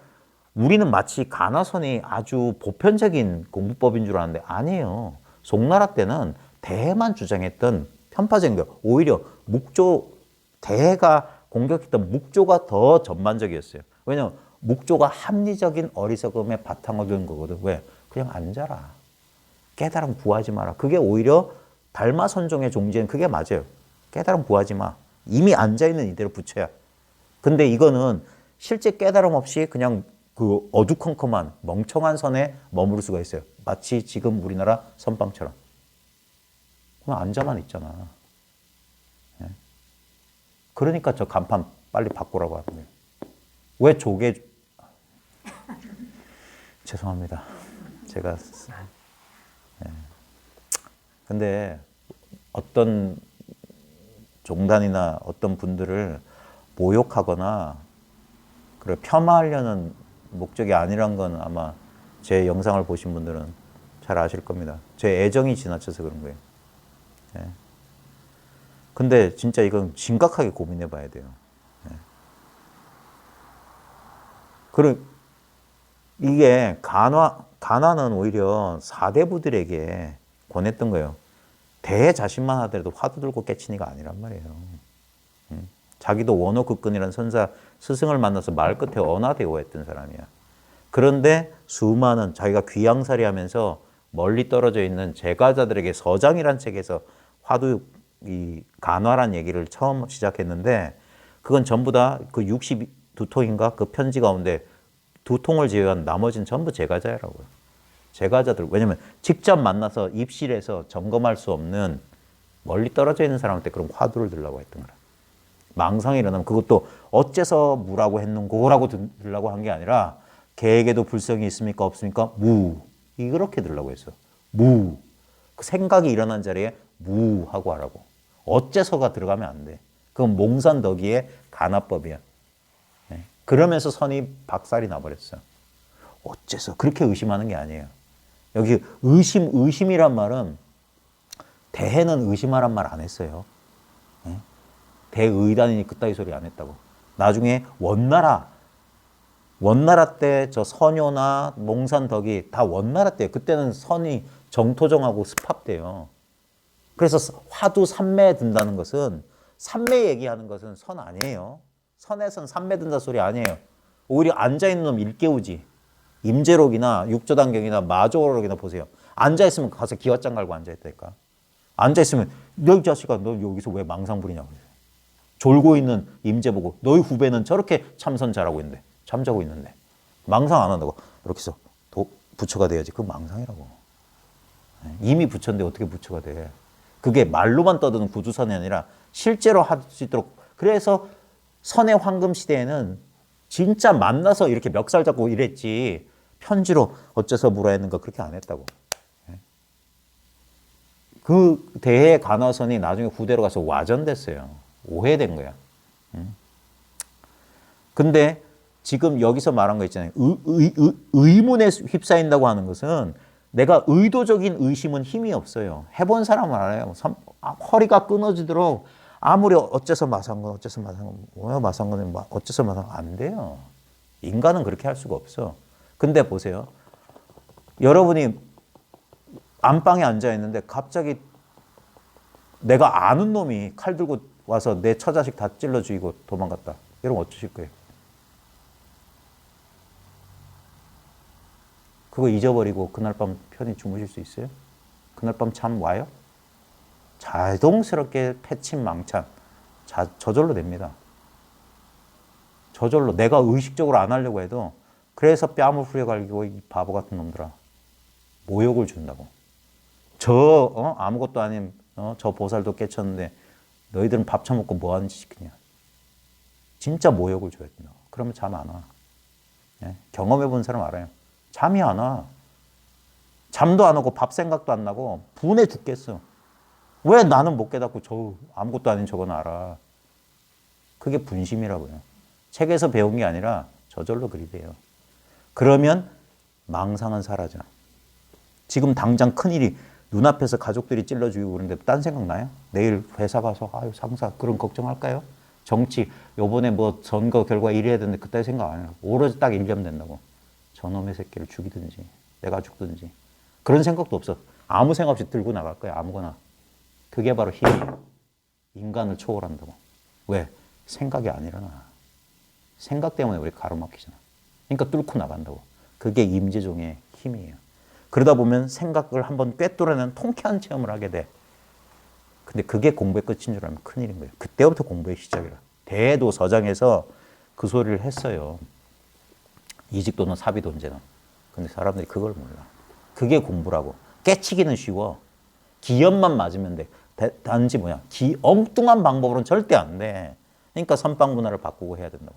우리는 마치 가나선이 아주 보편적인 공부법인 줄 아는데 아니에요. 송나라 때는 대해만 주장했던 편파적인 거 오히려 대해가 공격했던 묵조가 더 전반적이었어요. 왜냐하면 묵조가 합리적인 어리석음의 바탕을 둔 거거든. 왜? 그냥 앉아라. 깨달음 구하지 마라. 그게 오히려 달마선종의 종지는 그게 맞아요. 깨달음 구하지 마. 이미 앉아있는 이대로 부처야. 근데 이거는 실제 깨달음 없이 그냥 그 어두컴컴한 멍청한 선에 머무를 수가 있어요. 마치 지금 우리나라 선방처럼. 그냥 앉아만 있잖아. 예? 그러니까 저 간판 빨리 바꾸라고 하는 거예요. 왜 조개... 죄송합니다. 제가... 예. 근데 어떤 종단이나 어떤 분들을 모욕하거나 그래 폄하하려는 목적이 아니란 건 아마 제 영상을 보신 분들은 잘 아실 겁니다. 제 애정이 지나쳐서 그런 거예요. 예. 근데 진짜 이건 심각하게 고민해 봐야 돼요. 예. 그럼 이게 간화는 오히려 사대부들에게 권했던 거예요. 대 자신만 하더라도 화두 들고 깨치니가 아니란 말이에요. 자기도 원어극근이라는 선사 스승을 만나서 말 끝에 언하대오했던 사람이야. 그런데 수많은 자기가 귀양살이 하면서 멀리 떨어져 있는 제가자들에게 서장이란 책에서 화두 이 간화란 얘기를 처음 시작했는데 그건 전부 다 그 62통인가 그 편지 가운데 2통을 제외한 나머지는 전부 제가자라고요. 제가자들. 왜냐면 직접 만나서 입실에서 점검할 수 없는 멀리 떨어져 있는 사람한테 그럼 화두를 들라고 했던 거라. 망상이 일어나면 그것도 어째서 무라고 했는고라고 들라고 한 게 아니라 개에게도 불성이 있습니까 없습니까? 무. 이렇게 들라고 했어. 무. 그 생각이 일어난 자리에 무 하고 하라고. 어째서가 들어가면 안 돼. 그건 몽산덕이의 간화법이야. 네. 그러면서 선이 박살이 나버렸어. 어째서 그렇게 의심하는 게 아니에요. 여기 의심이란 말은 대해는 의심하란 말 안 했어요. 네? 대의단이니 그따위 소리 안 했다고. 나중에 원나라 때 저 선효나 몽산덕이 다 원나라 때예요. 그때는 선이 정토정하고 습합돼요. 그래서 화두 삼매에 든다는 것은 삼매 얘기하는 것은 선 아니에요. 선에선 삼매 든다 소리 아니에요. 오히려 앉아있는 놈 일깨우지. 임재록이나 육조단경이나 마조록이나 보세요. 앉아있으면 가서 기왓장 갈고 앉아있다니까. 앉아있으면 너 이 자식아 너 여기서 왜 망상 부리냐고. 졸고 있는 임재 보고 너희 후배는 저렇게 참선 잘하고 있는데 잠자고 있는데 망상 안 한다고. 이렇게 해서 부처가 돼야지. 그건 망상이라고. 이미 부처인데 어떻게 부처가 돼. 그게 말로만 떠드는 구두선이 아니라 실제로 할 수 있도록. 그래서 선의 황금 시대에는 진짜 만나서 이렇게 멱살 잡고 이랬지 편지로 어째서 뭐라 했는가 그렇게 안 했다고. 그 대해 간화선이 나중에 후대로 가서 와전됐어요. 오해된 거야. 근데 지금 여기서 말한 거 있잖아요. 의문에 휩싸인다고 하는 것은 내가 의도적인 의심은 힘이 없어요. 해본 사람은 알아요. 허리가 끊어지도록 아무리 어째서 마상건 어째서 마상건 뭐야 마상건은 어째서 마상건 안 돼요. 인간은 그렇게 할 수가 없어. 근데 보세요. 여러분이 안방에 앉아 있는데 갑자기 내가 아는 놈이 칼 들고 와서 내 처자식 다 찔러 죽이고 도망갔다. 여러분 어쩌실 거예요? 그거 잊어버리고 그날 밤 편히 주무실 수 있어요? 그날 밤 잠 와요? 자동스럽게 패침망찬 저절로 됩니다. 저절로 내가 의식적으로 안 하려고 해도. 그래서 뺨을 후려갈기고 이 바보 같은 놈들아 모욕을 준다고. 아무것도 아닌 저 보살도 깨쳤는데 너희들은 밥 처먹고 뭐하는 짓이냐. 진짜 모욕을 줘야 된다. 그러면 잠 안 와. 예? 경험해 본 사람 알아요. 잠이 안 와. 잠도 안 오고 밥 생각도 안 나고 분해 죽겠어. 왜 나는 못 깨닫고 저 아무것도 아닌 저건 알아. 그게 분심이라고요. 책에서 배운 게 아니라 저절로 그리 돼요. 그러면 망상은 사라져. 지금 당장 큰일이 눈앞에서 가족들이 찔러 죽이고 그러는데 딴 생각 나요? 내일 회사 가서 아유 상사 그런 걱정할까요? 정치 요번에 뭐 선거 결과 이래야 되는데 그때 생각 안 해요. 오로지 딱 일념 된다고. 저놈의 새끼를 죽이든지 내가 죽든지 그런 생각도 없어. 아무 생각 없이 들고 나갈 거야. 아무거나. 그게 바로 힘이에요. 인간을 초월한다고. 왜? 생각이 안 일어나. 생각 때문에 우리 가로막히잖아. 그러니까 뚫고 나간다고. 그게 임재종의 힘이에요. 그러다 보면 생각을 한번 꿰뚫어내는 통쾌한 체험을 하게 돼. 근데 그게 공부의 끝인 줄 알면 큰일인 거예요. 그때부터 공부의 시작이라. 대도서장에서 그 소리를 했어요. 이직도는 사비돈제는. 근데 사람들이 그걸 몰라. 그게 공부라고. 깨치기는 쉬워. 기업만 맞으면 돼. 단지 뭐야? 엉뚱한 방법으로는 절대 안 돼. 그러니까 선빵 문화를 바꾸고 해야 된다고.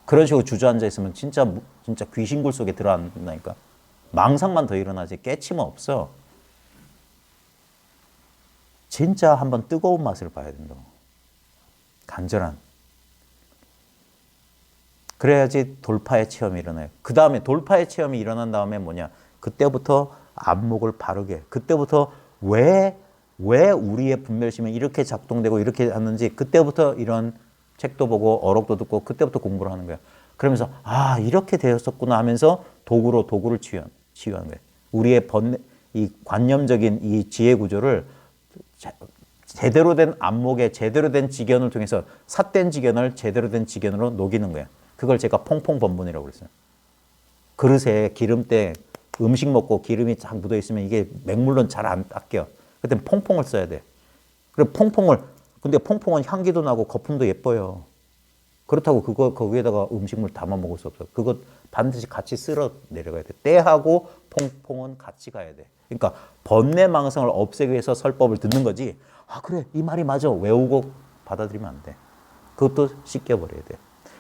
그런 식으로 주저앉아 있으면 진짜 귀신굴 속에 들어앉는다니까. 망상만 더 일어나지 깨치면 없어. 진짜 한번 뜨거운 맛을 봐야 된다고. 간절한. 그래야지 돌파의 체험이 일어나요. 그 다음에 돌파의 체험이 일어난 다음에 뭐냐. 그때부터 안목을 바르게. 그때부터 왜 우리의 분별심이 이렇게 작동되고 이렇게 하는지 그때부터 이런 책도 보고 어록도 듣고 그때부터 공부를 하는 거예요. 그러면서 아 이렇게 되었었구나 하면서 도구를 치유하는 거예요. 우리의 이 관념적인 이 지혜 구조를 제대로 된 안목에 제대로 된 지견을 통해서 삿된 지견을 제대로 된 지견으로 녹이는 거예요. 그걸 제가 퐁퐁번번이라고 그랬어요. 그릇에 기름때 음식 먹고 기름이 쫙 묻어 있으면 이게 맹물론 잘 안 닦여. 그때 퐁퐁을 써야 돼. 그래 근데 퐁퐁은 향기도 나고 거품도 예뻐요. 그렇다고 거기에다가 음식물 담아 먹을 수 없어. 그거 반드시 같이 쓸어 내려가야 돼. 때하고 퐁퐁은 같이 가야 돼. 그러니까 번뇌망상을 없애기 위해서 설법을 듣는 거지. 아 그래 이 말이 맞아. 외우고 받아들이면 안 돼. 그것도 씻겨버려야 돼.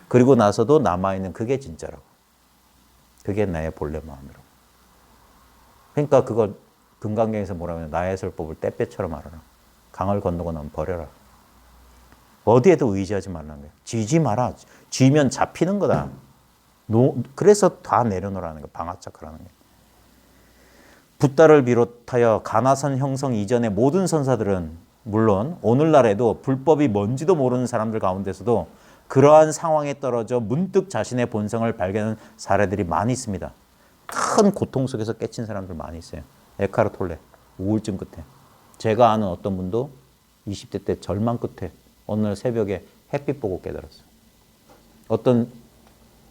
그리고 나서도 남아있는 그게 진짜라고. 그게 나의 본래 마음이라고. 그러니까 그걸 금강경에서 뭐라고 하냐. 나의 설법을 떼빼처럼 알아라. 강을 건너고 나면 버려라. 어디에도 의지하지 말라는 거예요. 쥐지 마라. 쥐면 잡히는 거다. 그래서 다 내려놓으라는 거예요. 방아착하라는 거예요. 붓다를 비롯하여 가나선 형성 이전의 모든 선사들은 물론 오늘날에도 불법이 뭔지도 모르는 사람들 가운데서도 그러한 상황에 떨어져 문득 자신의 본성을 발견하는 사례들이 많이 있습니다. 큰 고통 속에서 깨친 사람들 많이 있어요. 에카르트 톨레, 우울증 끝에. 제가 아는 어떤 분도 20대 때 절망 끝에 어느 날 새벽에 햇빛 보고 깨달았어요.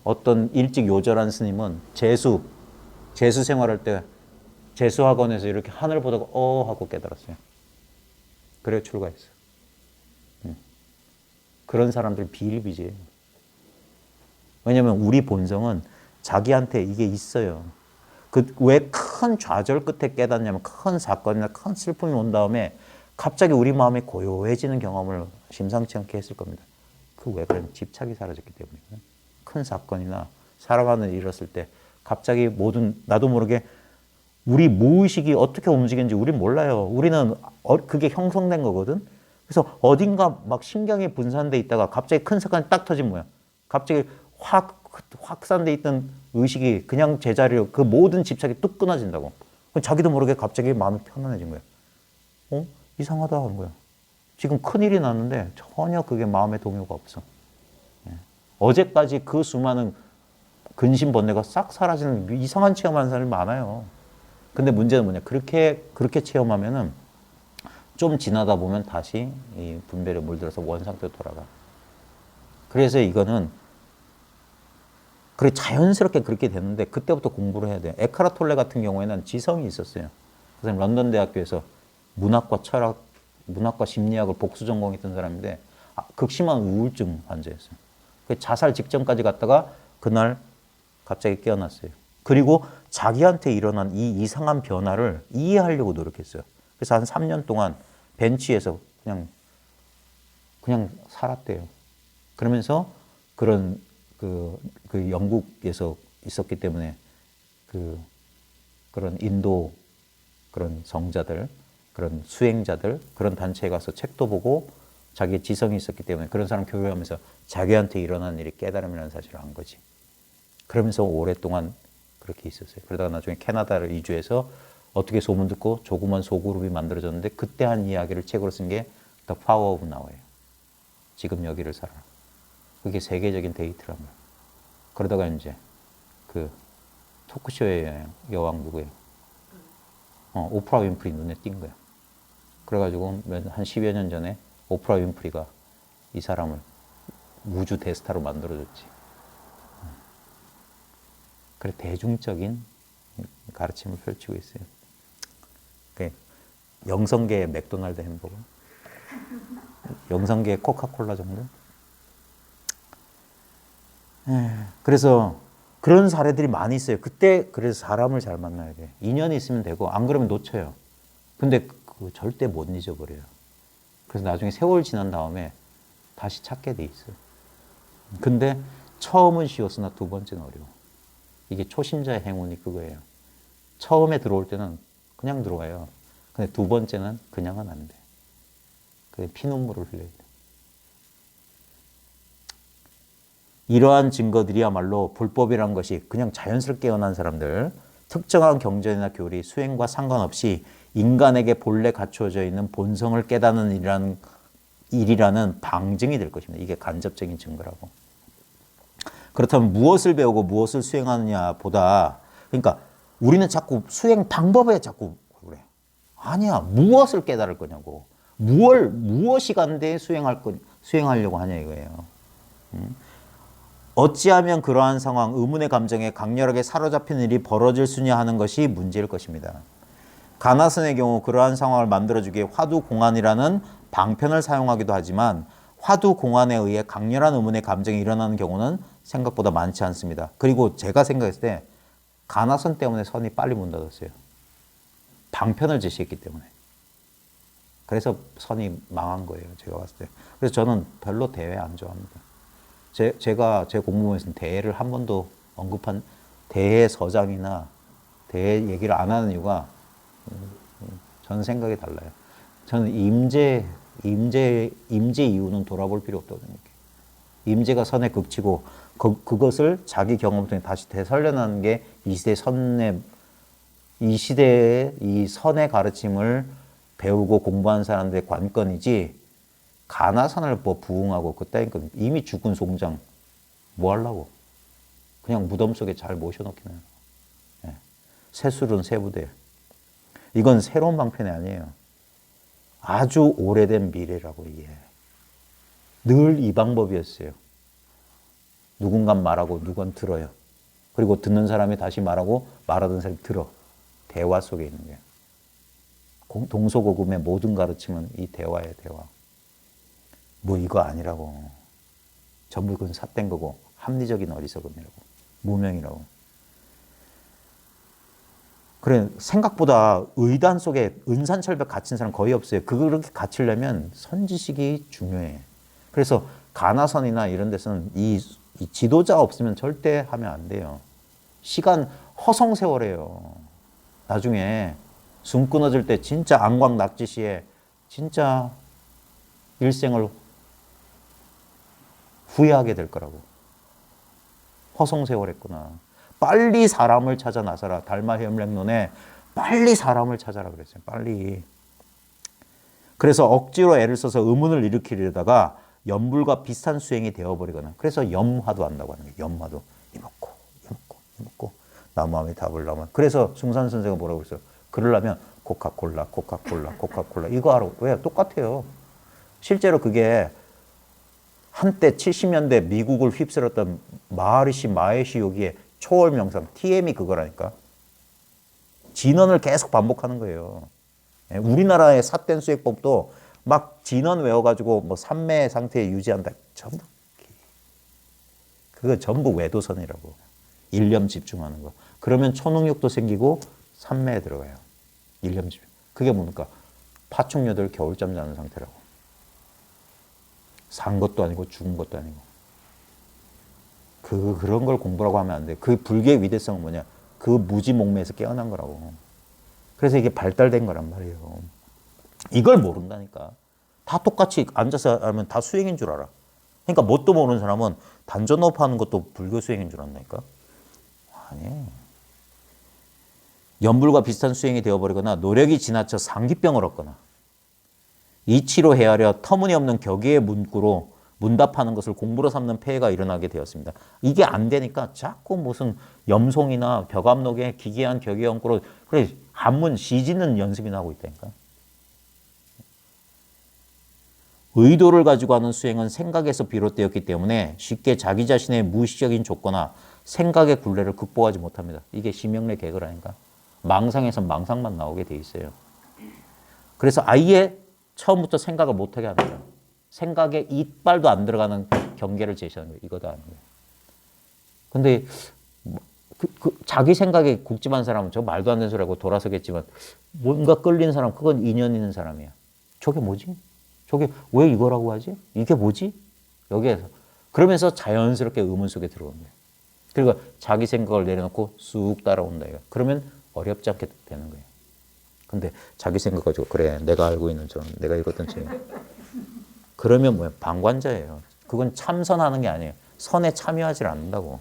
어떤 일찍 요절한 스님은 재수 생활할 때 재수학원에서 이렇게 하늘 보다가 하고 깨달았어요. 그래 출가했어요. 그런 사람들 비일비재해요. 왜냐하면 우리 본성은 자기한테 이게 있어요. 왜 큰 좌절 끝에 깨닫냐면 큰 사건이나 큰 슬픔이 온 다음에 갑자기 우리 마음이 고요해지는 경험을 심상치 않게 했을 겁니다. 그 왜 그러냐면 집착이 사라졌기 때문이에요. 큰 사건이나 살아가는 일 잃었을 때 갑자기 나도 모르게 우리 무의식이 어떻게 움직이는지 우린 몰라요. 우리는 그게 형성된 거거든. 그래서 어딘가 막 신경이 분산돼 있다가 갑자기 큰 사건이 딱 터진 거야. 갑자기 확산돼 있던 의식이 그냥 제자리로 그 모든 집착이 뚝 끊어진다고. 자기도 모르게 갑자기 마음이 편안해진 거야. 이상하다 하는 거야. 지금 큰일이 났는데 전혀 그게 마음의 동요가 없어. 어제까지 그 수많은 근심 번뇌가 싹 사라지는 이상한 체험하는 사람이 많아요. 근데 문제는 뭐냐. 그렇게 체험하면은 좀 지나다 보면 다시 이 분별에 물들어서 원상태로 돌아가. 그래서 이거는 그래 자연스럽게 그렇게 됐는데 그때부터 공부를 해야 돼. 에카르트 톨레 같은 경우에는 지성이 있었어요. 그 사람 런던 대학교에서 문학과 철학, 문학과 심리학을 복수 전공했던 사람인데 극심한 우울증 환자였어요. 자살 직전까지 갔다가 그날 갑자기 깨어났어요. 그리고 자기한테 일어난 이 이상한 변화를 이해하려고 노력했어요. 그래서 한 3년 동안 벤치에서 그냥 살았대요. 그러면서 그런 그 영국에서 있었기 때문에 그런 인도 그런 성자들, 그런 수행자들, 그런 단체에 가서 책도 보고 자기의 지성이 있었기 때문에 그런 사람 교류하면서 자기한테 일어난 일이 깨달음이라는 사실을 안 거지. 그러면서 오랫동안 그렇게 있었어요. 그러다가 나중에 캐나다를 이주해서 어떻게 소문 듣고 조그만 소그룹이 만들어졌는데 그때 한 이야기를 책으로 쓴 게 The Power of Now예요. 지금 여기를 살아라. 그게 세계적인 데이트란 거예요. 그러다가 이제 그 토크쇼의 여왕 누구예요? 오프라 윈프리 눈에 띈 거야. 그래가지고 한 10여 년 전에 오프라 윈프리가 이 사람을 우주 대스타로 만들어줬지. 그래 대중적인 가르침을 펼치고 있어요. 영성계의 맥도날드 햄버거. 영상계의 코카콜라 정도? 그래서 그런 사례들이 많이 있어요. 그때 그래서 사람을 잘 만나야 돼. 인연이 있으면 되고 안 그러면 놓쳐요. 근데 그 절대 못 잊어버려요. 그래서 나중에 세월 지난 다음에 다시 찾게 돼 있어요. 근데 처음은 쉬웠으나 두 번째는 어려워. 이게 초심자의 행운이 그거예요. 처음에 들어올 때는 그냥 들어와요. 근데 두 번째는 그냥은 안 돼. 그게 피눈물을 흘려야 돼. 이러한 증거들이야말로 불법이란 것이 그냥 자연스럽게 깨어난 사람들, 특정한 경전이나 교리, 수행과 상관없이 인간에게 본래 갖추어져 있는 본성을 깨닫는 일이라는 방증이 될 것입니다. 이게 간접적인 증거라고. 그렇다면 무엇을 배우고 무엇을 수행하느냐 보다, 그러니까 우리는 자꾸 수행 방법에 자꾸 그래. 아니야. 무엇을 깨달을 거냐고. 무엇이 간데 수행하려고 하냐 이거예요. 어찌하면 그러한 상황, 의문의 감정에 강렬하게 사로잡히는 일이 벌어질 수냐 하는 것이 문제일 것입니다. 가나선의 경우 그러한 상황을 만들어주기에 화두공안이라는 방편을 사용하기도 하지만 화두공안에 의해 강렬한 의문의 감정이 일어나는 경우는 생각보다 많지 않습니다. 그리고 제가 생각했을 때 가나선 때문에 선이 빨리 문 닫았어요. 방편을 제시했기 때문에. 그래서 선이 망한 거예요. 제가 봤을 때. 그래서 저는 별로 대회 안 좋아합니다. 제가 제 공부에서는 대회를 한 번도 언급한 대회 서장이나 대회 얘기를 안 하는 이유가 저는 생각이 달라요. 저는 임재 이후는 돌아볼 필요 없다고 생각해요. 임재가 선에 극치고 그것을 자기 경험을 통해 다시 되살려나는 게 이 시대의 이 선의 가르침을 배우고 공부하는 사람들의 관건이지, 가나선을 뭐 부응하고 그따윈 건 이미 죽은 송장 뭐 하려고. 그냥 무덤 속에 잘 모셔놓기는 해요. 예. 새술은 새부대. 이건 새로운 방편이 아니에요. 아주 오래된 미래라고 이게. 늘 이 방법이었어요. 누군가 말하고 누군 들어요. 그리고 듣는 사람이 다시 말하고 말하던 사람이 들어. 대화 속에 있는 거예요. 동서고금의 모든 가르침은 이 대화예요, 대화. 뭐 이거 아니라고. 전부 그건 삿된 거고 합리적인 어리석음이라고. 무명이라고. 그래, 생각보다 의단 속에 은산철벽 갇힌 사람 거의 없어요. 그렇게 갇히려면 선지식이 중요해. 그래서 가나선이나 이런 데서는 이 지도자 없으면 절대 하면 안 돼요. 시간 허송세월해요. 나중에 숨 끊어질 때 진짜 안광낙지시에 진짜 일생을 후회하게 될 거라고. 허송세월했구나. 빨리 사람을 찾아 나서라. 달마협력론에 빨리 사람을 찾아라 그랬어요. 빨리. 그래서 억지로 애를 써서 의문을 일으키려다가 염불과 비슷한 수행이 되어버리거나, 그래서 염화도 한다고 하는 거예요. 염화도. 이먹고 나무함이 답을 나면. 그래서 중산 선생은 뭐라고 그랬어요? 그러려면 코카콜라 이거 하라고. 왜? 똑같아요. 실제로 그게 한때 70년대 미국을 휩쓸었던 마하리시 마헤시 요기의 초월 명상 TM이 그거라니까. 진언을 계속 반복하는 거예요. 우리나라의 삿된 수행법도 막 진언 외워가지고 뭐 삼매 상태에 유지한다. 전부 그거 전부 외도선이라고. 일념 집중하는 거. 그러면 초능력도 생기고 삼매에 들어가요. 일념 집중. 그게 뭡니까? 파충류들 겨울잠 자는 상태라고. 산 것도 아니고 죽은 것도 아니고. 그런 걸 공부라고 하면 안 돼. 그 불교의 위대성은 뭐냐? 그 무지몽매에서 깨어난 거라고. 그래서 이게 발달된 거란 말이에요. 이걸 모른다니까. 다 똑같이 앉아서 하면 다 수행인 줄 알아. 그러니까 뭣도 모르는 사람은 단전호흡 하는 것도 불교 수행인 줄 안다니까. 아니. 염불과 비슷한 수행이 되어버리거나 노력이 지나쳐 상기병을 얻거나 이치로 헤아려 터무니없는 격의의 문구로 문답하는 것을 공부로 삼는 폐해가 일어나게 되었습니다. 이게 안 되니까 자꾸 무슨 염송이나 벽암록에 기괴한 격의 연구로 그래 한문 시짓는 연습이나 하고 있다니까. 의도를 가지고 하는 수행은 생각에서 비롯되었기 때문에 쉽게 자기 자신의 무의식적인 조건이나 생각의 굴레를 극복하지 못합니다. 이게 심영래 개그라니까. 망상에서 망상만 나오게 돼 있어요. 그래서 아예 처음부터 생각을 못하게 하는 거야. 생각에 이빨도 안 들어가는 경계를 제시하는 거예요. 이거도 아닌 거예요. 근데 자기 생각에 국집한 사람은 저 말도 안 되는 소리하고 돌아서겠지만 뭔가 끌리는 사람, 그건 인연 있는 사람이야. 저게 뭐지? 저게 왜 이거라고 하지? 이게 뭐지? 여기에서. 그러면서 자연스럽게 의문 속에 들어오는 거예요. 그리고 자기 생각을 내려놓고 쑥 따라온다. 이거. 그러면 어렵지 않게 되는 거예요. 근데 자기 생각 가지고 그래 내가 알고 있는 저 내가 읽었던 책 그러면 뭐야? 방관자예요. 그건 참선하는 게 아니에요. 선에 참여하지 않는다고.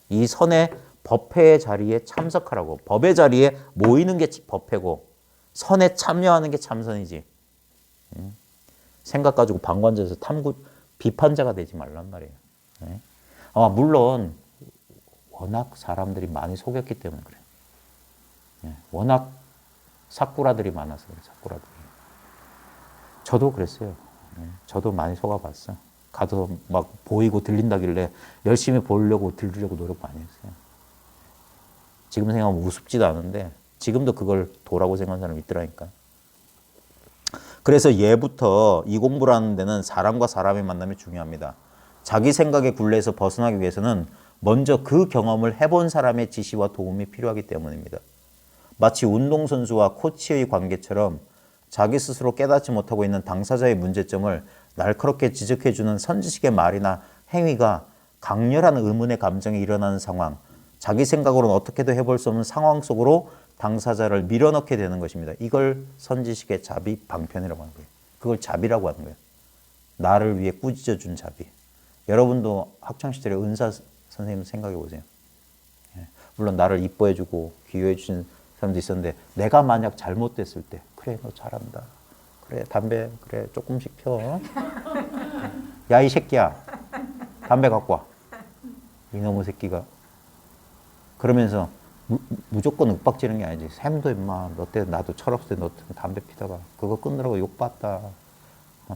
이 선의 법회의 자리에 참석하라고. 법의 자리에 모이는 게 법회고 선에 참여하는 게 참선이지. 생각 가지고 방관자에서 비판자가 되지 말란 말이에요. 물론 워낙 사람들이 많이 속였기 때문에 그래요. 워낙 사꾸라들이 많아서 그래요. 사꾸라들이. 저도 그랬어요. 저도 많이 속아봤어. 가서 막 보이고 들린다길래 열심히 보려고 들으려고 노력 많이 했어요. 지금 생각하면 우습지도 않은데 지금도 그걸 도라고 생각하는 사람이 있더라니까. 그래서 예부터 이 공부를 하는 데는 사람과 사람의 만남이 중요합니다. 자기 생각의 굴레에서 벗어나기 위해서는 먼저 그 경험을 해본 사람의 지시와 도움이 필요하기 때문입니다. 마치 운동선수와 코치의 관계처럼 자기 스스로 깨닫지 못하고 있는 당사자의 문제점을 날카롭게 지적해주는 선지식의 말이나 행위가 강렬한 의문의 감정이 일어나는 상황, 자기 생각으로는 어떻게도 해볼 수 없는 상황 속으로 당사자를 밀어넣게 되는 것입니다. 이걸 선지식의 자비 방편이라고 하는 거예요. 그걸 자비라고 하는 거예요. 나를 위해 꾸짖어준 자비. 여러분도 학창시절에 은사 선생님 생각해 보세요. 물론 나를 이뻐해주고 귀여워해주신 사람도 있었는데 내가 만약 잘못됐을 때 그래 너 잘한다. 그래 담배 그래 조금씩 펴. 야 이 새끼야 담배 갖고 와. 이놈의 새끼가. 그러면서 무조건 윽박지는 게 아니지. 샘도 임마 너 때 나도 철없을 때 너 담배 피다가 그거 끊느라고 욕받다.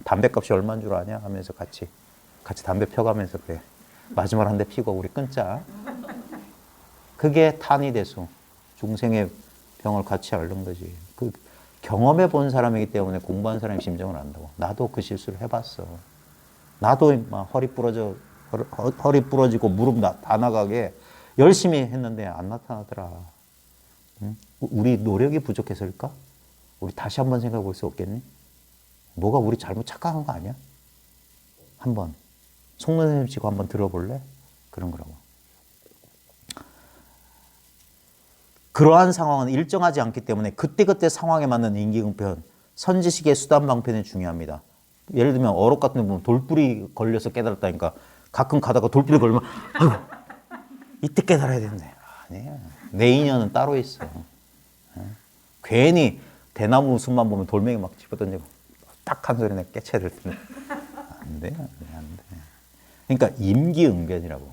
담배값이 얼마인 줄 아냐 하면서 같이 담배 펴가면서 그래 마지막 한 대 피고 우리 끊자. 그게 탄이대수. 중생의 병을 같이 앓는 거지. 그 경험해 본 사람이기 때문에 공부한 사람의 심정을 안다고. 나도 그 실수를 해봤어. 나도 막 허리 부러지고 무릎 다 나가게 열심히 했는데 안 나타나더라. 응? 우리 노력이 부족해서일까? 우리 다시 한번 생각해 볼 수 없겠니? 뭐가 우리 잘못 착각한 거 아니야? 한번 송선생님 치고 한번 들어볼래? 그런 거라고. 그러한 상황은 일정하지 않기 때문에 그때그때 상황에 맞는 임기응변, 선지식의 수단방편이 중요합니다. 예를 들면 어록 같은 데 보면 돌뿌리 걸려서 깨달았다니까 가끔 가다가 돌뿌리 걸리면 아이고 이때 깨달아야 되는데 아니야. 내 인연은 따로 있어. 괜히 대나무 숲만 보면 돌멩이 막 집어던지고 딱 한 소리 내가 깨쳐야 될 텐데 안 돼. 그러니까 임기응변이라고.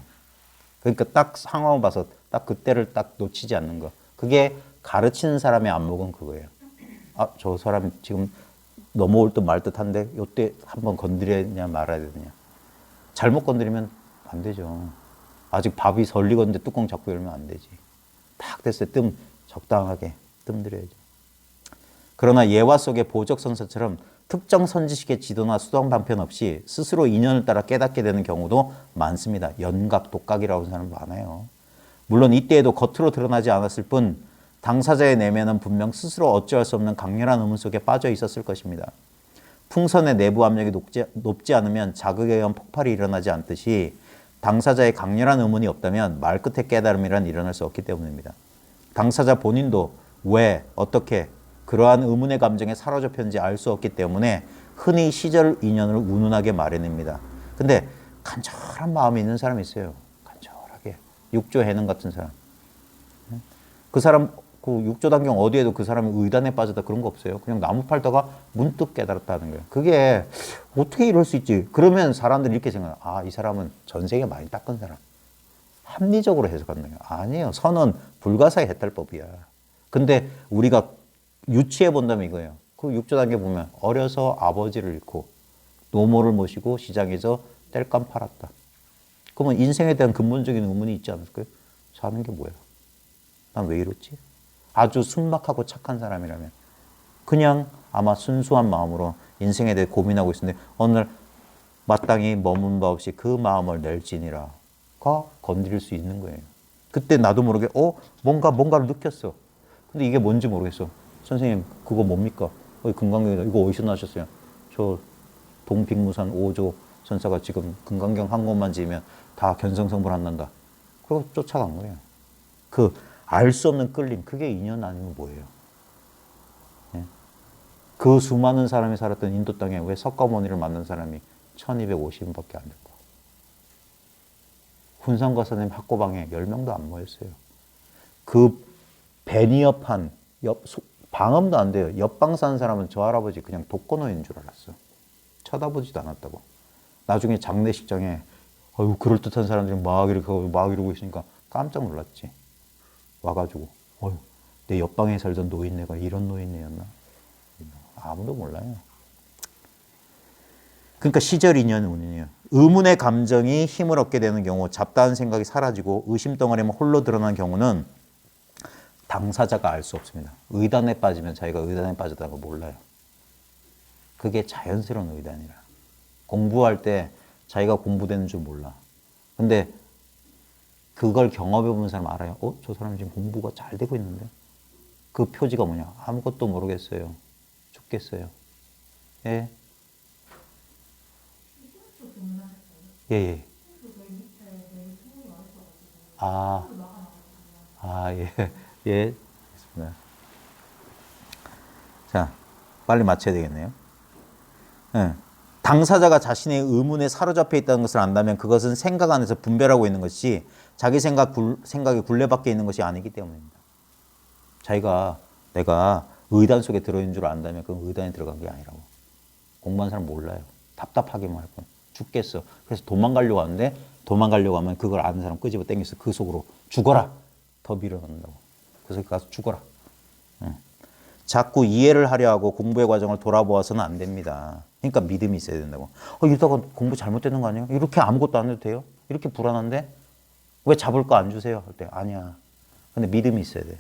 그러니까 딱 상황을 봐서 딱 그때를 딱 놓치지 않는 거. 그게 가르치는 사람의 안목은 그거예요. 아, 저 사람 지금 넘어올 듯 말 듯한데 이때 한번 건드려야 말아야 되느냐. 잘못 건드리면 안 되죠. 아직 밥이 덜 익었는데 뚜껑 잡고 열면 안 되지. 딱 됐을 때 적당하게 뜸들여야죠. 그러나 예화 속의 보적선서처럼 특정 선지식의 지도나 수동 방편 없이 스스로 인연을 따라 깨닫게 되는 경우도 많습니다. 연각, 독각이라고 하는 사람 많아요. 물론 이때에도 겉으로 드러나지 않았을 뿐 당사자의 내면은 분명 스스로 어찌할 수 없는 강렬한 의문 속에 빠져 있었을 것입니다. 풍선의 내부 압력이 높지 않으면 자극에 의한 폭발이 일어나지 않듯이 당사자의 강렬한 의문이 없다면 말끝의 깨달음이란 일어날 수 없기 때문입니다. 당사자 본인도 왜, 어떻게 그러한 의문의 감정에 사로잡혔는지 알 수 없기 때문에 흔히 시절 인연을 운운하게 마련입니다. 근데 간절한 마음이 있는 사람이 있어요. 간절하게. 육조 해능 같은 사람. 그 사람 그 육조단경 어디에도 그 사람이 의단에 빠졌다 그런 거 없어요. 그냥 나무 팔다가 문득 깨달았다는 거예요. 그게 어떻게 이럴 수 있지? 그러면 사람들이 이렇게 생각해요. 아, 이 사람은 전생에 많이 닦은 사람. 합리적으로 해석하는 거예요. 아니에요. 선은 불가사의 해탈법이야. 근데 우리가 유치해 본다면 이거예요. 그 육조단계 보면 어려서 아버지를 잃고 노모를 모시고 시장에서 땔감 팔았다. 그러면 인생에 대한 근본적인 의문이 있지 않을까요? 사는 게 뭐야? 난 왜 이렇지? 아주 순박하고 착한 사람이라면 그냥 아마 순수한 마음으로 인생에 대해 고민하고 있었는데 어느 날 마땅히 머문 바 없이 그 마음을 낼지니라가 건드릴 수 있는 거예요. 그때 나도 모르게 뭔가를 느꼈어. 근데 이게 뭔지 모르겠어. 선생님 그거 뭡니까? 금강경이다. 이거 어디서 나셨어요? 저 동빅무산 5조 전사가 지금 금강경 한 곳만 지으면 다 견성성불 안 난다. 그리고 쫓아간 거예요. 그 알 수 없는 끌림, 그게 인연 아니면 뭐예요? 예? 그 수많은 사람이 살았던 인도 땅에 왜 석가모니를 만난 사람이 1250인밖에 안 됐고 훈상과사님 학고방에 10명도 안 모였어요. 그 배니업한 방음도 안 돼요. 옆방 사는 사람은 저 할아버지 그냥 독거노인 줄 알았어. 쳐다보지도 않았다고. 나중에 장례식장에 그럴듯한 사람들이 막 이러고 있으니까 깜짝 놀랐지. 와가지고 내 옆방에 살던 노인네가 이런 노인네였나? 아무도 몰라요. 그러니까 시절 인연 운이에요. 의문의 감정이 힘을 얻게 되는 경우, 잡다한 생각이 사라지고 의심덩어리만 홀로 드러난 경우는 당사자가 알 수 없습니다. 의단에 빠지면 자기가 의단에 빠졌다는 걸 몰라요. 그게 자연스러운 의단이라. 공부할 때 자기가 공부되는 줄 몰라. 근데 그걸 경험해 본 사람 알아요. 저 사람 지금 공부가 잘 되고 있는데? 그 표지가 뭐냐? 아무것도 모르겠어요. 죽겠어요. 예? 예. 예. 예. 알겠습니다. 자, 빨리 맞춰야 되겠네요. 예. 당사자가 자신의 의문에 사로잡혀 있다는 것을 안다면 그것은 생각 안에서 분별하고 있는 것이 자기 생각에 굴레박혀 있는 것이 아니기 때문입니다. 내가 의단 속에 들어있는 줄 안다면 그건 의단에 들어간 게 아니라고. 공부한 사람 몰라요. 답답하게만 할 뿐. 죽겠어. 그래서 도망가려고 하는데 도망가려고 하면 그걸 아는 사람 끄집어 당겨서 그 속으로 죽어라. 더 밀어넣는다고. 그래서 가서 죽어라. 자꾸 이해를 하려 하고 공부의 과정을 돌아보아서는 안 됩니다. 그러니까 믿음이 있어야 된다고. 이러다가 공부 잘못되는 거 아니에요? 이렇게 아무것도 안 해도 돼요? 이렇게 불안한데? 왜 잡을 거 안 주세요? 할 때 아니야. 근데 믿음이 있어야 돼.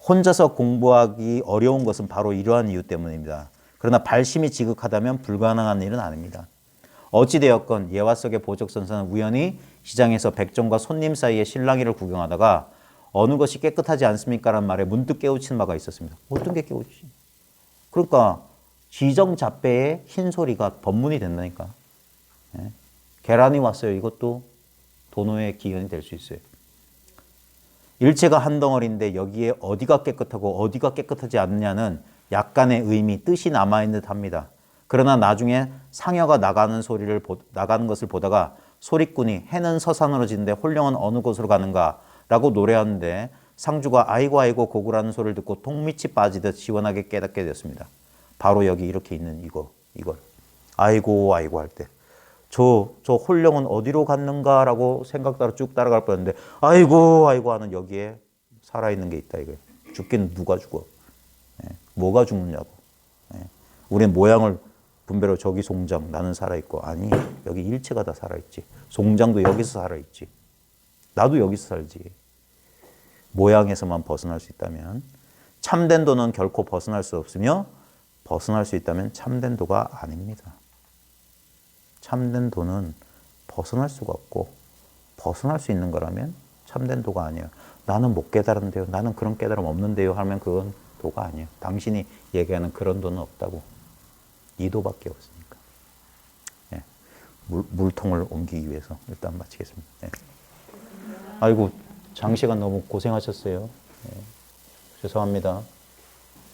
혼자서 공부하기 어려운 것은 바로 이러한 이유 때문입니다. 그러나 발심이 지극하다면 불가능한 일은 아닙니다. 어찌되었건 예화 속의 보적선사는 우연히 시장에서 백종과 손님 사이에 실랑이를 구경하다가 어느 것이 깨끗하지 않습니까? 라는 말에 문득 깨우친 바가 있었습니다. 어떤 게 깨우치지? 그러니까 지정잡배의 흰소리가 법문이 된다니까. 예? 계란이 왔어요. 이것도 도노의 기현이 될 수 있어요. 일체가 한 덩어리인데 여기에 어디가 깨끗하고 어디가 깨끗하지 않느냐는 약간의 의미, 뜻이 남아있는 듯 합니다. 그러나 나중에 상여가 나가는 것을 보다가 소리꾼이 해는 서산으로 지는데 홀령은 어느 곳으로 가는가 라고 노래하는데 상주가 아이고 고구라는 소리를 듣고 똥밑이 빠지듯 시원하게 깨닫게 되었습니다. 바로 여기 이렇게 있는 이걸 아이고 할 때 저 홀령은 어디로 갔는가 라고 생각 따라 쭉 따라갈 뻔했는데 아이고 하는 여기에 살아있는 게 있다 이거예요. 죽기는 누가 죽어? 뭐가 죽느냐고. 우리는 모양을 분별하고 저기 송장 나는 살아있고 아니 여기 일체가 다 살아있지. 송장도 여기서 살아있지. 나도 여기서 살지. 모양에서만 벗어날 수 있다면 참된 도는 결코 벗어날 수 없으며 벗어날 수 있다면 참된 도가 아닙니다. 참된 도는 벗어날 수가 없고 벗어날 수 있는 거라면 참된 도가 아니에요. 나는 못 깨달은데요. 나는 그런 깨달음 없는데요. 하면 그건 도가 아니에요. 당신이 얘기하는 그런 도는 없다고. 이 도밖에 없으니까. 예. 물통을 옮기기 위해서 일단 마치겠습니다. 예. 아이고 장시간 너무 고생하셨어요. 예. 죄송합니다.